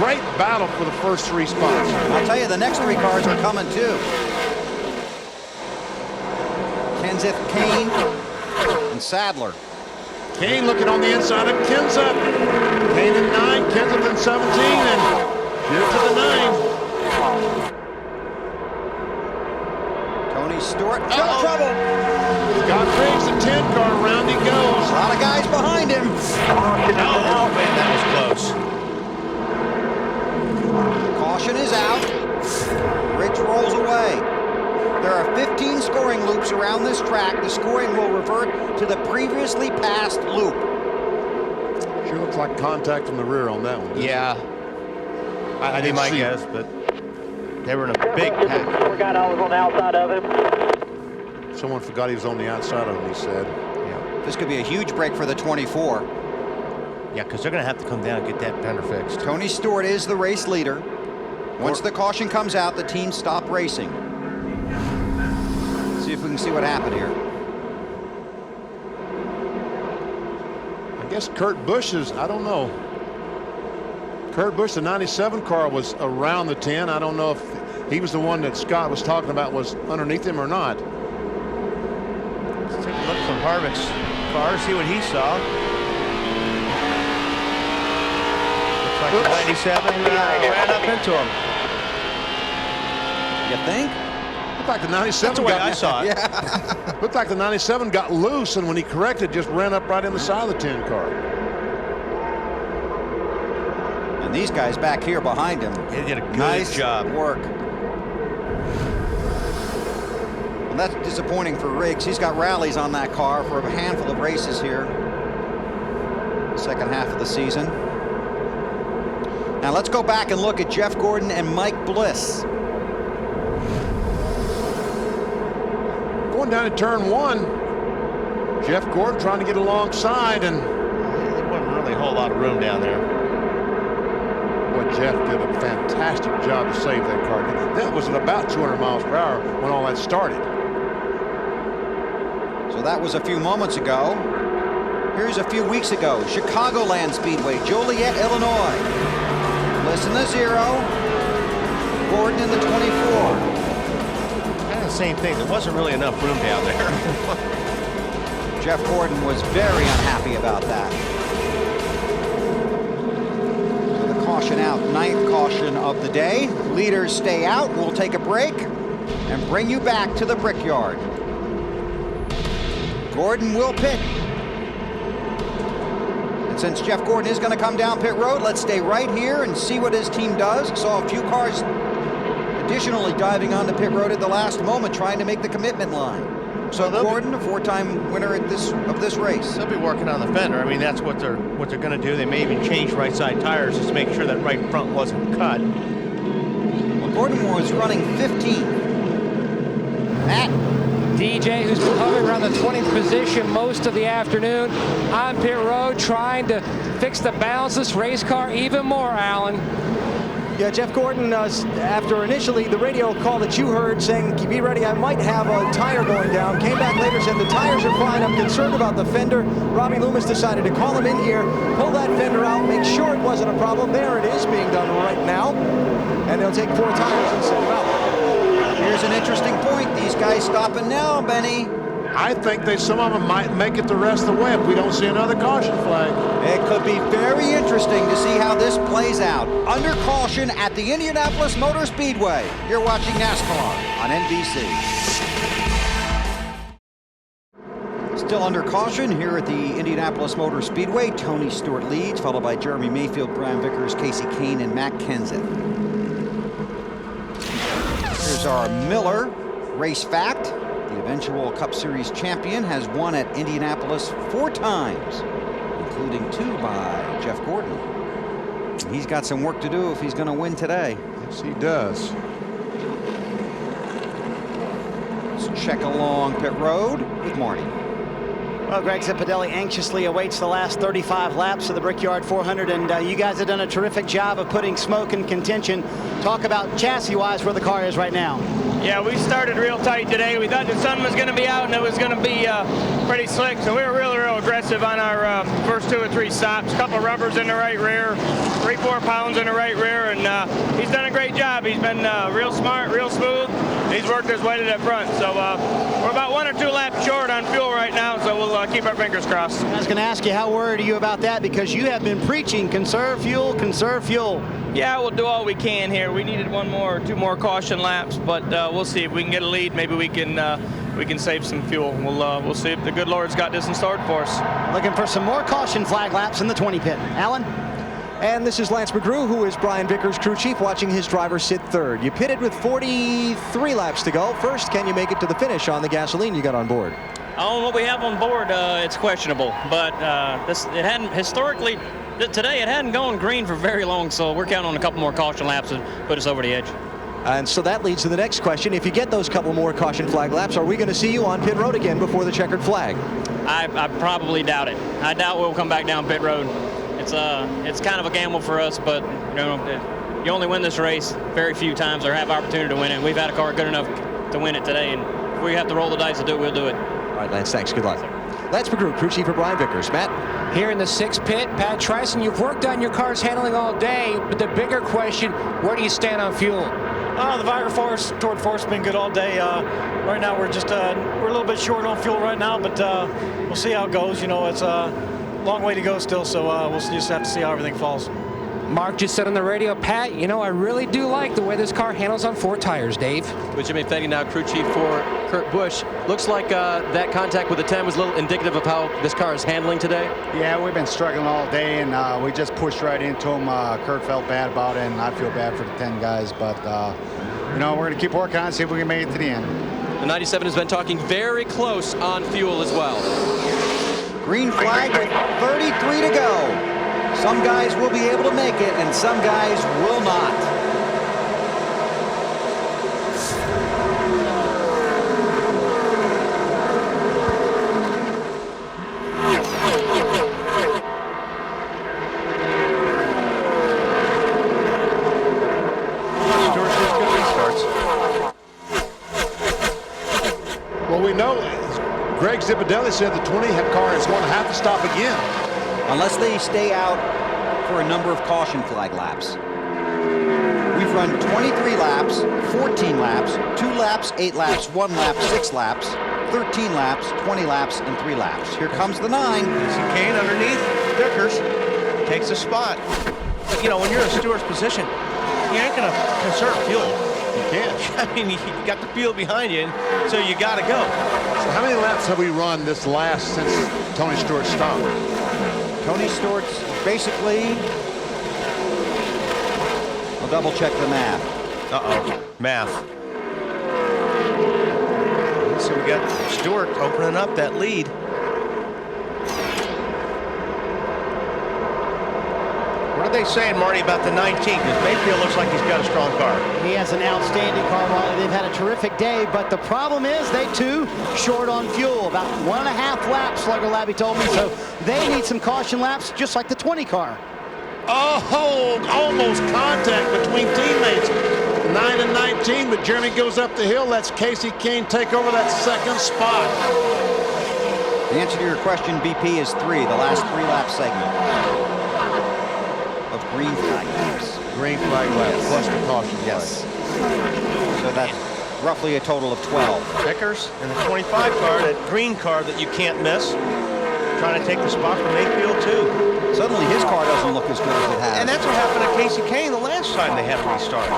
Great battle for the first 3 spots. I'll tell you, the next 3 cars are coming too. Kenseth, Kane, and Sadler. Kane looking on the inside of Kenseth. Kane in 9, Kenseth in 17, and here to the 9. Tony Stewart, no trouble. Scott Briggs, the 10 car, round he goes. A lot of guys behind him. Oh man, that was close. Caution is out. Briggs rolls away. There are 15 scoring loops around this track. The scoring will revert to the previously passed loop. Sure looks like contact from the rear on that one. Yeah. I did my guess, but they were in a big pack. Forgot I was on the outside of him. Someone forgot he was on the outside of him, he said. Yeah. This could be a huge break for the 24. Yeah, because they're going to have to come down and get that fender fixed. Tony Stewart is the race leader. Once the caution comes out, the team stop racing. See if we can see what happened here. I guess Kurt Busch is, I don't know. Kurt Busch, the 97 car, was around the 10. I don't know if he was the one that Scott was talking about was underneath him or not. Let's take a look from Harvick's car, see what he saw. Looks like the 97 ran up into him. You think? Looked like the 97 That's the way I saw it. Yeah. Looked like the 97 got loose, and when he corrected, just ran up right in the side of the 10 car. And these guys back here behind him. They did a good nice job. Work. Well, that's disappointing for Riggs. He's got rallies on that car for a handful of races here. Second half of the season. Now let's go back and look at Jeff Gordon and Mike Bliss. Going down to turn 1, Jeff Gordon trying to get alongside, and there wasn't really a whole lot of room down there. Boy, Jeff did a fantastic job to save that car. That was at about 200 miles per hour when all that started. So that was a few moments ago. Here's a few weeks ago, Chicagoland Speedway, Joliet, Illinois. Bliss in the 0, Gordon in the 24. Kind of the same thing. There wasn't really enough room down there. Jeff Gordon was very unhappy about that. So the caution out, 9th caution of the day. Leaders stay out. We'll take a break and bring you back to the Brickyard. Gordon will pit. And since Jeff Gordon is going to come down pit road, let's stay right here and see what his team does. Saw a few cars additionally diving onto pit road at the last moment, trying to make the commitment line. So Gordon, a 4-time winner at this race. They'll be working on the fender. I mean, that's what they're going to do. They may even change right side tires just to make sure that right front wasn't cut. Well, Gordon was running 15th. Matt. DJ, who's been hovering around the 20th position most of the afternoon, on pit road, trying to fix the balance of this race car even more, Alan. Yeah, Jeff Gordon, after initially the radio call that you heard saying, be ready, I might have a tire going down, came back later, said the tires are fine, I'm concerned about the fender. Robbie Loomis decided to call him in here, pull that fender out, make sure it wasn't a problem. There it is being done right now. And they'll take 4 tires and send him out. Here's an interesting point. These guys stopping now, Benny. I think some of them might make it the rest of the way if we don't see another caution flag. It could be very interesting to see how this plays out. Under caution at the Indianapolis Motor Speedway. You're watching NASCAR on NBC. Still under caution here at the Indianapolis Motor Speedway. Tony Stewart leads, followed by Jeremy Mayfield, Brian Vickers, Casey Kane, and Matt Kenseth. Here's our Miller race fact. The eventual Cup Series champion has won at Indianapolis 4 times, including 2 by Jeff Gordon. He's got some work to do if he's going to win today. Yes, he does. Let's check along pit road with Marty. Well, Greg Zipadelli anxiously awaits the last 35 laps of the Brickyard 400, and you guys have done a terrific job of putting smoke in contention. Talk about chassis-wise where the car is right now. Yeah, we started real tight today. We thought the sun was going to be out and it was going to be pretty slick, so we were real aggressive on our first 2 or 3 stops. A couple of rubbers in the right rear, 3-4 pounds in the right rear, and he's done a great job. He's been real smart, real smooth. He's worked his way to the front, so we're about 1 or 2 laps short on fuel right now, so we'll keep our fingers crossed. I was going to ask you, how worried are you about that? Because you have been preaching conserve fuel, conserve fuel. Yeah, we'll do all we can here. We needed 1 more or 2 more caution laps, but we'll see if we can get a lead. Maybe we can save some fuel. We'll see if the good Lord's got this in store for us. Looking for some more caution flag laps in the 20 pit. Alan? And this is Lance McGrew, who is Brian Vickers' crew chief, watching his driver sit 3rd. You pitted with 43 laps to go. First, can you make it to the finish on the gasoline you got on board? On what we have on board, it's questionable, but it hadn't historically. Today it hadn't gone green for very long, so we're counting on a couple more caution laps to put us over the edge. And so that leads to the next question. If you get those couple more caution flag laps, are we going to see you on pit road again before the checkered flag? I probably doubt it. I doubt we'll come back down pit road. It's kind of a gamble for us, but you only win this race very few times or have opportunity to win it. We've had a car good enough to win it today, and if we have to roll the dice to do it, we'll do it. All right, Lance, thanks. Good luck. That's for Crew Chief for Brian Vickers. Matt? Here in the 6th pit, Pat Trison, you've worked on your car's handling all day, but the bigger question, where do you stand on fuel? The Viger force toward force has been good all day. Right now we're just we're a little bit short on fuel right now, but we'll see how it goes. You know, it's a long way to go still, so we'll just have to see how everything falls. Mark just said on the radio, Pat, you know, I really do like the way this car handles on 4 tires, Dave. With Jimmy Fetty now, crew chief for Kurt Busch. Looks like that contact with the 10 was a little indicative of how this car is handling today. Yeah, we've been struggling all day, and we just pushed right into him. Kurt felt bad about it, and I feel bad for the 10 guys, but, you know, we're going to keep working on it, see if we can make it to the end. The 97 has been talking very close on fuel as well. Green flag with 33 to go. Some guys will be able to make it, and some guys will not. Stewart's just good restarts. Well, we know Greg Zipadelli said the 20 car is going to have to stop again. Unless they stay out for a number of caution flag laps. We've run 23 laps, 14 laps, 2 laps, 8 laps, 1 lap, 6 laps, 13 laps, 20 laps, and 3 laps. Here comes the 9. Casey Kane underneath Vickers takes a spot. But, you know, when you're in Stewart's position, you ain't going to conserve fuel. You can't. I mean, you got the fuel behind you, so you got to go. So how many laps have we run this last since Tony Stewart stopped? Tony Stewart's basically, I'll double check the math. Uh-oh, math. So we got Stewart opening up that lead. What are they saying, Marty, about the 19? Because Mayfield looks like he's got a strong car. He has an outstanding car, Wally. They've had a terrific day, but the problem is they too short on fuel. About 1.5 laps, Slugger Labby told me, so they need some caution laps, just like the 20 car. Oh, almost contact between teammates. 9 and 19, but Jeremy goes up the hill. Lets Casey Kane take over that 2nd spot. The answer to your question, BP, is 3, the last 3 lap segment of green flag laps. Green flag laps, plus the caution flag. Yes. So that's roughly a total of 12. Vickers in the 25 car, that green car that you can't miss, trying to take the spot from Mayfield too. Suddenly his car doesn't look as good as it has. And that's what happened to Casey Kane the last time they had to restart.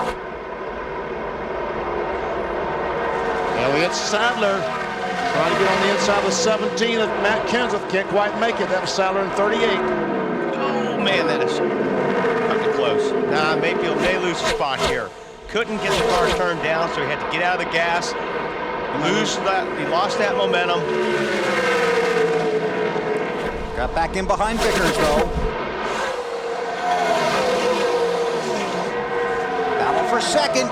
Elliott Sadler trying to get on the inside of 17 of Matt Kenseth. Can't quite make it. That was Sadler in 38. Oh, man, that is fucking close. Nah, Mayfield may lose a spot here. Couldn't get the car turned down, so he had to get out of the gas. He lost that momentum. Got back in behind Vickers, though. Battle for 2nd.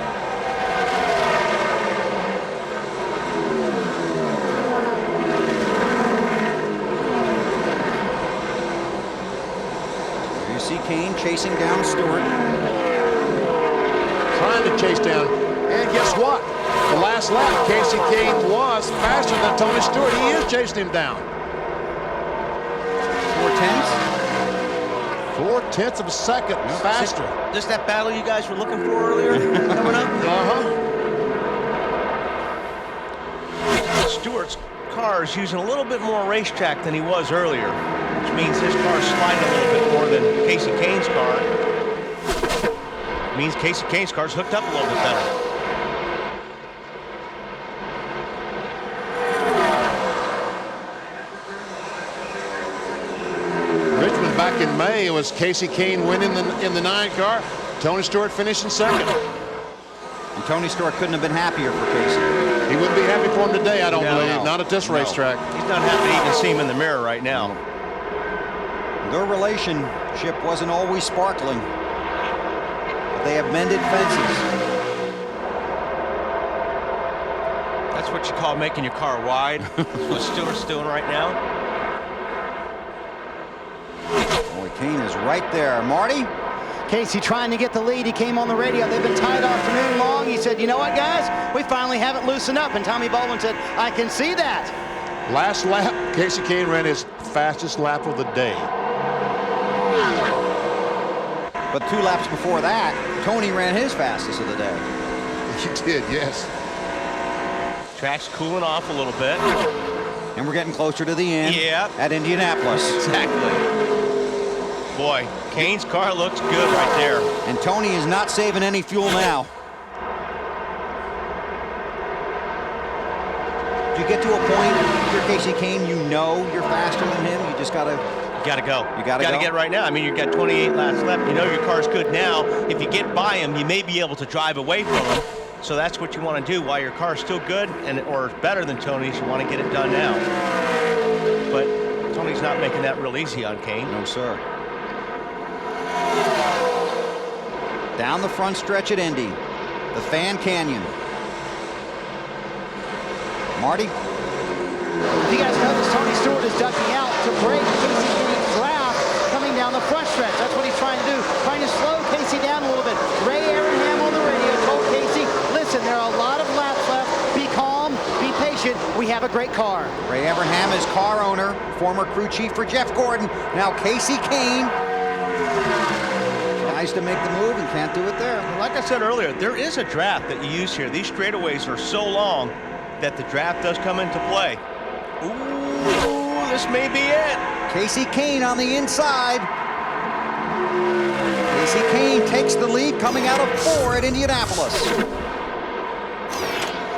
You see Kane chasing down Stewart. Trying to chase down. And guess what? The last lap, Casey Kane was faster than Tony Stewart. He is chasing him down. 4/10 of a second faster. Just that battle you guys were looking for earlier coming up? Stewart's car is using a little bit more racetrack than he was earlier, which means his car is sliding a little bit more than Casey Kane's car. It means Casey Kane's car is hooked up a little bit better. Back in May, it was Casey Kane winning in the 9 car. Tony Stewart finishing 2nd. And Tony Stewart couldn't have been happier for Casey. He wouldn't be happy for him today, I don't believe. No. Not at this racetrack. He's not happy to even see him in the mirror right now. Their relationship wasn't always sparkling, but they have mended fences. That's what you call making your car wide. That's what Stewart's doing right now. Boy, Kane is right there. Marty? Casey trying to get the lead. He came on the radio. They've been tied afternoon long. He said, you know what, guys? We finally have it loosened up. And Tommy Baldwin said, I can see that. Last lap, Casey Kane ran his fastest lap of the day. But 2 laps before that, Tony ran his fastest of the day. He did, yes. Track's cooling off a little bit. And we're getting closer to the end Yeah. at Indianapolis. Exactly. Boy, Kane's car looks good right there. And Tony is not saving any fuel now. Do you get to a point, if you're Casey Kane, you know you're faster than him? You just got to... You got to go. You got to go? get right now. I mean, you've got 28 laps left. You know your car's good now. If you get by him, you may be able to drive away from him. So that's what you want to do while your car's still good or better than Tony's. You want to get it done now. But Tony's not making that real easy on Kane. No, sir. Down the front stretch at Indy, the Fan Canyon. Marty? You guys notice Tony Stewart is ducking out to break Casey Kane's draft coming down the front stretch. That's what he's trying to do, trying to slow Casey down a little bit. Ray Abraham on the radio told Casey, listen, there are a lot of laps left. Be calm, be patient. We have a great car. Ray Abraham is car owner, former crew chief for Jeff Gordon. Now Casey Kane tries to make the move and can't do it there. Like I said earlier, there is a draft that you use here. These straightaways are so long that the draft does come into play. Ooh, this may be it. Casey Kane on the inside. Casey Kane takes the lead coming out of 4 at Indianapolis.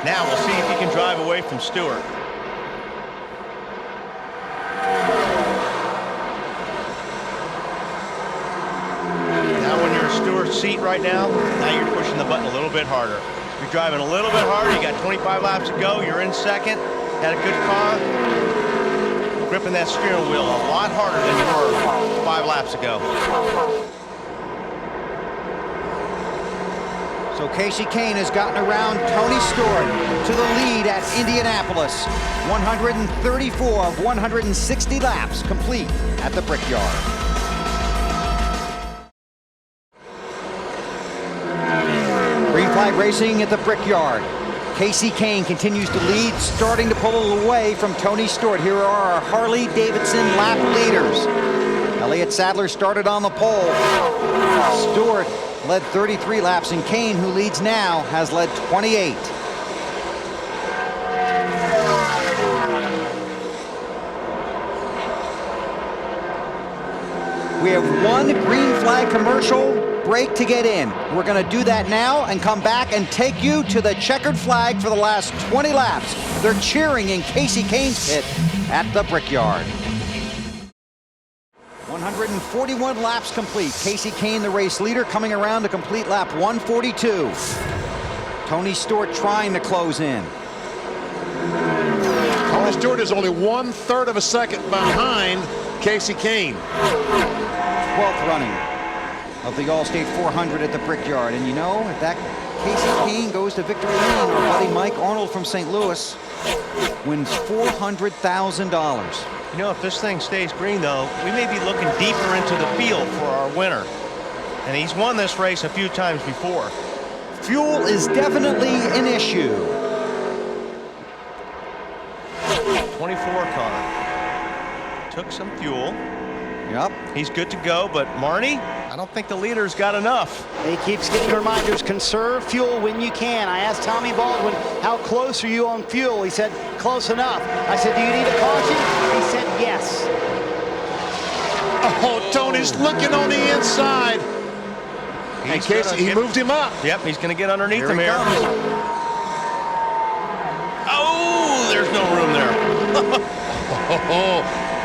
Now we'll see if he can drive away from Stewart. Now when you're in Stewart's seat right now you're pushing the button a little bit harder. You're driving a little bit harder. You got 25 laps to go. You're in second. Had a good car. Gripping that steering wheel a lot harder than you were 5 laps ago. So Casey Kane has gotten around Tony Stewart to the lead at Indianapolis. 134 of 160 laps complete at the Brickyard. Green flag racing at the Brickyard. Casey Kane continues to lead, starting to pull away from Tony Stewart. Here are our Harley-Davidson lap leaders. Elliott Sadler started on the pole. Stewart led 33 laps, and Kane, who leads now, has led 28. We have one green flag commercial break to get in. We're going to do that now and come back and take you to the checkered flag for the last 20 laps. They're cheering in Casey Kane's pit at the Brickyard. 141 laps complete. Casey Kane, the race leader, coming around to complete lap 142. Tony Stewart trying to close in. Tony Stewart is only 1/3 of a second behind Casey Kane. 12th running of the Allstate 400 at the Brickyard. And you know, if that Casey Kane goes to victory lane, our buddy Mike Arnold from St. Louis wins $400,000. You know, if this thing stays green, though, we may be looking deeper into the field for our winner. And he's won this race a few times before. Fuel is definitely an issue. 24 car. Took some fuel. Yep. He's good to go, but Marty, I don't think the leader's got enough. He keeps getting reminders, conserve fuel when you can. I asked Tommy Baldwin, how close are you on fuel? He said, close enough. I said, do you need a caution? He said, yes. Oh, Tony's looking on the inside. And Casey, he moved him up. Yep, he's going to get underneath Here him he here. comes. Oh, there's no room there.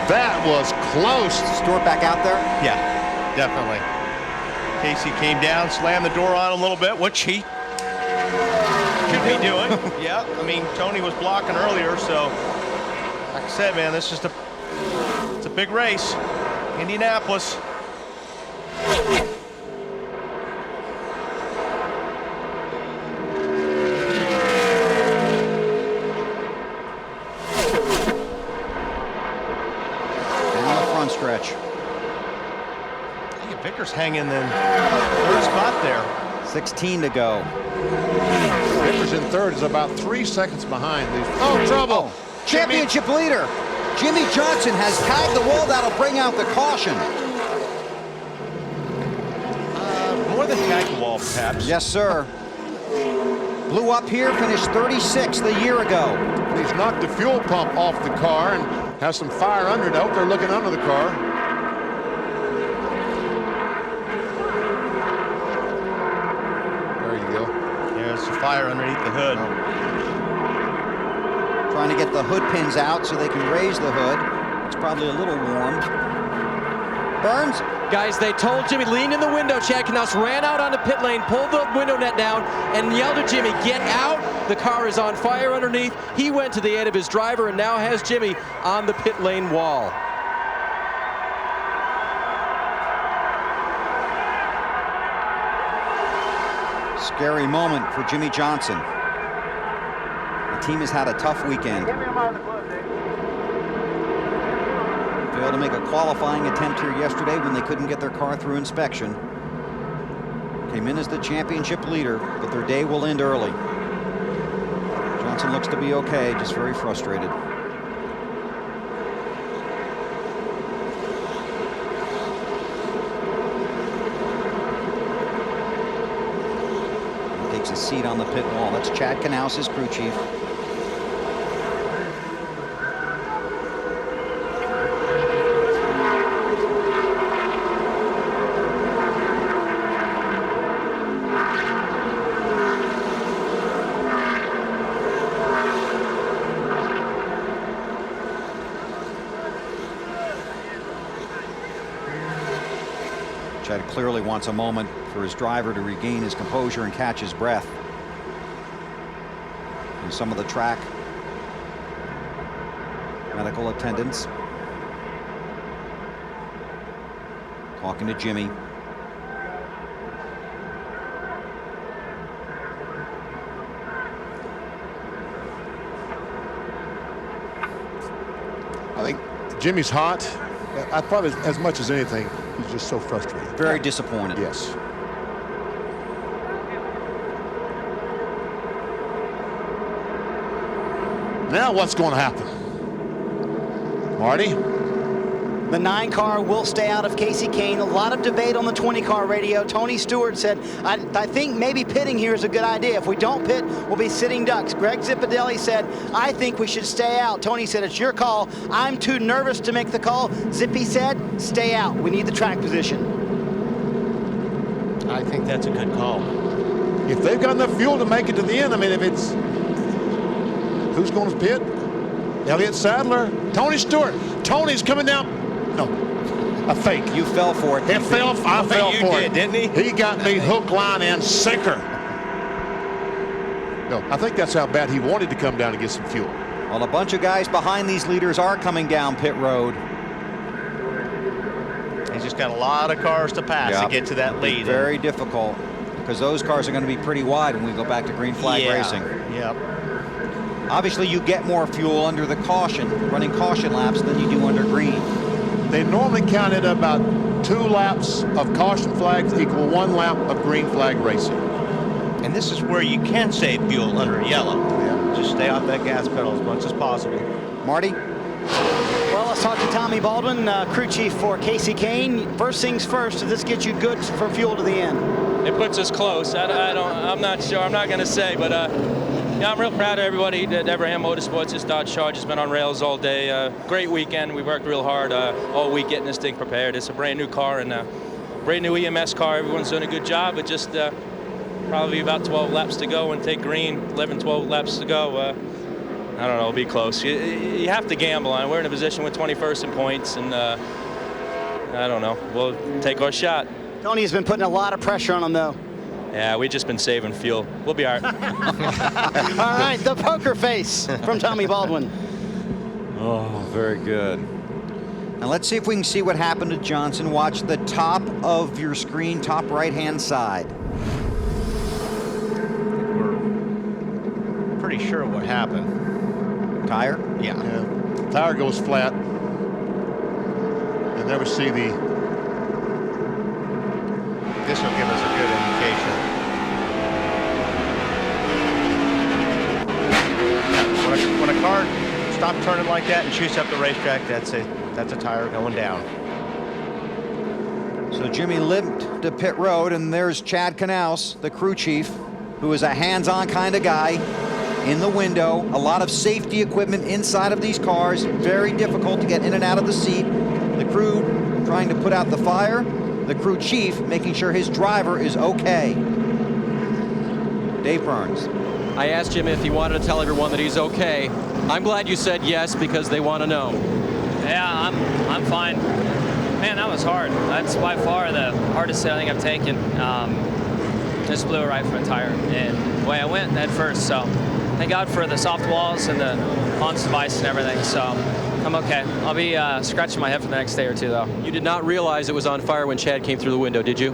That was close. Stewart back out there? Yeah, definitely. Casey came down, slammed the door on him a little bit, which he should be doing. Yeah, I mean, Tony was blocking earlier, so like I said, man, this is it's a big race. Indianapolis. Stretch. Vickers hanging in 3rd spot there. 16 to go. Vickers in 3rd is about 3 seconds behind these. Oh, trouble! championship leader. Jimmy Johnson has tagged the wall. That'll bring out the caution. More than tag the wall, perhaps. Yes, sir. Blew up here, finished 36th a year ago. He's knocked the fuel pump off the car and has some fire under it. I hope they're looking under the car. There you go. There's the fire underneath the hood. Trying to get the hood pins out so they can raise the hood. It's probably a little warm. Burns? Guys, they told Jimmy, lean in the window. Chad Knaus ran out onto pit lane, pulled the window net down, and yelled at Jimmy, get out. The car is on fire underneath. He went to the aid of his driver and now has Jimmy on the pit lane wall. Scary moment for Jimmy Johnson. The team has had a tough weekend. Failed to make a qualifying attempt here yesterday when they couldn't get their car through inspection. Came in as the championship leader, but their day will end early. Johnson looks to be okay, just very frustrated. He takes a seat on the pit wall. That's Chad Knaus, his crew chief. Chad clearly wants a moment for his driver to regain his composure and catch his breath. And some of the track medical attendants talking to Jimmy. I think Jimmy's hot. I probably, as much as anything, he's just so frustrated. Very disappointed. Yes. Now what's going to happen? Marty? The 9 car will stay out of Casey Kane. A lot of debate on the 20 car radio. Tony Stewart said, I think maybe pitting here is a good idea. If we don't pit, we'll be sitting ducks. Greg Zipadelli said, I think we should stay out. Tony said, it's your call. I'm too nervous to make the call. Zippy said, stay out. We need the track position. I think that's a good call. If they've got enough fuel to make it to the end, I mean, if it's, who's going to pit? Elliott Sadler, Tony Stewart. Tony's coming down. No, a fake. You fell for it. I fell for it. Didn't he? He got me hook, line, and sinker. No, I think that's how bad he wanted to come down and get some fuel. Well, a bunch of guys behind these leaders are coming down pit road. He's just got a lot of cars to pass to get to that lead. Very difficult because those cars are going to be pretty wide when we go back to green flag racing. Yep. Obviously, you get more fuel under the caution, running caution laps, than you do under green. They normally counted about 2 laps of caution flags equal 1 lap of green flag racing. And this is where you can save fuel under yellow. Yeah. Just stay off that gas pedal as much as possible. Marty? Well, let's talk to Tommy Baldwin, crew chief for Casey Kane. First things first, does this get you good for fuel to the end? It puts us close. I'm not sure. I'm not going to say, but yeah, I'm real proud of everybody at Abraham Motorsports. This Dodge Charge has been on rails all day. Great weekend. We worked real hard all week getting this thing prepared. It's a brand new car and a brand new EMS car. Everyone's doing a good job, but just probably about 12 laps to go and take green. 11, 12 laps to go. I don't know. It'll be close. You have to gamble on it. We're in a position with 21st in points, and I don't know. We'll take our shot. Tony has been putting a lot of pressure on him, though. Yeah, we've just been saving fuel. We'll be all right. All right, the poker face from Tommy Baldwin. Oh, very good. Now let's see if we can see what happened to Johnson. Watch the top of your screen, top right-hand side. We're pretty sure what happened. Tire? Yeah. Tire goes flat. You'll never see the... This will give us a good indication. When a car stop turning like that and chase up the racetrack, that's a tire going down. So Jimmy limped to pit road, and there's Chad Knaus, the crew chief, who is a hands-on kind of guy. In the window, a lot of safety equipment inside of these cars, very difficult to get in and out of the seat. The crew trying to put out the fire, the crew chief making sure his driver is okay. Dave Burns. I asked Jimmy if he wanted to tell everyone that he's okay. I'm glad you said yes, because they want to know. Yeah, I'm fine. Man, that was hard. That's by far the hardest hit I think I've taken. Just blew it right from a tire, and the way I went at first, so thank God for the soft walls and the launch device and everything, so I'm okay. I'll be scratching my head for the next day or two, though. You did not realize it was on fire when Chad came through the window, did you?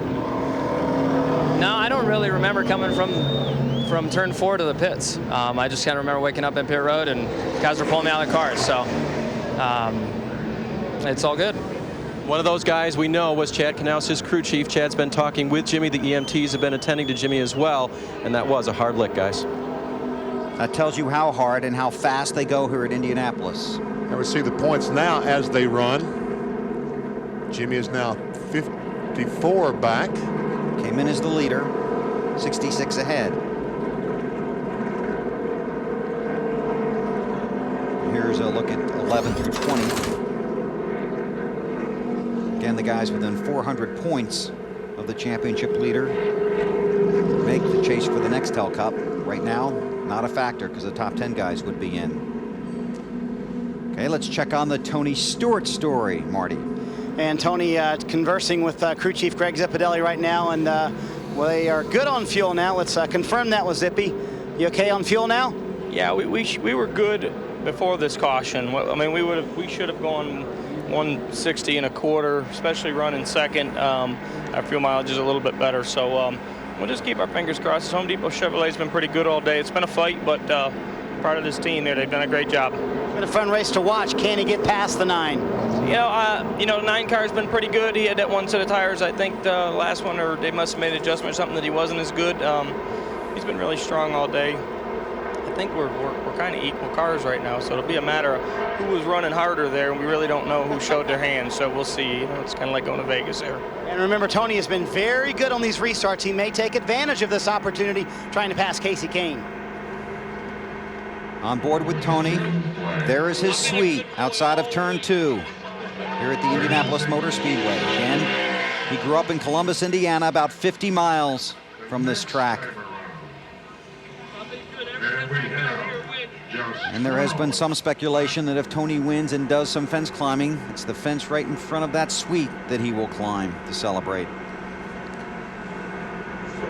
No, I don't really remember coming from turn 4 to the pits. I just kind of remember waking up in pit road and guys were pulling me out of the cars, so it's all good. One of those guys we know was Chad Knaus, his crew chief. Chad's been talking with Jimmy. The EMTs have been attending to Jimmy as well, and that was a hard lick, guys. That tells you how hard and how fast they go here at Indianapolis. And we see the points now as they run. Jimmy is now 54 back. Came in as the leader, 66 ahead. Here's a look at 11 through 20. Again, the guys within 400 points of the championship leader make the chase for the Nextel Cup. Right now, not a factor because the top 10 guys would be in. Okay, let's check on the Tony Stewart story, Marty. And Tony conversing with crew chief Greg Zippadelli right now, and well, they are good on fuel now. Let's confirm that with Zippy. You okay on fuel now? Yeah, we were good before this caution. I mean, we should have gone 160 and a quarter, especially running second. Our fuel mileage is a little bit better, so we'll just keep our fingers crossed. Home Depot Chevrolet's been pretty good all day. It's been a fight, but part of this team there, they've done a great job. It's been a fun race to watch. Can he get past the 9? You know, 9 car's been pretty good. He had that one set of tires. I think the last one, or they must have made an adjustment or something that he wasn't as good. He's been really strong all day. I think we're kind of equal cars right now, so it'll be a matter of who was running harder there, and we really don't know who showed their hand, so we'll see. You know, it's kind of like going to Vegas there. And remember, Tony has been very good on these restarts. He may take advantage of this opportunity trying to pass Casey Kane. On board with Tony, there is his suite outside of turn 2 here at the Indianapolis Motor Speedway. Again, he grew up in Columbus, Indiana, about 50 miles from this track. And there has been some speculation that if Tony wins and does some fence climbing, it's the fence right in front of that suite that he will climb to celebrate.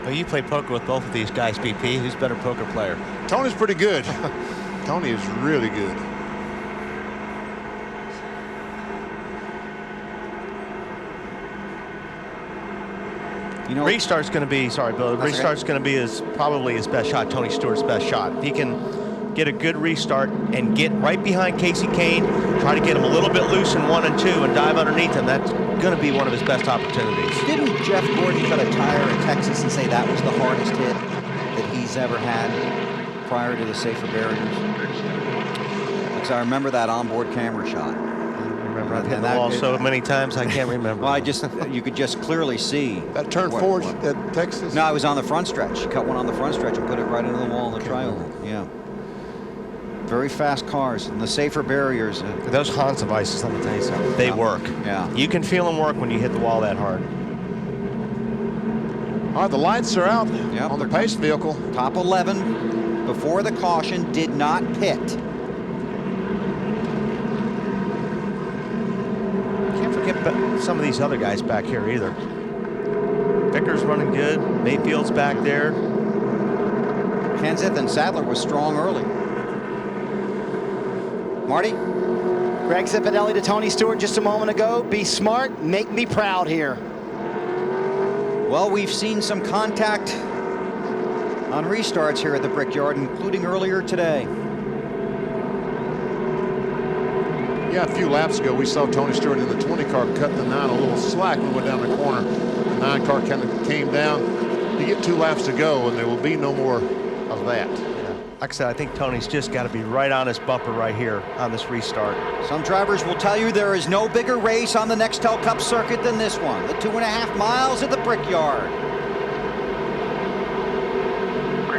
Well, you played poker with both of these guys, BP. Who's a better poker player? Tony's pretty good. Tony is really good. You know, restart's going to be, sorry, Bill, restart's going to be probably his best shot, Tony Stewart's best shot. If he can get a good restart and get right behind Casey Kane, try to get him a little bit loose in 1 and 2 and dive underneath him, that's going to be one of his best opportunities. Didn't Jeff Gordon cut a tire in Texas and say that was the hardest hit that he's ever had prior to the safer barriers? Because I remember that onboard camera shot. I've hit the wall so many times I can't remember. Well, you could just clearly see. That turn 4 at Texas? No, I was on the front stretch. Cut one on the front stretch and put it right into the wall in the triangle. Yeah. Very fast cars and the safer barriers. Those Hans devices, let me tell you something, they work. Yeah. You can feel them work when you hit the wall that hard. All right, the lights are out on the pace vehicle. Top 11 before the caution did not pit. Some of these other guys back here either. Vicker's running good. Mayfield's back there. Kenseth and Sadler was strong early. Marty? Greg Zippadelli to Tony Stewart just a moment ago. Be smart, make me proud here. Well, we've seen some contact on restarts here at the Brickyard, including earlier today. Yeah, a few laps ago, we saw Tony Stewart in the 20 car cut the 9 a little slack when we went down the corner. The 9 car kind of came down. You get 2 laps to go, and there will be no more of that. Like I said, I think Tony's just got to be right on his bumper right here on this restart. Some drivers will tell you there is no bigger race on the Nextel Cup circuit than this one, the 2.5 miles at the Brickyard.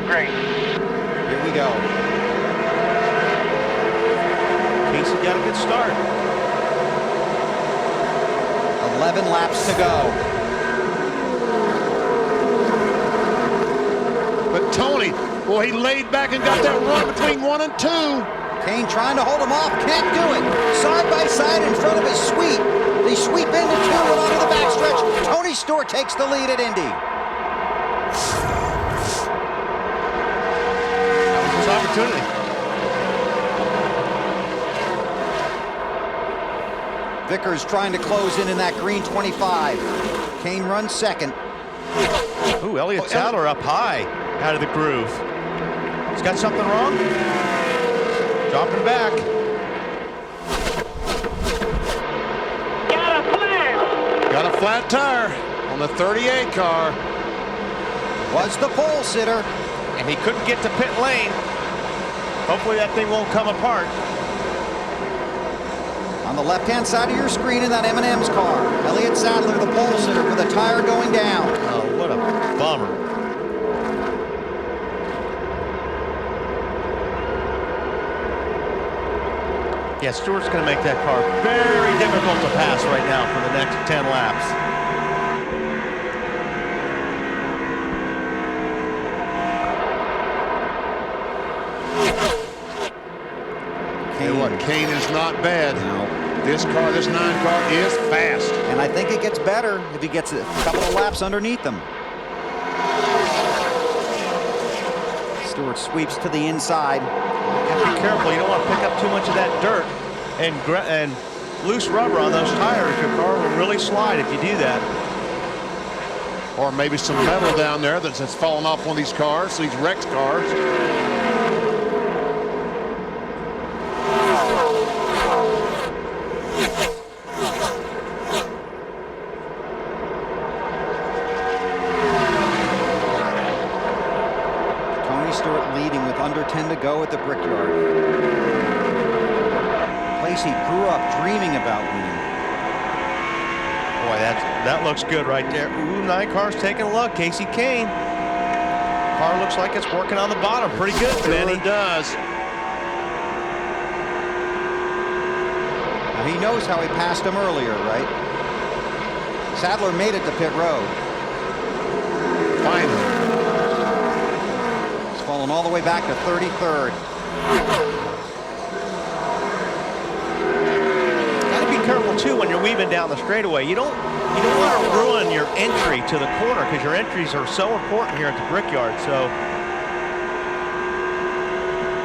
Great. Here we go. Casey got a good start. 11 laps to go. But Tony, well, he laid back and got that run between 1 and 2. Kane trying to hold him off, can't do it. Side by side in front of his sweep. They sweep into 2 and onto the backstretch. Tony Stewart takes the lead at Indy. That was his opportunity. Vickers trying to close in that green 25. Kane runs second. Ooh, Elliott Sadler up high out of the groove. He's got something wrong? Dropping back. Got a flat tire on the 38 car. Was the pole sitter. And he couldn't get to pit lane. Hopefully that thing won't come apart. On the left-hand side of your screen in that M&M's car, Elliott Sadler, the pole sitter, with a tire going down. Oh, what a bummer. Yeah, Stewart's going to make that car very difficult to pass right now for the next 10 laps. Kane is not bad. No. This car, this 9 car, is fast. And I think it gets better if he gets a couple of laps underneath them. Stewart sweeps to the inside. You have to be careful. You don't want to pick up too much of that dirt and loose rubber on those tires. Your car will really slide if you do that. Or maybe some metal down there that's fallen off one of these cars, these wrecked cars. Leading with under 10 to go at the Brickyard. Place he grew up dreaming about winning. Boy, that looks good right there. Ooh, 9 cars taking a look. Casey Kane. Car looks like it's working on the bottom pretty good, man. It does. Now he knows how he passed him earlier, right? Sadler made it to pit road. Finally. Falling all the way back to 33rd. Got to be careful too when you're weaving down the straightaway. You don't want to ruin your entry to the corner because your entries are so important here at the Brickyard. So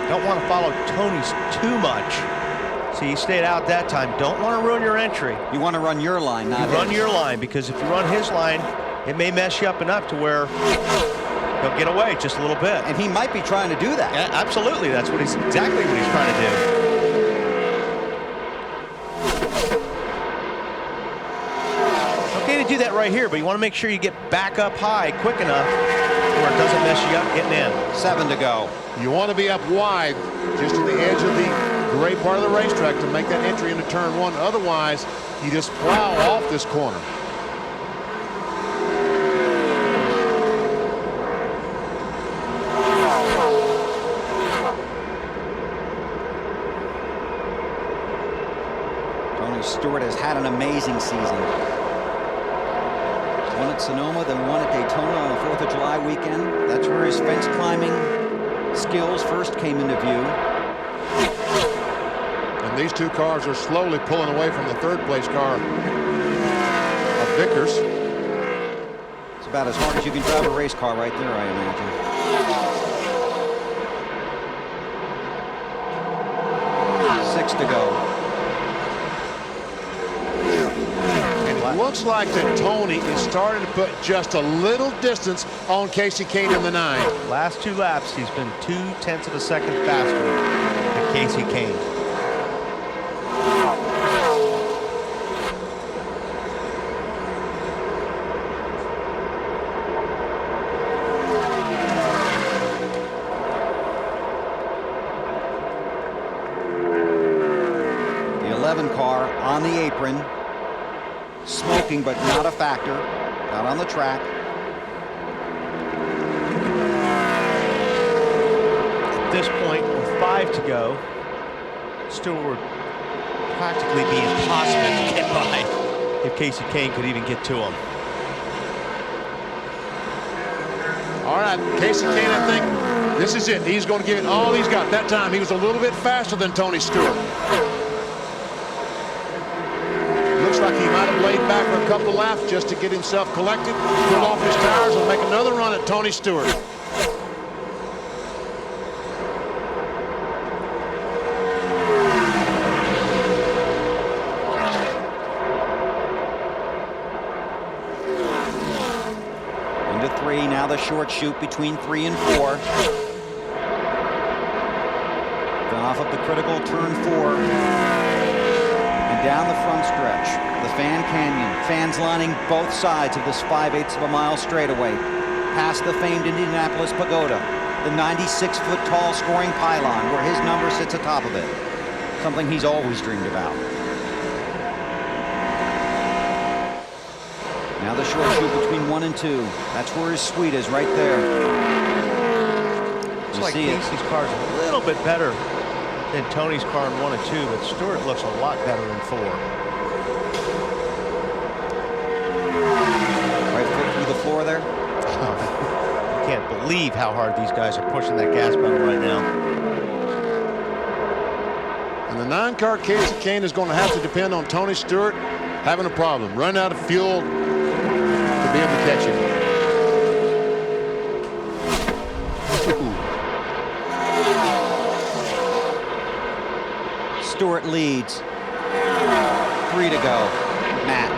don't want to follow Tony's too much. So you stayed out that time. Don't want to ruin your entry. You want to run your line, not his. Run your line, because if you run his line, it may mess you up enough to where he'll get away just a little bit. And he might be trying to do that. Yeah, absolutely. That's exactly what he's trying to do. Okay to do that right here, but you want to make sure you get back up high quick enough where it doesn't mess you up getting in. 7 to go. You want to be up wide, just to the edge of the gray part of the racetrack to make that entry into turn 1. Otherwise, you just plow off this corner. Stewart has had an amazing season. One at Sonoma, then one at Daytona on the 4th of July weekend. That's where his fence climbing skills first came into view. And these 2 cars are slowly pulling away from the 3rd place car of Vickers. It's about as hard as you can drive a race car right there, I imagine. 6 to go. Looks like that Tony is starting to put just a little distance on Casey Kane in the 9. Last 2 laps, he's been 0.2 of a second faster than Casey Kane. 11 car on the apron. Smoking, but not a factor. Out on the track. At this point, with 5 to go, Stewart would practically be impossible to get by if Casey Kane could even get to him. All right, Casey Kane, I think this is it. He's going to give it all he's got. That time, he was a little bit faster than Tony Stewart. Looks like he might have laid back for a couple of laps just to get himself collected, pull off his tires, and make another run at Tony Stewart. Into 3, now the short chute between 3 and 4. Off of the critical turn 4. Down the front stretch, the Fan Canyon. Fans lining both sides of this 5/8 of a mile straightaway. Past the famed Indianapolis Pagoda, the 96-foot tall scoring pylon where his number sits atop of it. Something he's always dreamed about. Now the short chute between 1 and 2. That's where his suite is, right there. Looks like Casey's car's a little bit better than Tony's car in 1 and 2, but Stewart looks a lot better in 4. Right foot through the floor there. You can't believe how hard these guys are pushing that gas pedal right now. And the 9-car Casey Kane is going to have to depend on Tony Stewart having a problem. Run out of fuel to be able to catch him. Stewart leads. 3 to go. Matt.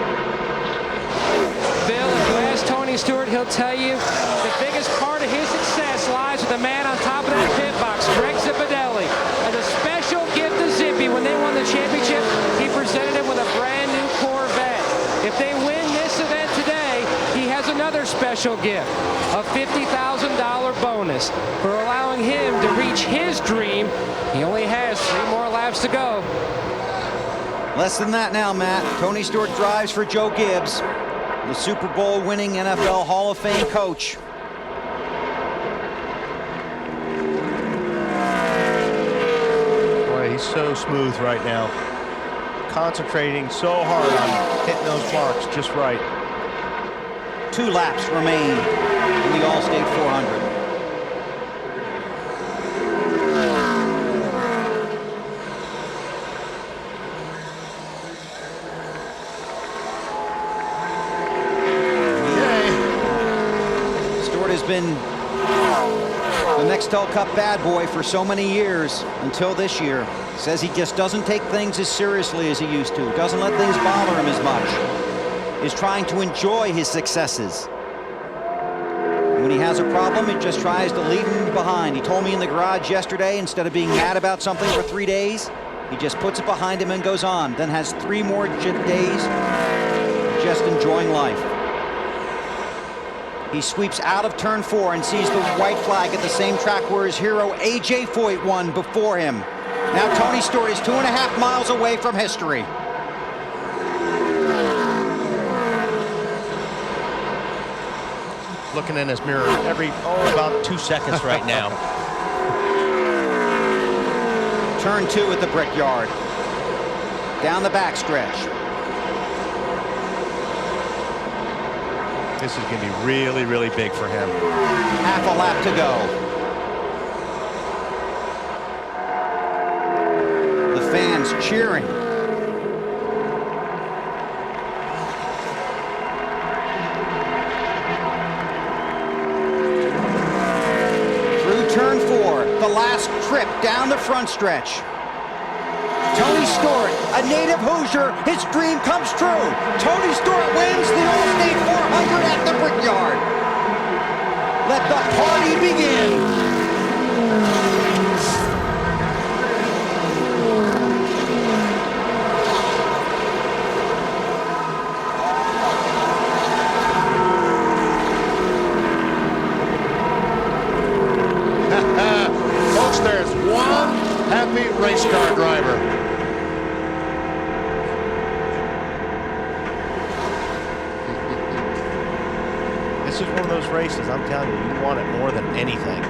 Bill, if you ask Tony Stewart, he'll tell you the biggest part of his success lies with the man on top of that pit box, Greg Zipadelli. As a special gift to Zippy, when they won the championship, he presented him with a brand new Corvette. If they win this event today, he has another special gift, a $50,000 bonus for allowing him to reach his dream. He only has 3 more laps to go. Less than that now, Matt. Tony Stewart drives for Joe Gibbs, the Super Bowl winning NFL Hall of Fame coach. Boy, he's so smooth right now. Concentrating so hard on hitting those marks just right. 2 laps remain in the Allstate 400. Been the Nextel Cup bad boy for so many years until this year. Says he just doesn't take things as seriously as he used to. Doesn't let things bother him as much. Is trying to enjoy his successes. When he has a problem, he just tries to leave him behind. He told me in the garage yesterday, instead of being mad about something for 3 days, he just puts it behind him and goes on. Then has 3 more days just enjoying life. He sweeps out of turn 4 and sees the white flag at the same track where his hero A.J. Foyt won before him. Now Tony Stewart is 2.5 miles away from history. Looking in his mirror every, about 2 seconds right now. Turn 2 at the Brickyard. Down the backstretch. This is going to be really, really big for him. Half a lap to go. The fans cheering. Through turn 4, the last trip down the front stretch. Tony Stewart, a native Hoosier, his dream comes true. Tony Stewart wins the Allstate 400 at the Brickyard. Let the party begin. Folks, there's one happy race car driver. This is one of those races, I'm telling you, you want it more than anything.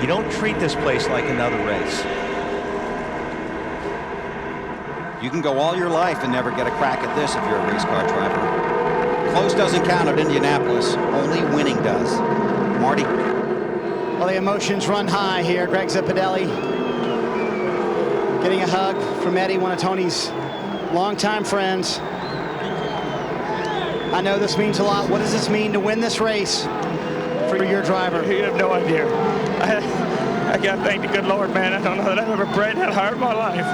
You don't treat this place like another race. You can go all your life and never get a crack at this if you're a race car driver. Close doesn't count at Indianapolis. Only winning does. Marty? Well, the emotions run high here. Greg Zipadelli getting a hug from Eddie, one of Tony's longtime friends. I know this means a lot. What does this mean to win this race for your driver? You have no idea. I got to thank the good Lord, man. I don't know that I've ever prayed that hard in my life.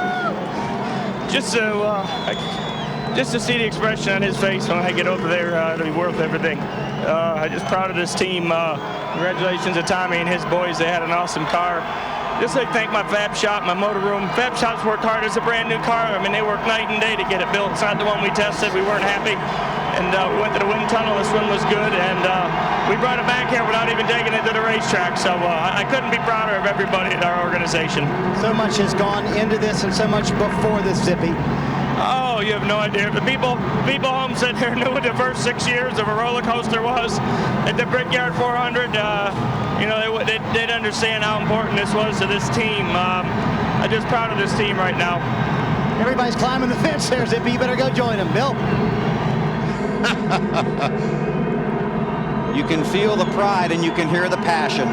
Just to see the expression on his face when I get over there, it'll be worth everything. I'm just proud of this team. Congratulations to Tommy and his boys. They had an awesome car. Just like thank my fab shop, my motor room. Fab shop's worked hard. It's a brand new car. I mean, they worked night and day to get it built. It's not the one we tested. We weren't happy. And we went to the wind tunnel. This one was good. And we brought it back here without even taking it to the racetrack. So I couldn't be prouder of everybody at our organization. So much has gone into this and so much before this, Zippy. Oh, you have no idea. The people home sitting here knew what the first 6 years of a roller coaster was at the Brickyard 400. You know, they'd understand how important this was to this team. I'm just proud of this team right now. Everybody's climbing the fence there, Zippy. You better go join them, Bill. You can feel the pride and you can hear the passion.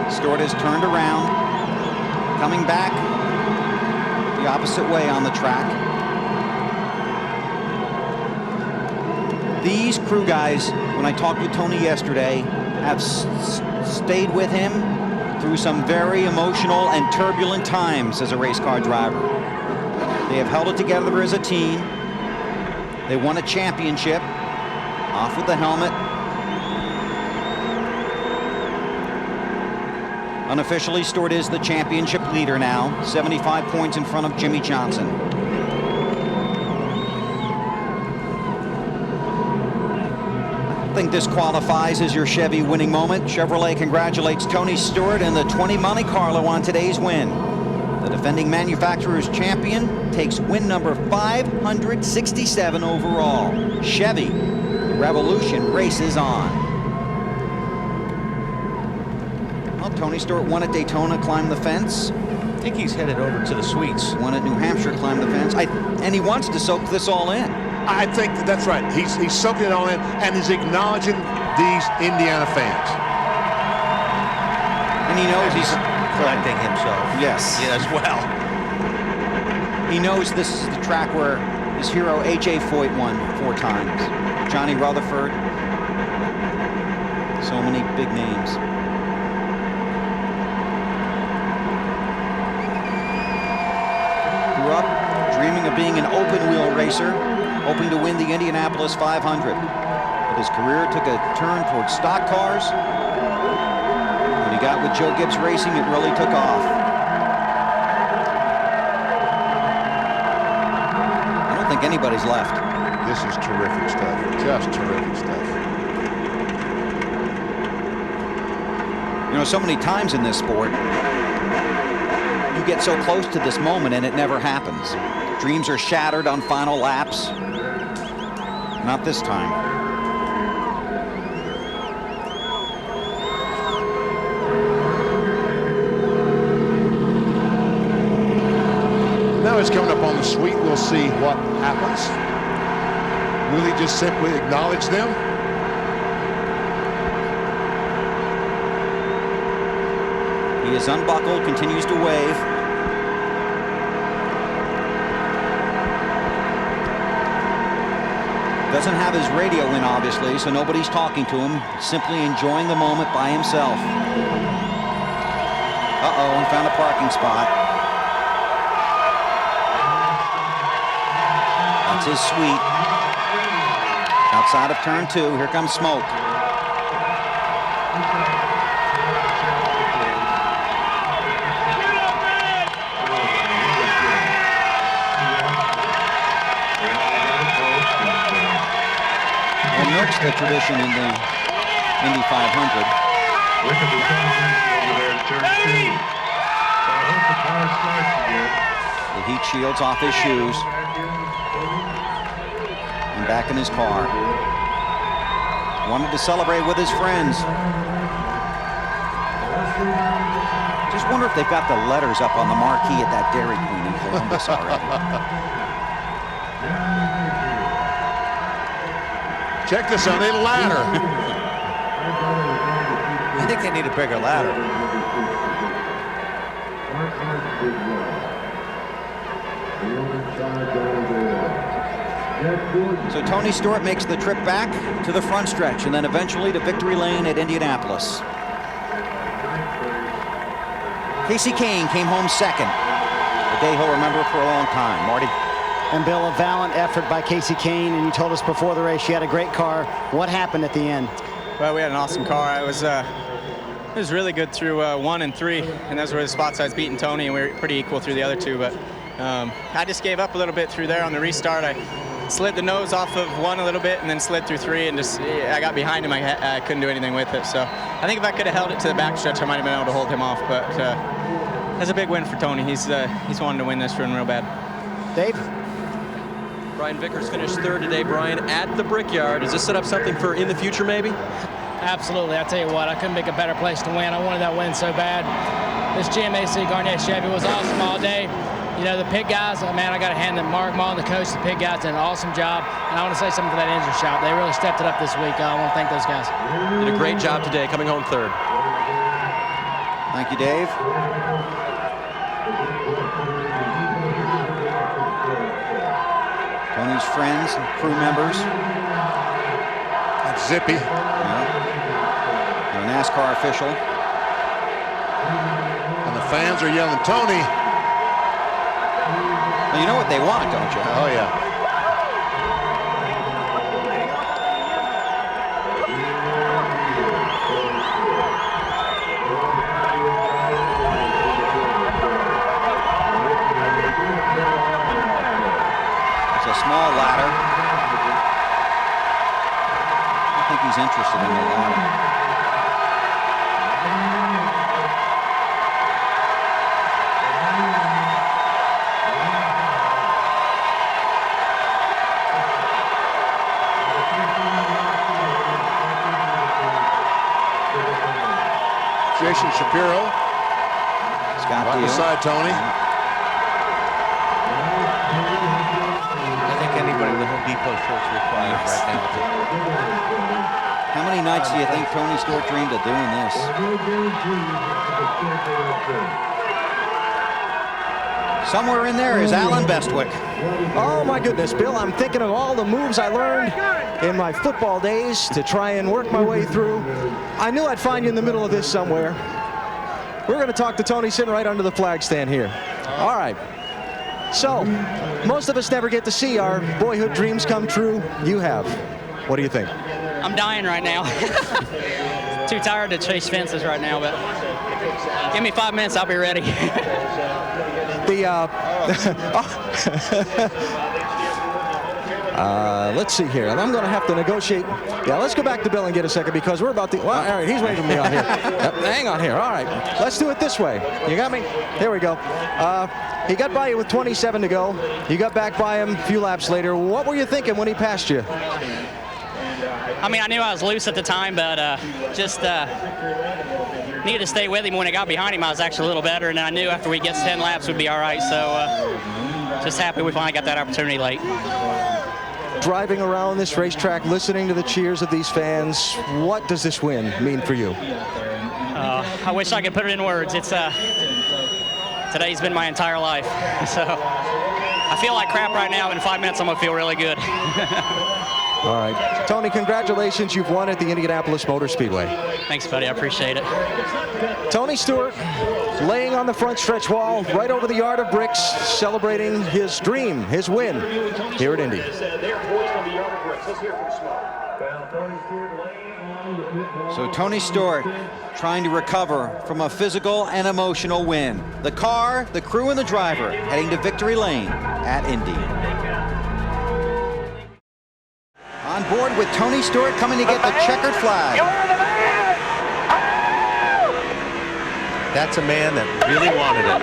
Stewart has turned around, coming back the opposite way on the track. These crew guys, when I talked with Tony yesterday, have stayed with him through some very emotional and turbulent times as a race car driver. They have held it together as a team. They won a championship. Off with the helmet. Unofficially, Stewart is the championship leader now, 75 points in front of Jimmy Johnson. I think this qualifies as your Chevy winning moment. Chevrolet congratulates Tony Stewart and the 20 Monte Carlo on today's win. The defending manufacturer's champion takes win number 567 overall. Chevy, the revolution races on. Well, Tony Stewart won at Daytona, climbed the fence. I think he's headed over to the suites. Won at New Hampshire, climbed the fence. And he wants to soak this all in. I think that's right. He's soaking it all in, and he's acknowledging these Indiana fans. And he knows he's collecting himself. Yes. As well. He knows this is the track where his hero A.J. Foyt won 4 times. Johnny Rutherford. So many big names. Grew up dreaming of being an open-wheel racer, hoping to win the Indianapolis 500. But his career took a turn towards stock cars. When he got with Joe Gibbs Racing, it really took off. I don't think anybody's left. This is terrific stuff. Just terrific stuff. You know, so many times in this sport, you get so close to this moment and it never happens. Dreams are shattered on final laps. Not this time. Now he's coming up on the suite. We'll see what happens. Will he just simply acknowledge them? He is unbuckled, continues to wave. Doesn't have his radio in, obviously, so nobody's talking to him. Simply enjoying the moment by himself. Uh-oh, he found a parking spot. That's his suite. Outside of turn 2, here comes smoke. Milk's the tradition in the Indy 500. The heat shields off his shoes. back in his car. Wanted to celebrate with his friends. Just wonder if they've got the letters up on the marquee at that Dairy Queen in Columbus already. Check this out, they need a ladder. I think they need a bigger ladder. So Tony Stewart makes the trip back to the front stretch and then eventually to victory lane at Indianapolis. Casey Kane came home second. A day he'll remember for a long time. Marty? And Bill, a valiant effort by Casey Kane, and you told us before the race you had a great car. What happened at the end? Well, we had an awesome car. It was really good through 1 and 3, and those were the spots I was beating Tony, and we were pretty equal through the other two. But I just gave up a little bit through there on the restart. I slid the nose off of 1 a little bit, and then slid through 3, and I got behind him. I couldn't do anything with it. So I think if I could have held it to the backstretch, I might have been able to hold him off. But that's a big win for Tony. He's wanted to win this run real bad. Dave? Brian Vickers finished third today, Brian, at the Brickyard. Does this set up something for in the future, maybe? Absolutely. I tell you what, I couldn't make a better place to win. I wanted that win so bad. This GMAC Garnett Chevy was awesome all day. You know, the pit guys, man, I got to hand them Mark Mullen, the coach, the pit guys did an awesome job. And I want to say something for that engine shop. They really stepped it up this week. I want to thank those guys. Did a great job today, coming home third. Thank you, Dave. Tony's friends, crew members. That's Zippy. Yeah. A NASCAR official. And the fans are yelling, Tony. Well, you know what they want, don't you? Oh, yeah. It's a small ladder. I think he's interested in the ladder. Jason Shapiro. Scott right Deal. beside Tony. I think anybody with a Home Depot shirt's required right now. How many nights do you think Tony Stewart dreamed of doing this? Somewhere in there is Alan Bestwick. Oh my goodness, Bill, I'm thinking of all the moves I learned in my football days to try and work my way through. I knew I'd find you in the middle of this somewhere. We're going to talk to Tony sitting right under the flag stand here. All right. So, most of us never get to see our boyhood dreams come true. You have. What do you think? I'm dying right now. Too tired to chase fences right now, but give me 5 minutes, I'll be ready. Let's see here. I'm going to have to negotiate. Yeah, let's go back to Bill and get a second because we're about to. Well, all right, he's waving me on here. Yep, hang on here. All right, let's do it this way. You got me? There we go. He got by you with 27 to go. You got back by him a few laps later. What were you thinking when he passed you? I mean, I knew I was loose at the time, but just needed to stay with him. When I got behind him, I was actually a little better, and I knew after we get 10 laps, we'd be all right. So just happy we finally got that opportunity late. Driving around this racetrack, listening to the cheers of these fans, what does this win mean for you? I wish I could put it in words. It's today's been my entire life. So I feel like crap right now. In 5 minutes, I'm gonna feel really good. All right. Tony, congratulations. You've won at the Indianapolis Motor Speedway. Thanks, buddy. I appreciate it. Tony Stewart laying on the front stretch wall right over the yard of bricks, celebrating his dream, his win here at Indy. So Tony Stewart trying to recover from a physical and emotional win. The car, the crew, and the driver heading to victory lane at Indy. On board with Tony Stewart coming to get the checkered flag. That's a man that really wanted it.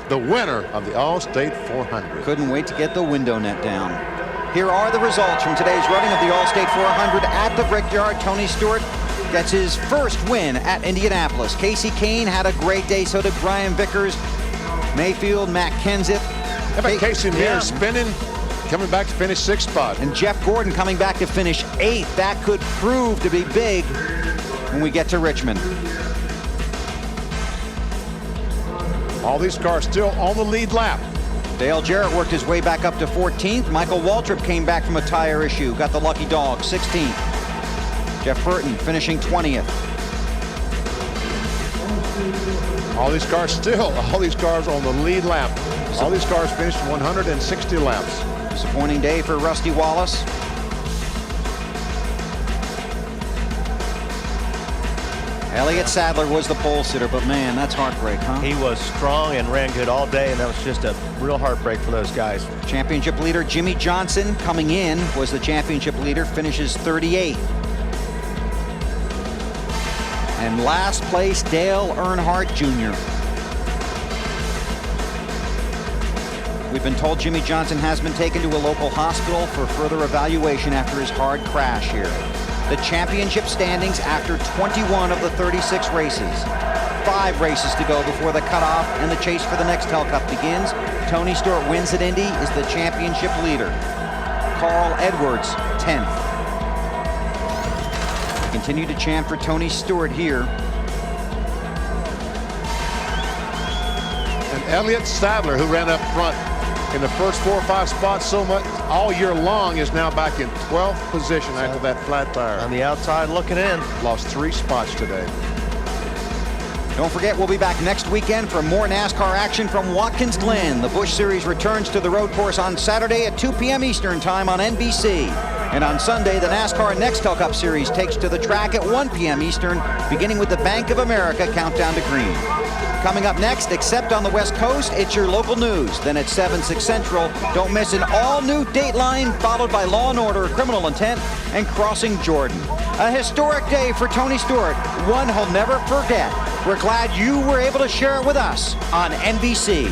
The winner of the Allstate 400. Couldn't wait to get the window net down. Here are the results from today's running of the Allstate 400 at the Brickyard. Tony Stewart gets his first win at Indianapolis. Casey Kane had a great day, so did Brian Vickers, Mayfield, Matt Kenseth. How about Casey Mears spinning, coming back to finish 6th spot. And Jeff Gordon coming back to finish 8th. That could prove to be big when we get to Richmond. All these cars still on the lead lap. Dale Jarrett worked his way back up to 14th. Michael Waltrip came back from a tire issue, got the lucky dog, 16th. Jeff Burton finishing 20th. All these cars on the lead lap. All these cars finished 160 laps. Disappointing day for Rusty Wallace. Elliott Sadler was the pole sitter, but man, that's heartbreak, huh? He was strong and ran good all day, and that was just a real heartbreak for those guys. Championship leader Jimmy Johnson coming in was the championship leader, finishes 38th. And last place, Dale Earnhardt Jr. We've been told Jimmy Johnson has been taken to a local hospital for further evaluation after his hard crash here. The championship standings after 21 of the 36 races. 5 races to go before the cutoff and the chase for the next Nextel Cup begins. Tony Stewart wins at Indy, is the championship leader. Carl Edwards, 10th. We continue to chant for Tony Stewart here. And Elliott Sadler, who ran up front in the first 4 or 5 spots so much all year long, is now back in 12th position after that flat tire. On the outside looking in. Lost 3 spots today. Don't forget, we'll be back next weekend for more NASCAR action from Watkins Glen. The Busch Series returns to the road course on Saturday at 2 p.m. Eastern Time on NBC. And on Sunday, the NASCAR Nextel Cup Series takes to the track at 1 p.m. Eastern, beginning with the Bank of America Countdown to Green. Coming up next, except on the West Coast, it's your local news. Then at 7, 6 Central, don't miss an all-new Dateline, followed by Law & Order, Criminal Intent, and Crossing Jordan. A historic day for Tony Stewart, one he'll never forget. We're glad you were able to share it with us on NBC.